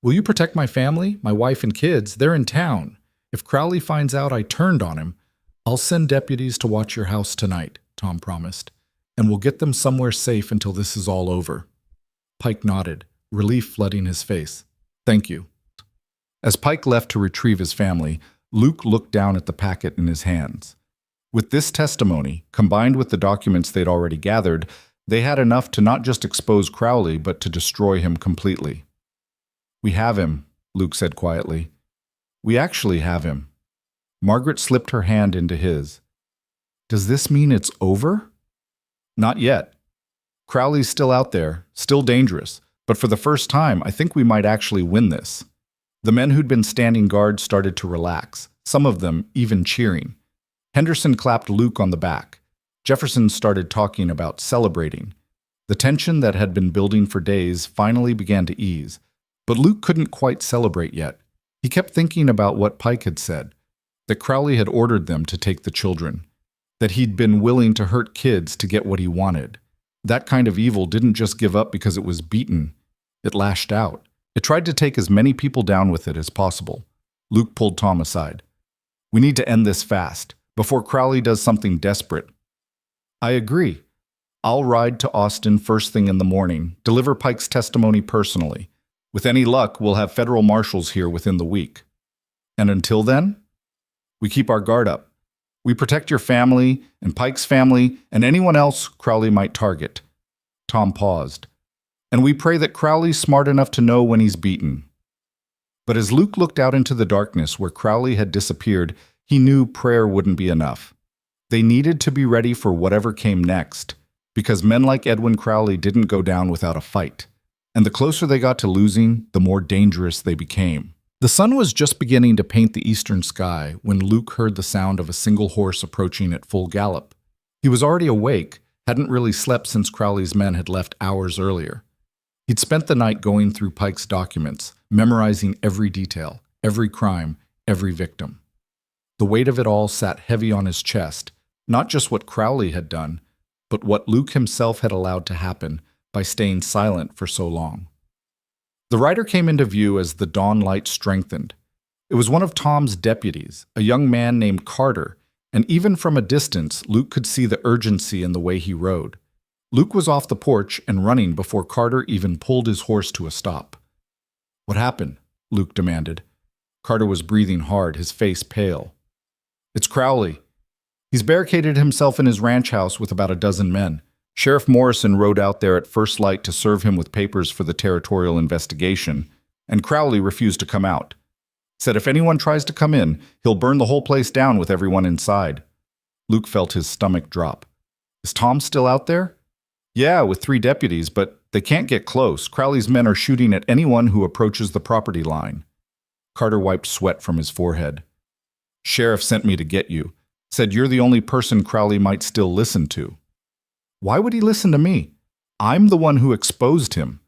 Will you protect my family, my wife and kids? They're in town. If Crowley finds out I turned on him, I'll send deputies to watch your house tonight, Tom promised, and we'll get them somewhere safe until this is all over. Pike nodded, relief flooding his face. Thank you. As Pike left to retrieve his family, Luke looked down at the packet in his hands. With this testimony, combined with the documents they'd already gathered, they had enough to not just expose Crowley, but to destroy him completely. We have him, Luke said quietly. We actually have him. Margaret slipped her hand into his. Does this mean it's over? Not yet. Crowley's still out there, still dangerous, but for the first time, I think we might actually win this. The men who'd been standing guard started to relax, some of them even cheering. Henderson clapped Luke on the back. Jefferson started talking about celebrating. The tension that had been building for days finally began to ease, but Luke couldn't quite celebrate yet. He kept thinking about what Pike had said, that Crowley had ordered them to take the children, that he'd been willing to hurt kids to get what he wanted. That kind of evil didn't just give up because it was beaten. It lashed out. It tried to take as many people down with it as possible. Luke pulled Tom aside. We need to end this fast, before Crowley does something desperate. I agree. I'll ride to Austin first thing in the morning, deliver Pike's testimony personally. With any luck, we'll have federal marshals here within the week. And until then, we keep our guard up. We protect your family and Pike's family and anyone else Crowley might target. Tom paused. And we pray that Crowley's smart enough to know when he's beaten. But as Luke looked out into the darkness where Crowley had disappeared, he knew prayer wouldn't be enough. They needed to be ready for whatever came next, because men like Edwin Crowley didn't go down without a fight. And the closer they got to losing, the more dangerous they became. The sun was just beginning to paint the eastern sky when Luke heard the sound of a single horse approaching at full gallop. He was already awake, hadn't really slept since Crowley's men had left hours earlier. He'd spent the night going through Pike's documents, memorizing every detail, every crime, every victim. The weight of it all sat heavy on his chest, not just what Crowley had done, but what Luke himself had allowed to happen by staying silent for so long. The rider came into view as the dawn light strengthened. It was one of Tom's deputies, a young man named Carter, and even from a distance, Luke could see the urgency in the way he rode. Luke was off the porch and running before Carter even pulled his horse to a stop. What happened? Luke demanded. Carter was breathing hard, his face pale. It's Crowley. He's barricaded himself in his ranch house with about a dozen men. Sheriff Morrison rode out there at first light to serve him with papers for the territorial investigation, and Crowley refused to come out. Said if anyone tries to come in, he'll burn the whole place down with everyone inside. Luke felt his stomach drop. Is Tom still out there? Yeah, with 3 deputies, but they can't get close. Crowley's men are shooting at anyone who approaches the property line. Carter wiped sweat from his forehead. Sheriff sent me to get you. Said you're the only person Crowley might still listen to. Why would he listen to me? I'm the one who exposed him.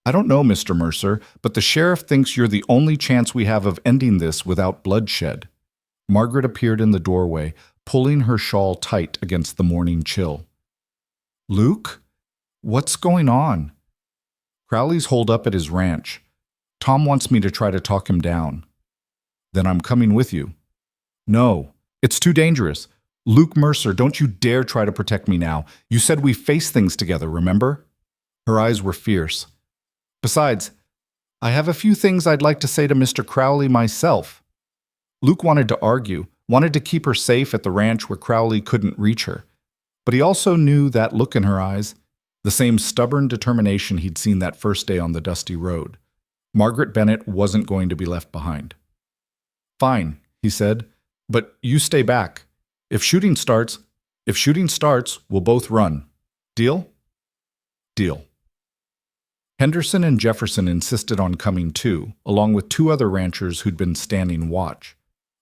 I don't know, Mr. Mercer, but the sheriff thinks you're the only chance we have of ending this without bloodshed. Margaret appeared in the doorway, pulling her shawl tight against the morning chill. Luke? What's going on? Crowley's holed up at his ranch. Tom wants me to try to talk him down. Then I'm coming with you. No, it's too dangerous. Luke Mercer, don't you dare try to protect me now. You said we face things together, remember? Her eyes were fierce. Besides, I have a few things I'd like to say to Mr. Crowley myself. Luke wanted to argue, wanted to keep her safe at the ranch where Crowley couldn't reach her. But he also knew that look in her eyes, the same stubborn determination he'd seen that first day on the dusty road. Margaret Bennett wasn't going to be left behind. Fine, he said, but you stay back. If shooting starts, we'll both run. Deal? Deal. Henderson and Jefferson insisted on coming too, along with 2 other ranchers who'd been standing watch.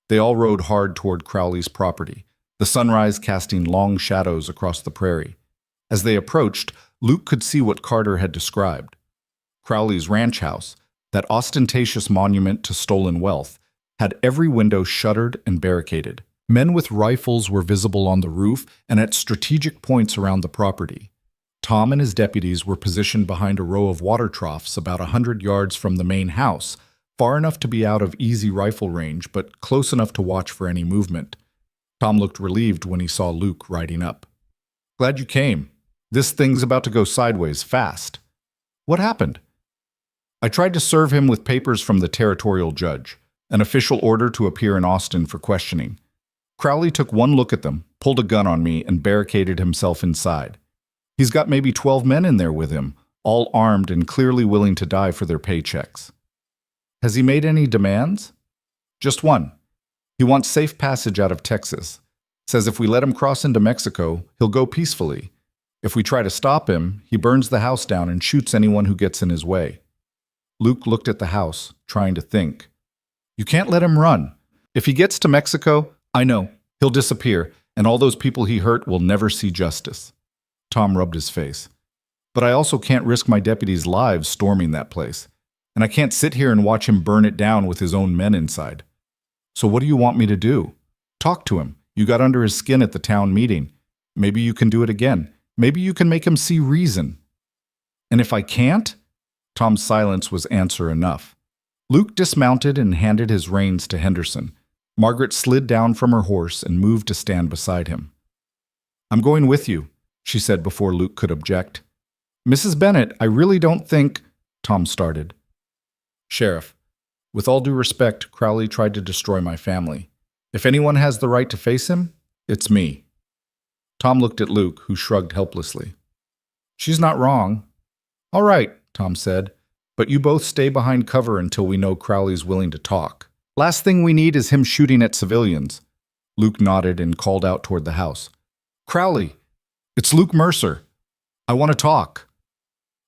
They all rode hard toward Crowley's property, the sunrise casting long shadows across the prairie. As they approached, Luke could see what Carter had described. Crowley's ranch house, that ostentatious monument to stolen wealth, had every window shuttered and barricaded. Men with rifles were visible on the roof and at strategic points around the property. Tom and his deputies were positioned behind a row of water troughs about 100 yards from the main house, far enough to be out of easy rifle range, but close enough to watch for any movement. Tom looked relieved when he saw Luke riding up. Glad you came. This thing's about to go sideways fast. What happened? I tried to serve him with papers from the territorial judge, an official order to appear in Austin for questioning. Crowley took one look at them, pulled a gun on me, and barricaded himself inside. He's got maybe 12 men in there with him, all armed and clearly willing to die for their paychecks. Has he made any demands? Just one. He wants safe passage out of Texas. Says if we let him cross into Mexico, he'll go peacefully. If we try to stop him, he burns the house down and shoots anyone who gets in his way. Luke looked at the house, trying to think. You can't let him run. If he gets to Mexico, I know, he'll disappear, and all those people he hurt will never see justice. Tom rubbed his face. But I also can't risk my deputies' lives storming that place, and I can't sit here and watch him burn it down with his own men inside. So what do you want me to do? Talk to him. You got under his skin at the town meeting. Maybe you can do it again. Maybe you can make him see reason. And if I can't? Tom's silence was answer enough. Luke dismounted and handed his reins to Henderson. Margaret slid down from her horse and moved to stand beside him. I'm going with you, she said before Luke could object. Mrs. Bennett, I really don't think… Tom started. Sheriff, with all due respect, Crowley tried to destroy my family. If anyone has the right to face him, it's me. Tom looked at Luke, who shrugged helplessly. She's not wrong. All right, Tom said, but you both stay behind cover until we know Crowley's willing to talk. Last thing we need is him shooting at civilians. Luke nodded and called out toward the house. Crowley, it's Luke Mercer. I want to talk.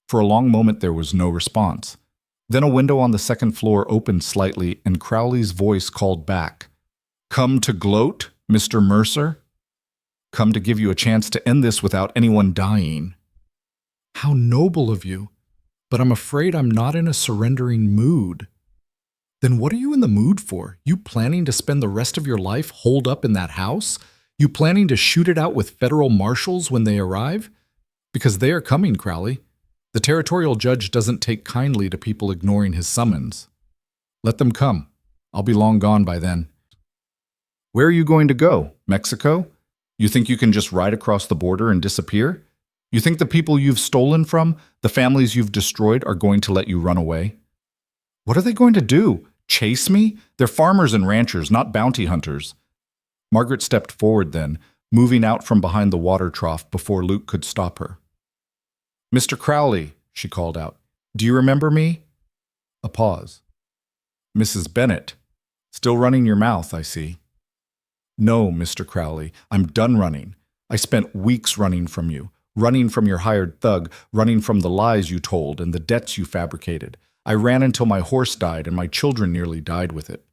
For a long moment there was no response. Then a window on the second floor opened slightly and Crowley's voice called back. Come to gloat, Mr. Mercer? Come to give you a chance to end this without anyone dying. How noble of you, but I'm afraid I'm not in a surrendering mood. Then what are you in the mood for? You planning to spend the rest of your life holed up in that house? You planning to shoot it out with federal marshals when they arrive? Because they are coming, Crowley. The territorial judge doesn't take kindly to people ignoring his summons. Let them come. I'll be long gone by then. Where are you going to go? Mexico? You think you can just ride across the border and disappear? You think the people you've stolen from, the families you've destroyed, are going to let you run away? What are they going to do? Chase me? They're farmers and ranchers, not bounty hunters. Margaret stepped forward then, moving out from behind the water trough before Luke could stop her. Mr. Crowley, she called out, do you remember me? A pause. Mrs. Bennett, still running your mouth, I see. No, Mr. Crowley, I'm done running. I spent weeks running from you, running from your hired thug, running from the lies you told and the debts you fabricated. I ran until my horse died and my children nearly died with it.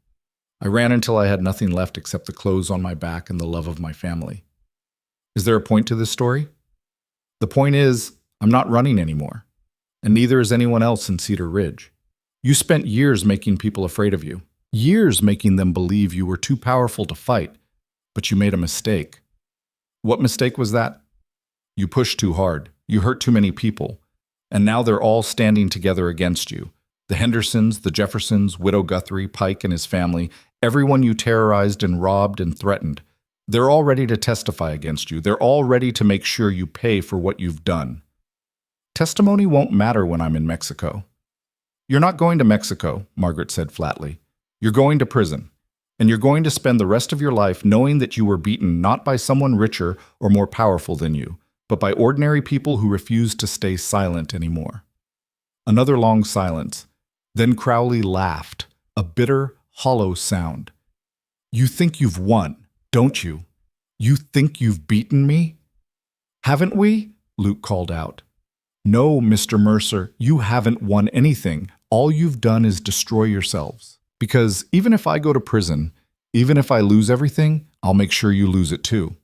I ran until I had nothing left except the clothes on my back and the love of my family. Is there a point to this story? The point is, I'm not running anymore, and neither is anyone else in Cedar Ridge. You spent years making people afraid of you, years making them believe you were too powerful to fight, but you made a mistake. What mistake was that? You pushed too hard, you hurt too many people, and now they're all standing together against you. The Hendersons, the Jeffersons, Widow Guthrie, Pike and his family, everyone you terrorized and robbed and threatened. They're all ready to testify against you. They're all ready to make sure you pay for what you've done. Testimony won't matter when I'm in Mexico. You're not going to Mexico, Margaret said flatly. You're going to prison, and you're going to spend the rest of your life knowing that you were beaten not by someone richer or more powerful than you, but by ordinary people who refuse to stay silent anymore. Another long silence. Then Crowley laughed, a bitter, hollow sound. You think you've won, don't you? You think you've beaten me? Haven't we? Luke called out. No, Mr. Mercer, you haven't won anything. All you've done is destroy yourselves. Because even if I go to prison, even if I lose everything, I'll make sure you lose it too.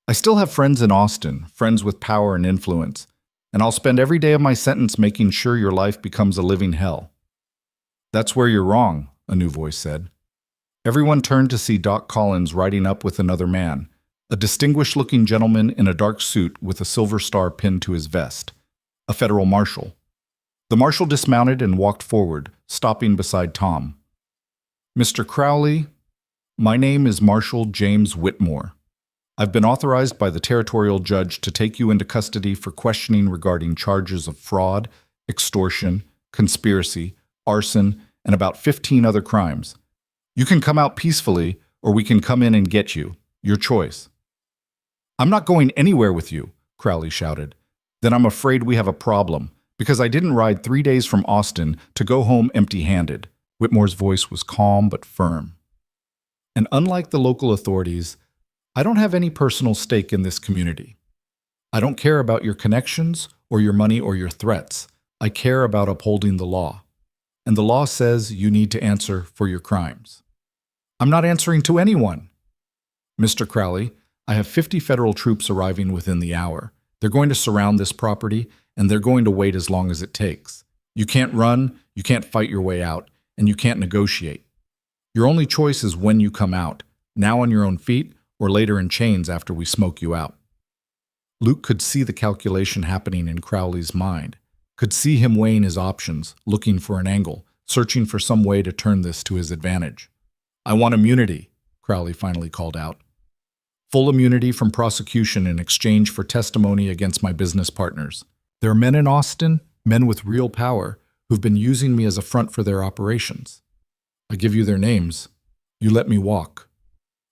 I still have friends in Austin, friends with power and influence, and I'll spend every day of my sentence making sure your life becomes a living hell. That's where you're wrong, a new voice said. Everyone turned to see Doc Collins riding up with another man, a distinguished-looking gentleman in a dark suit with a silver star pinned to his vest. A federal marshal. The marshal dismounted and walked forward, stopping beside Tom. Mr. Crowley, My name is Marshal James Whitmore. I've been authorized by the territorial judge to take you into custody for questioning regarding charges of fraud, extortion, conspiracy, arson, and about 15 other crimes. You can come out peacefully, or we can come in and get you. Your choice." "I'm not going anywhere with you," Crowley shouted. "Then I'm afraid we have a problem, because I didn't ride 3 days from Austin to go home empty-handed." Whitmore's voice was calm but firm. "And unlike the local authorities, I don't have any personal stake in this community. I don't care about your connections or your money or your threats. I care about upholding the law. And the law says you need to answer for your crimes." "I'm not answering to anyone." "Mr. Crowley, I have 50 federal troops arriving within the hour. They're going to surround this property, and they're going to wait as long as it takes. You can't run, you can't fight your way out, and you can't negotiate. Your only choice is when you come out, now on your own feet, or later in chains after we smoke you out." Luke could see the calculation happening in Crowley's mind, could see him weighing his options, looking for an angle, searching for some way to turn this to his advantage. "I want immunity," Crowley finally called out. "Full immunity from prosecution in exchange for testimony against my business partners. There are men in Austin, men with real power, who've been using me as a front for their operations. I give you their names. You let me walk."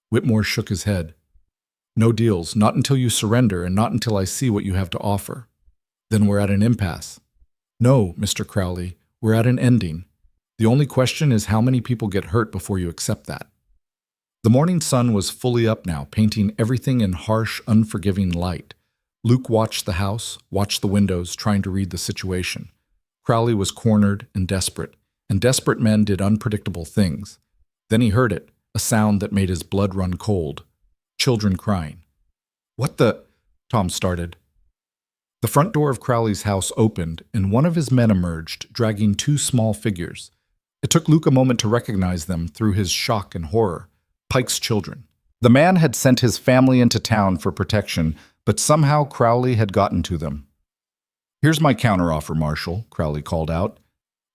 Whitmore shook his head. "No deals, not until you surrender and not until I see what you have to offer." "Then we're at an impasse." "No, Mr. Crowley, we're at an ending. The only question is how many people get hurt before you accept that." The morning sun was fully up now, painting everything in harsh, unforgiving light. Luke watched the house, watched the windows, trying to read the situation. Crowley was cornered and desperate men did unpredictable things. Then he heard it, a sound that made his blood run cold. Children crying. "What the—" Tom started. The front door of Crowley's house opened, and one of his men emerged, dragging 2 small figures. It took Luke a moment to recognize them through his shock and horror. Pike's children. The man had sent his family into town for protection, but somehow Crowley had gotten to them. "Here's my counteroffer, Marshal," Crowley called out.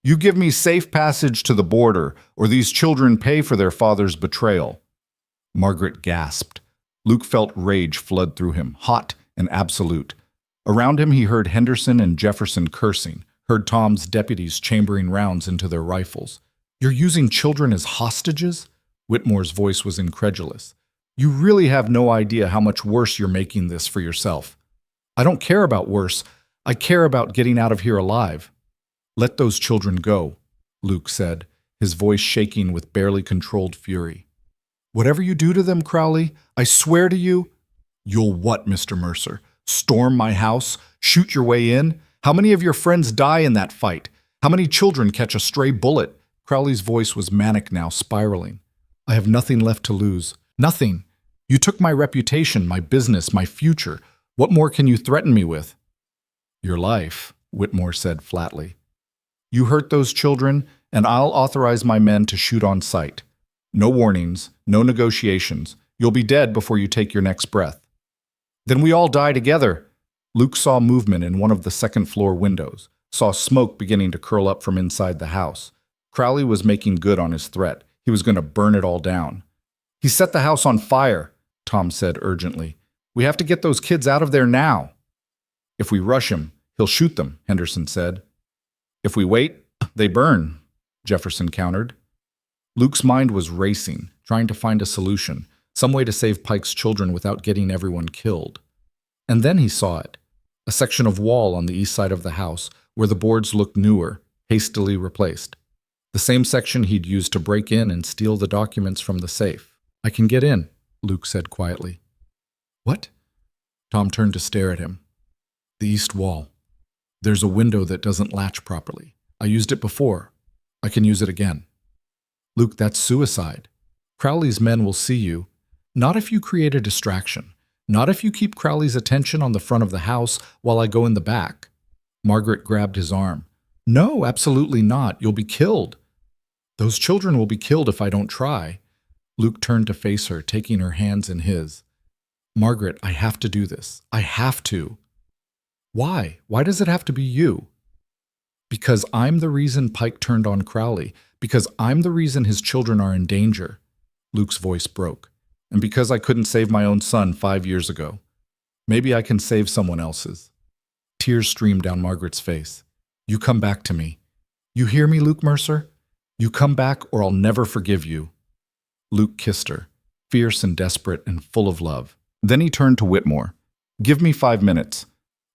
"You give me safe passage to the border, or these children pay for their father's betrayal." Margaret gasped. Luke felt rage flood through him, hot and absolute. Around him he heard Henderson and Jefferson cursing, heard Tom's deputies chambering rounds into their rifles. "You're using children as hostages?" Whitmore's voice was incredulous. "You really have no idea how much worse you're making this for yourself." "I don't care about worse. I care about getting out of here alive." "Let those children go," Luke said, his voice shaking with barely controlled fury. "Whatever you do to them, Crowley, I swear to you—" "You'll what, Mr. Mercer? Storm my house? Shoot your way in? How many of your friends die in that fight? How many children catch a stray bullet?" Crowley's voice was manic now, spiraling. "I have nothing left to lose. Nothing. You took my reputation, my business, my future. What more can you threaten me with?" "Your life," Whitmore said flatly. "You hurt those children, and I'll authorize my men to shoot on sight. No warnings, no negotiations. You'll be dead before you take your next breath." "Then we all die together." Luke saw movement in one of the second-floor windows, saw smoke beginning to curl up from inside the house. Crowley was making good on his threat. He was going to burn it all down. "He set the house on fire," Tom said urgently. "We have to get those kids out of there now." "If we rush him, he'll shoot them," Henderson said. "If we wait, they burn," Jefferson countered. Luke's mind was racing, trying to find a solution, some way to save Pike's children without getting everyone killed. And then he saw it, a section of wall on the east side of the house where the boards looked newer, hastily replaced. The same section he'd used to break in and steal the documents from the safe. "I can get in," Luke said quietly. "What?" Tom turned to stare at him. "The east wall. There's a window that doesn't latch properly. I used it before. I can use it again." "Luke, that's suicide. Crowley's men will see you. Not if you create a distraction. Not if you keep Crowley's attention on the front of the house while I go in the back." Margaret grabbed his arm. "No, absolutely not. You'll be killed." "Those children will be killed if I don't try." Luke turned to face her, taking her hands in his. "Margaret, I have to do this. I have to." "Why? Why does it have to be you?" "Because I'm the reason Pike turned on Crowley. Because I'm the reason his children are in danger. Luke's voice broke. And because I couldn't save my own son 5 years ago, maybe I can save someone else's. Tears streamed down Margaret's face. You come back to me. You hear me, Luke Mercer? You come back or I'll never forgive you. Luke kissed her, fierce and desperate and full of love. Then he turned to Whitmore. Give me 5 minutes.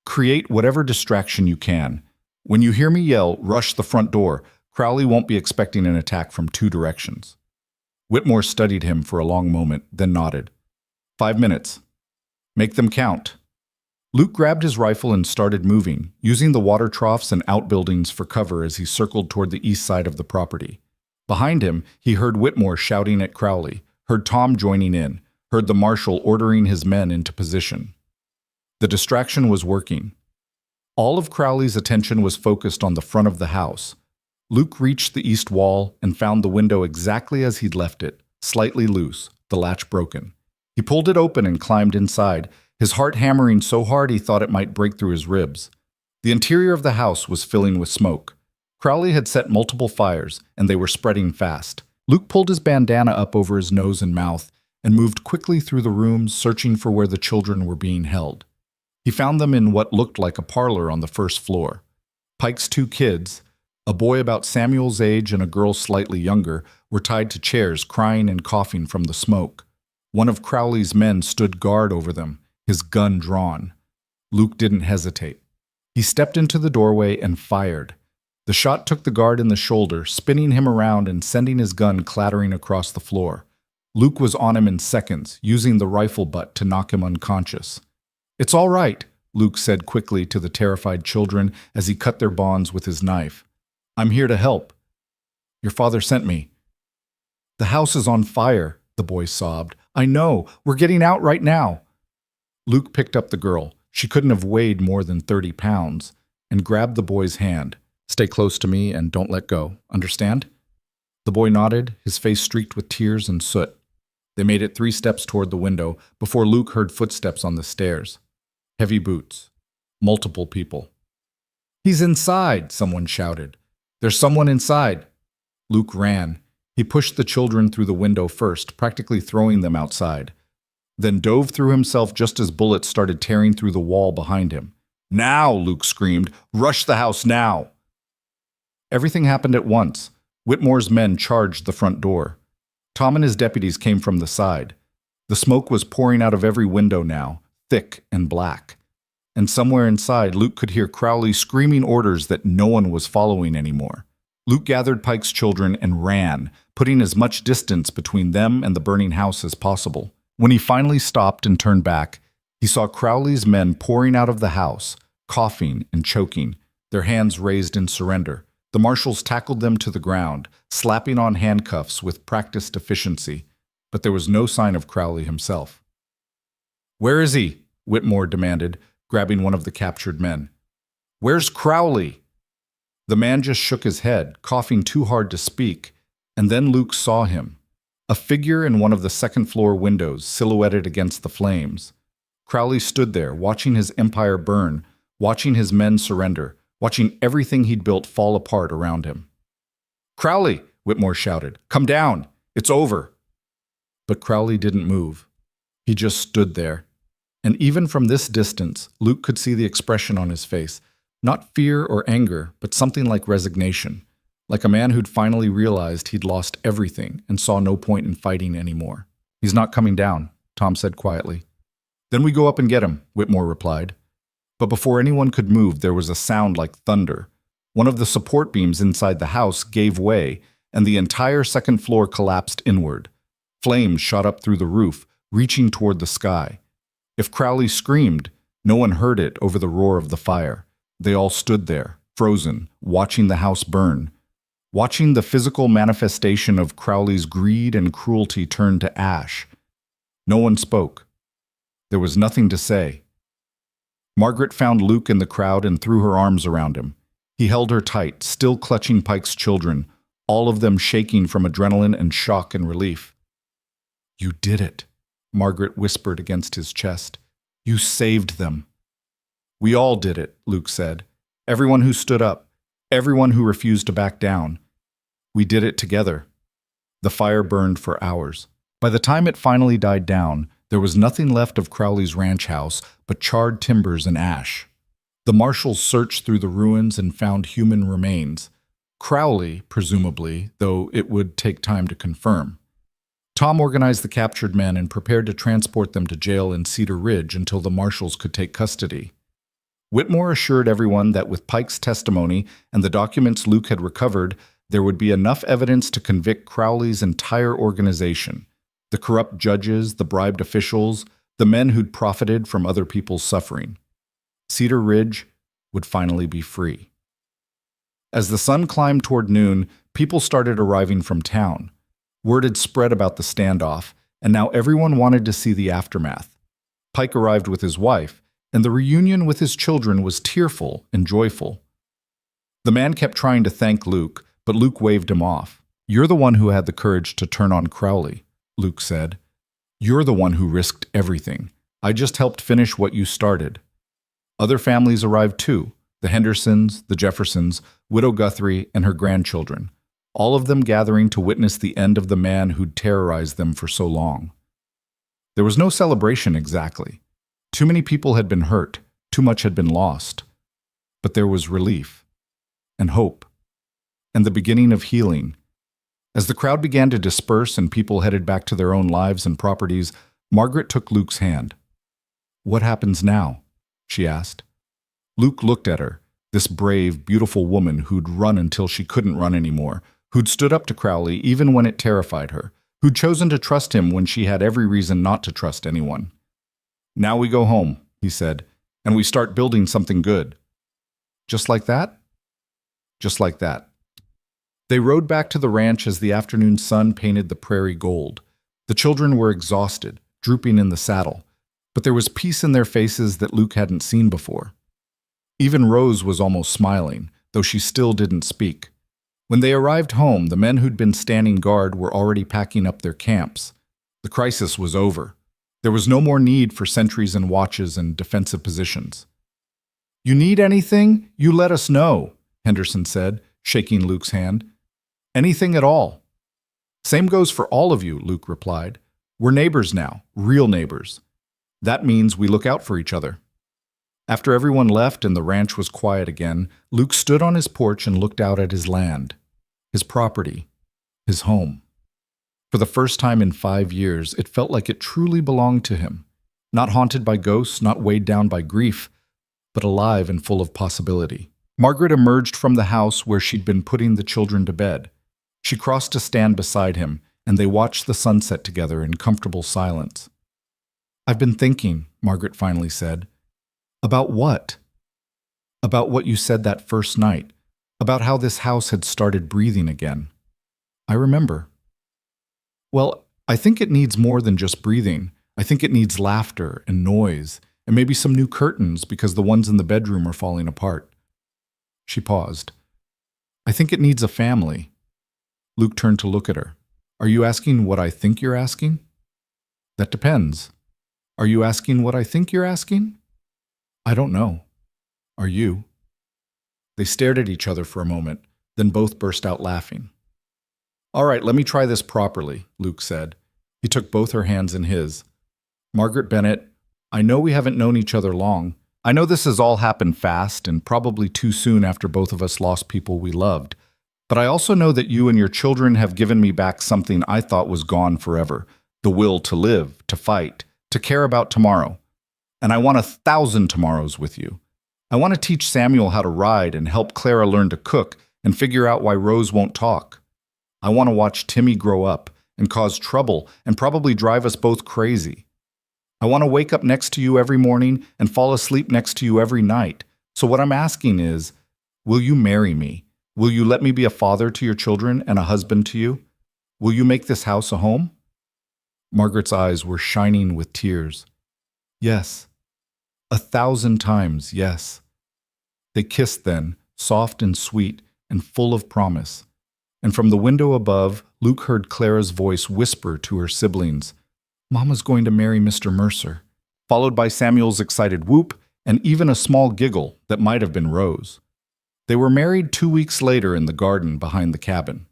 Create whatever distraction you can. When you hear me yell, rush the front door. Crowley won't be expecting an attack from 2 directions. Whitmore studied him for a long moment, then nodded. 5 minutes. Make them count. Luke grabbed his rifle and started moving, using the water troughs and outbuildings for cover as he circled toward the east side of the property. Behind him, he heard Whitmore shouting at Crowley, heard Tom joining in, heard the marshal ordering his men into position. The distraction was working. All of Crowley's attention was focused on the front of the house. Luke reached the east wall and found the window exactly as he'd left it, slightly loose, the latch broken. He pulled it open and climbed inside, his heart hammering so hard he thought it might break through his ribs. The interior of the house was filling with smoke. Crowley had set multiple fires, and they were spreading fast. Luke pulled his bandana up over his nose and mouth and moved quickly through the rooms, searching for where the children were being held. He found them in what looked like a parlor on the first floor. Pike's 2 kids, a boy about Samuel's age and a girl slightly younger, were tied to chairs, crying and coughing from the smoke. One of Crowley's men stood guard over them, his gun drawn. Luke didn't hesitate. He stepped into the doorway and fired. The shot took the guard in the shoulder, spinning him around and sending his gun clattering across the floor. Luke was on him in seconds, using the rifle butt to knock him unconscious. It's all right, Luke said quickly to the terrified children as he cut their bonds with his knife. I'm here to help. Your father sent me. The house is on fire, the boy sobbed. I know. We're getting out right now. Luke picked up the girl. She couldn't have weighed more than 30 pounds, and grabbed the boy's hand. Stay close to me and don't let go. Understand? The boy nodded, his face streaked with tears and soot. They made it 3 steps toward the window before Luke heard footsteps on the stairs. Heavy boots. Multiple people. He's inside, someone shouted. There's someone inside. Luke ran. He pushed the children through the window first, practically throwing them outside. Then dove through himself just as bullets started tearing through the wall behind him. Now, Luke screamed. Rush the house now. Everything happened at once. Whitmore's men charged the front door. Tom and his deputies came from the side. The smoke was pouring out of every window now, thick and black. And somewhere inside, Luke could hear Crowley screaming orders that no one was following anymore. Luke gathered Pike's children and ran, putting as much distance between them and the burning house as possible. When he finally stopped and turned back, he saw Crowley's men pouring out of the house, coughing and choking, their hands raised in surrender. The marshals tackled them to the ground, slapping on handcuffs with practiced efficiency, but there was no sign of Crowley himself. Where is he? Whitmore demanded, grabbing one of the captured men. Where's Crowley? The man just shook his head, coughing too hard to speak, and then Luke saw him. A figure in one of the second-floor windows, silhouetted against the flames. Crowley stood there, watching his empire burn, watching his men surrender, watching everything he'd built fall apart around him. Crowley, Whitmore shouted, come down. It's over. But Crowley didn't move. He just stood there. And even from this distance, Luke could see the expression on his face, not fear or anger, but something like resignation, like a man who'd finally realized he'd lost everything and saw no point in fighting anymore. He's not coming down, Tom said quietly. Then we go up and get him, Whitmore replied. But before anyone could move, there was a sound like thunder. One of the support beams inside the house gave way, and the entire second floor collapsed inward. Flames shot up through the roof, reaching toward the sky. If Crowley screamed, no one heard it over the roar of the fire. They all stood there, frozen, watching the house burn, watching the physical manifestation of Crowley's greed and cruelty turn to ash. No one spoke. There was nothing to say. Margaret found Luke in the crowd and threw her arms around him. He held her tight, still clutching Pike's children, all of them shaking from adrenaline and shock and relief. You did it, Margaret whispered against his chest. You saved them. We all did it, Luke said. Everyone who stood up, everyone who refused to back down. We did it together. The fire burned for hours. By the time it finally died down, there was nothing left of Crowley's ranch house but charred timbers and ash. The marshals searched through the ruins and found human remains. Crowley, presumably, though it would take time to confirm. Tom organized the captured men and prepared to transport them to jail in Cedar Ridge until the marshals could take custody. Whitmore assured everyone that with Pike's testimony and the documents Luke had recovered, there would be enough evidence to convict Crowley's entire organization. The corrupt judges, the bribed officials, the men who'd profited from other people's suffering. Cedar Ridge would finally be free. As the sun climbed toward noon, people started arriving from town. Word had spread about the standoff, and now everyone wanted to see the aftermath. Pike arrived with his wife, and the reunion with his children was tearful and joyful. The man kept trying to thank Luke, but Luke waved him off. "You're the one who had the courage to turn on Crowley," Luke said. "You're the one who risked everything. I just helped finish what you started." Other families arrived too, the Hendersons, the Jeffersons, Widow Guthrie, and her grandchildren, all of them gathering to witness the end of the man who'd terrorized them for so long. There was no celebration exactly. Too many people had been hurt, too much had been lost. But there was relief, and hope, and the beginning of healing. As the crowd began to disperse and people headed back to their own lives and properties, Margaret took Luke's hand. "What happens now?" she asked. Luke looked at her, this brave, beautiful woman who'd run until she couldn't run anymore, who'd stood up to Crowley even when it terrified her, who'd chosen to trust him when she had every reason not to trust anyone. "Now we go home," he said, "and we start building something good." "Just like that?" "Just like that." They rode back to the ranch as the afternoon sun painted the prairie gold. The children were exhausted, drooping in the saddle, but there was peace in their faces that Luke hadn't seen before. Even Rose was almost smiling, though she still didn't speak. When they arrived home, the men who'd been standing guard were already packing up their camps. The crisis was over. There was no more need for sentries and watches and defensive positions. "You need anything? You let us know," Henderson said, shaking Luke's hand. "Anything at all." "Same goes for all of you," Luke replied. "We're neighbors now, real neighbors. That means we look out for each other." After everyone left and the ranch was quiet again, Luke stood on his porch and looked out at his land, his property, his home. For the first time in 5 years, it felt like it truly belonged to him, not haunted by ghosts, not weighed down by grief, but alive and full of possibility. Margaret emerged from the house where she'd been putting the children to bed. She crossed to stand beside him, and they watched the sunset together in comfortable silence. "I've been thinking," Margaret finally said. "About what?" "About what you said that first night, about how this house had started breathing again." "I remember." "Well, I think it needs more than just breathing. I think it needs laughter and noise, and maybe some new curtains because the ones in the bedroom are falling apart." She paused. "I think it needs a family." Luke turned to look at her. "Are you asking what I think you're asking?" "That depends. Are you asking what I think you're asking?" "I don't know. Are you?" They stared at each other for a moment, then both burst out laughing. "All right, let me try this properly," Luke said. He took both her hands in his. "Margaret Bennett, I know we haven't known each other long. I know this has all happened fast and probably too soon after both of us lost people we loved. But I also know that you and your children have given me back something I thought was gone forever, the will to live, to fight, to care about tomorrow. And I want 1,000 tomorrows with you. I want to teach Samuel how to ride and help Clara learn to cook and figure out why Rose won't talk. I want to watch Timmy grow up and cause trouble and probably drive us both crazy. I want to wake up next to you every morning and fall asleep next to you every night. So what I'm asking is, will you marry me? Will you let me be a father to your children and a husband to you? Will you make this house a home?" Margaret's eyes were shining with tears. "Yes. 1,000 times, yes." They kissed then, soft and sweet and full of promise. And from the window above, Luke heard Clara's voice whisper to her siblings, "Mama's going to marry Mr. Mercer," followed by Samuel's excited whoop and even a small giggle that might have been Rose. They were married 2 weeks later in the garden behind the cabin.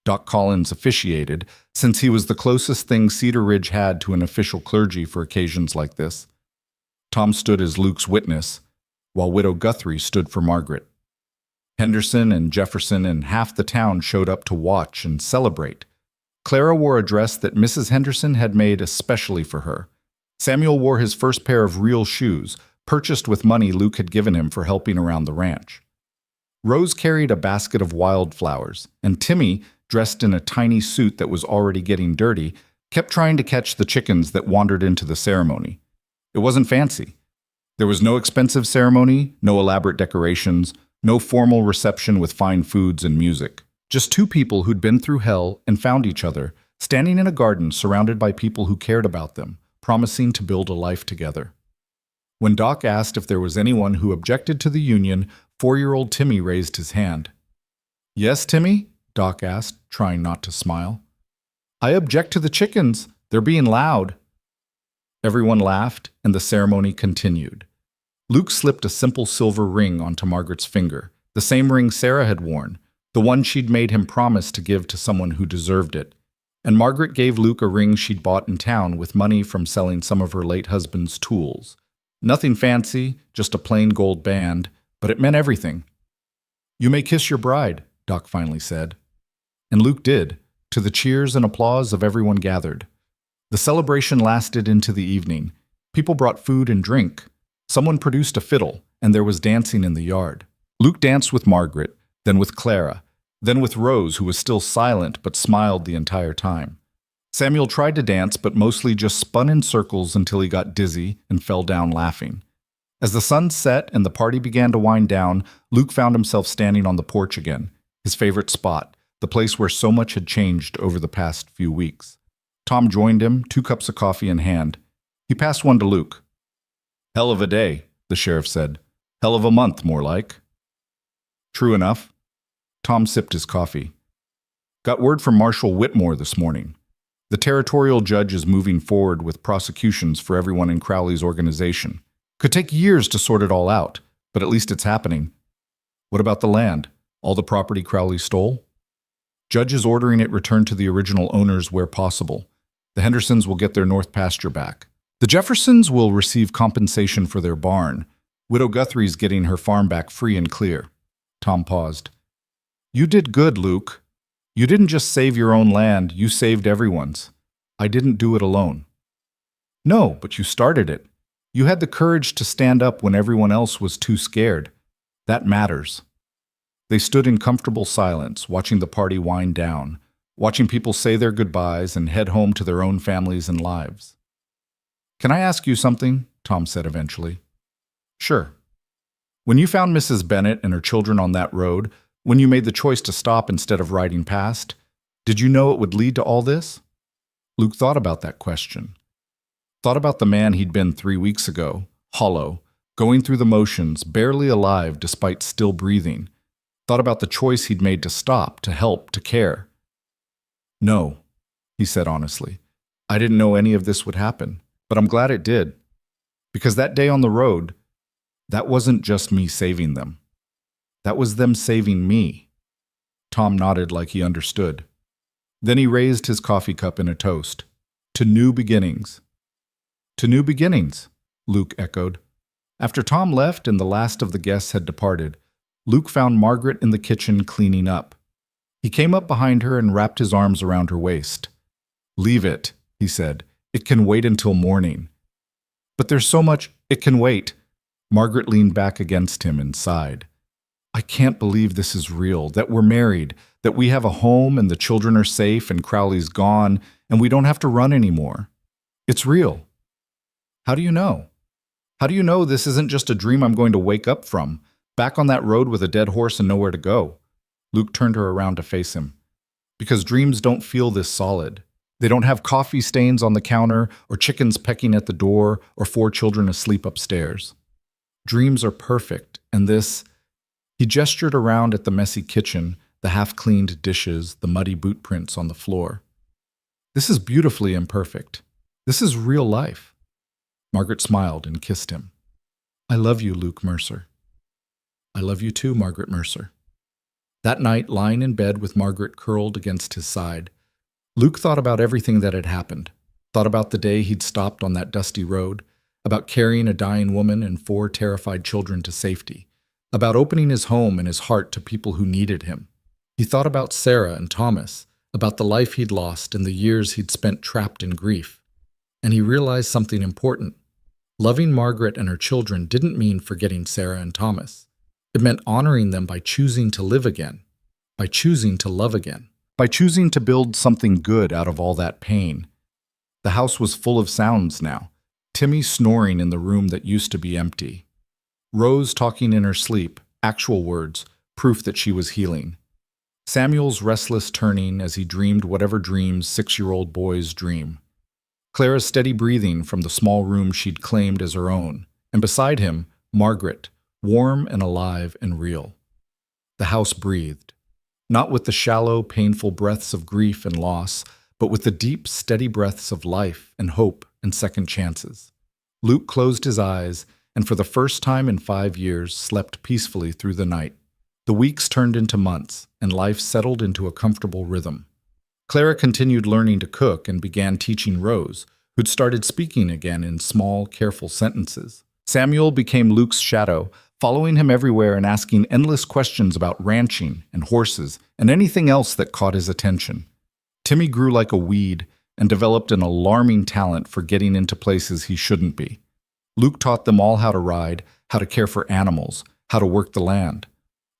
Doc Collins officiated, since he was the closest thing Cedar Ridge had to an official clergy for occasions like this. Tom stood as Luke's witness, while Widow Guthrie stood for Margaret. Henderson and Jefferson and half the town showed up to watch and celebrate. Clara wore a dress that Mrs. Henderson had made especially for her. Samuel wore his first pair of real shoes, purchased with money Luke had given him for helping around the ranch. Rose carried a basket of wildflowers, and Timmy, dressed in a tiny suit that was already getting dirty, kept trying to catch the chickens that wandered into the ceremony. It wasn't fancy. There was no expensive ceremony, no elaborate decorations, no formal reception with fine foods and music. Just two people who'd been through hell and found each other, standing in a garden surrounded by people who cared about them, promising to build a life together. When Doc asked if there was anyone who objected to the union, 4-year-old Timmy raised his hand. "Yes, Timmy?" Doc asked, trying not to smile. "I object to the chickens. They're being loud." Everyone laughed, and the ceremony continued. Luke slipped a simple silver ring onto Margaret's finger, the same ring Sarah had worn, the one she'd made him promise to give to someone who deserved it. And Margaret gave Luke a ring she'd bought in town with money from selling some of her late husband's tools. Nothing fancy, just a plain gold band, but it meant everything. "You may kiss your bride," Doc finally said. And Luke did, to the cheers and applause of everyone gathered. The celebration lasted into the evening. People brought food and drink. Someone produced a fiddle, and there was dancing in the yard. Luke danced with Margaret, then with Clara, then with Rose, who was still silent but smiled the entire time. Samuel tried to dance, but mostly just spun in circles until he got dizzy and fell down laughing. As the sun set and the party began to wind down, Luke found himself standing on the porch again, his favorite spot, the place where so much had changed over the past few weeks. Tom joined him, 2 cups of coffee in hand. He passed one to Luke. "Hell of a day," the sheriff said. "Hell of a month, more like." "True enough." Tom sipped his coffee. "Got word from Marshal Whitmore this morning. The territorial judge is moving forward with prosecutions for everyone in Crowley's organization. Could take years to sort it all out, but at least it's happening." "What about the land? All the property Crowley stole?" "Judge is ordering it returned to the original owners where possible. The Hendersons will get their north pasture back. The Jeffersons will receive compensation for their barn. Widow Guthrie's getting her farm back free and clear." Tom paused. "You did good, Luke. You didn't just save your own land, you saved everyone's. I didn't do it alone." "No, but you started it. You had the courage to stand up when everyone else was too scared. That matters." They stood in comfortable silence, watching the party wind down, watching people say their goodbyes and head home to their own families and lives. "Can I ask you something?" Tom said eventually. "Sure." "When you found Mrs. Bennett and her children on that road, when you made the choice to stop instead of riding past, did you know it would lead to all this?" Luke thought about that question. Thought about the man he'd been 3 weeks ago, hollow, going through the motions, barely alive despite still breathing. Thought about the choice he'd made to stop, to help, to care. "No," he said honestly. "I didn't know any of this would happen, but I'm glad it did. Because that day on the road, that wasn't just me saving them. That was them saving me." Tom nodded like he understood. Then he raised his coffee cup in a toast. "To new beginnings." "To new beginnings," Luke echoed. After Tom left and the last of the guests had departed, Luke found Margaret in the kitchen cleaning up. He came up behind her and wrapped his arms around her waist. "Leave it," he said. "It can wait until morning." "But there's so much—" "It can wait." Margaret leaned back against him and sighed. "I can't believe this is real, that we're married, that we have a home and the children are safe and Crowley's gone and we don't have to run anymore. It's real." "How do you know? How do you know this isn't just a dream I'm going to wake up from, back on that road with a dead horse and nowhere to go?" Luke turned her around to face him. "Because dreams don't feel this solid. They don't have coffee stains on the counter or chickens pecking at the door or 4 children asleep upstairs. Dreams are perfect, and this—" He gestured around at the messy kitchen, the half-cleaned dishes, the muddy boot prints on the floor. "This is beautifully imperfect. This is real life." Margaret smiled and kissed him. "I love you, Luke Mercer." "I love you too, Margaret Mercer." That night, lying in bed with Margaret curled against his side, Luke thought about everything that had happened, thought about the day he'd stopped on that dusty road, about carrying a dying woman and 4 terrified children to safety, about opening his home and his heart to people who needed him. He thought about Sarah and Thomas, about the life he'd lost and the years he'd spent trapped in grief. And he realized something important. Loving Margaret and her children didn't mean forgetting Sarah and Thomas. It meant honoring them by choosing to live again, by choosing to love again, By choosing to build something good out of all that pain. The house was full of sounds now. Timmy snoring in the room that used to be empty. Rose talking in her sleep, actual words, proof that she was healing. Samuel's restless turning as he dreamed whatever dreams 6-year-old boys dream. Clara's steady breathing from the small room she'd claimed as her own. And beside him, Margaret, warm and alive and real. The house breathed. Not with the shallow, painful breaths of grief and loss, but with the deep, steady breaths of life and hope and second chances. Luke closed his eyes and for the first time in 5 years slept peacefully through the night. The weeks turned into months, and life settled into a comfortable rhythm. Clara continued learning to cook and began teaching Rose, who'd started speaking again in small, careful sentences. Samuel became Luke's shadow, following him everywhere and asking endless questions about ranching and horses and anything else that caught his attention. Timmy grew like a weed and developed an alarming talent for getting into places he shouldn't be. Luke taught them all how to ride, how to care for animals, how to work the land.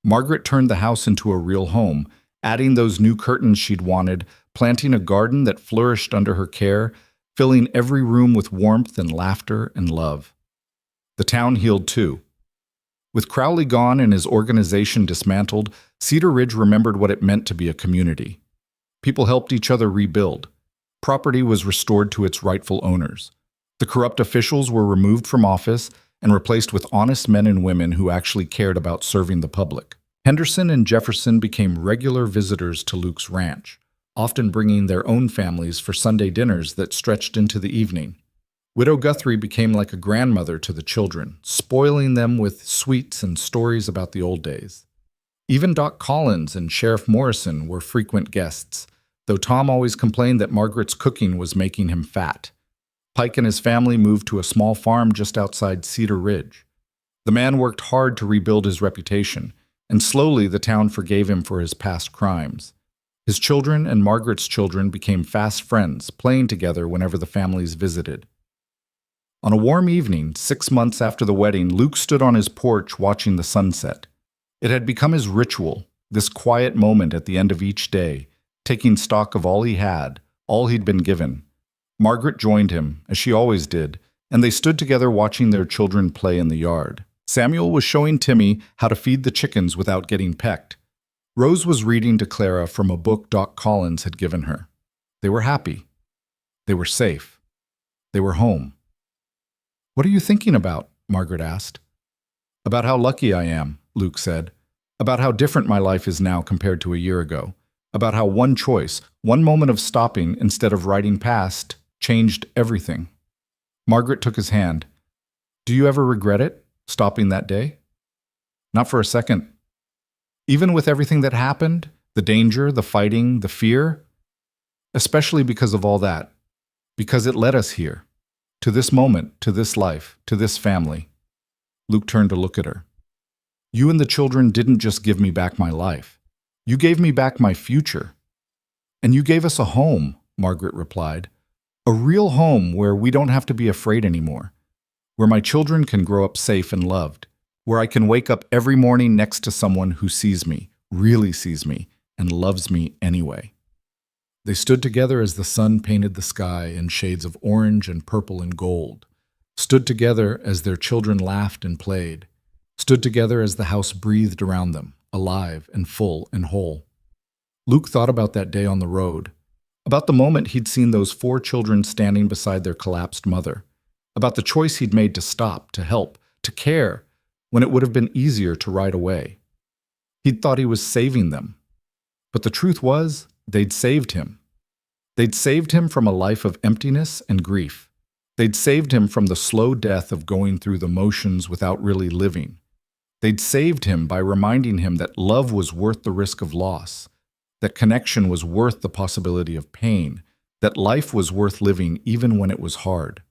Margaret turned the house into a real home, adding those new curtains she'd wanted, planting a garden that flourished under her care, filling every room with warmth and laughter and love. The town healed too. With Crowley gone and his organization dismantled, Cedar Ridge remembered what it meant to be a community. People helped each other rebuild. Property was restored to its rightful owners. The corrupt officials were removed from office and replaced with honest men and women who actually cared about serving the public. Henderson and Jefferson became regular visitors to Luke's ranch, often bringing their own families for Sunday dinners that stretched into the evening. Widow Guthrie became like a grandmother to the children, spoiling them with sweets and stories about the old days. Even Doc Collins and Sheriff Morrison were frequent guests, though Tom always complained that Margaret's cooking was making him fat. Pike and his family moved to a small farm just outside Cedar Ridge. The man worked hard to rebuild his reputation, and slowly the town forgave him for his past crimes. His children and Margaret's children became fast friends, playing together whenever the families visited. On a warm evening, 6 months after the wedding, Luke stood on his porch watching the sunset. It had become his ritual, this quiet moment at the end of each day, taking stock of all he had, all he'd been given. Margaret joined him, as she always did, and they stood together watching their children play in the yard. Samuel was showing Timmy how to feed the chickens without getting pecked. Rose was reading to Clara from a book Doc Collins had given her. They were happy. They were safe. They were home. "What are you thinking about?" Margaret asked. "About how lucky I am," Luke said. "About how different my life is now compared to a year ago. About how one choice, one moment of stopping instead of riding past, changed everything." Margaret took his hand. "Do you ever regret it, stopping that day?" "Not for a second. Even with everything that happened, the danger, the fighting, the fear, especially because of all that, because it led us here, to this moment, to this life, to this family." Luke turned to look at her. "You and the children didn't just give me back my life. You gave me back my future. And you gave us a home," Margaret replied. "A real home where we don't have to be afraid anymore. Where my children can grow up safe and loved. Where I can wake up every morning next to someone who sees me, really sees me, and loves me anyway." They stood together as the sun painted the sky in shades of orange and purple and gold. Stood together as their children laughed and played. Stood together as the house breathed around them, alive and full and whole. Luke thought about that day on the road, about the moment he'd seen those 4 children standing beside their collapsed mother, about the choice he'd made to stop, to help, to care, when it would have been easier to ride away. He'd thought he was saving them. But the truth was, they'd saved him. They'd saved him from a life of emptiness and grief. They'd saved him from the slow death of going through the motions without really living. They'd saved him by reminding him that love was worth the risk of loss, that connection was worth the possibility of pain, that life was worth living even when it was hard.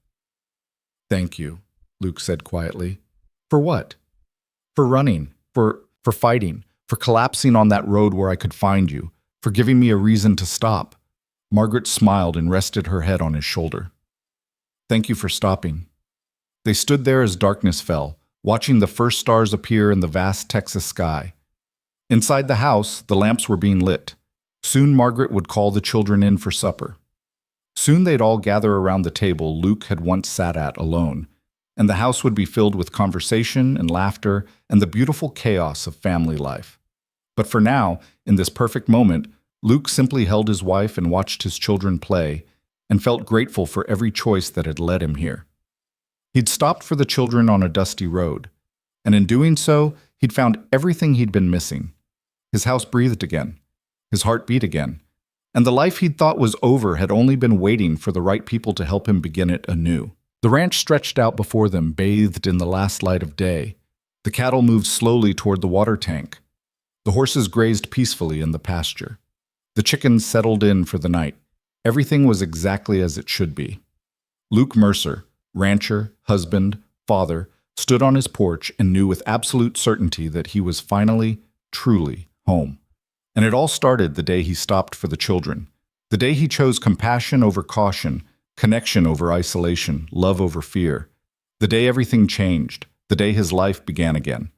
Thank you, Luke said quietly. For what? For running, for fighting, for collapsing on that road where I could find you, for giving me a reason to stop. Margaret smiled and rested her head on his shoulder. Thank you for stopping. They stood there as darkness fell, watching the first stars appear in the vast Texas sky. Inside the house, the lamps were being lit. Soon Margaret would call the children in for supper. Soon they'd all gather around the table Luke had once sat at alone, and the house would be filled with conversation and laughter and the beautiful chaos of family life. But for now, in this perfect moment, Luke simply held his wife and watched his children play, and felt grateful for every choice that had led him here. He'd stopped for the children on a dusty road, and in doing so, he'd found everything he'd been missing. His house breathed again, his heart beat again, and the life he'd thought was over had only been waiting for the right people to help him begin it anew. The ranch stretched out before them, bathed in the last light of day. The cattle moved slowly toward the water tank. The horses grazed peacefully in the pasture. The chickens settled in for the night. Everything was exactly as it should be. Luke Mercer, rancher, husband, father, stood on his porch and knew with absolute certainty that he was finally, truly home. And it all started the day he stopped for the children, the day he chose compassion over caution, connection over isolation, love over fear, the day everything changed, the day his life began again.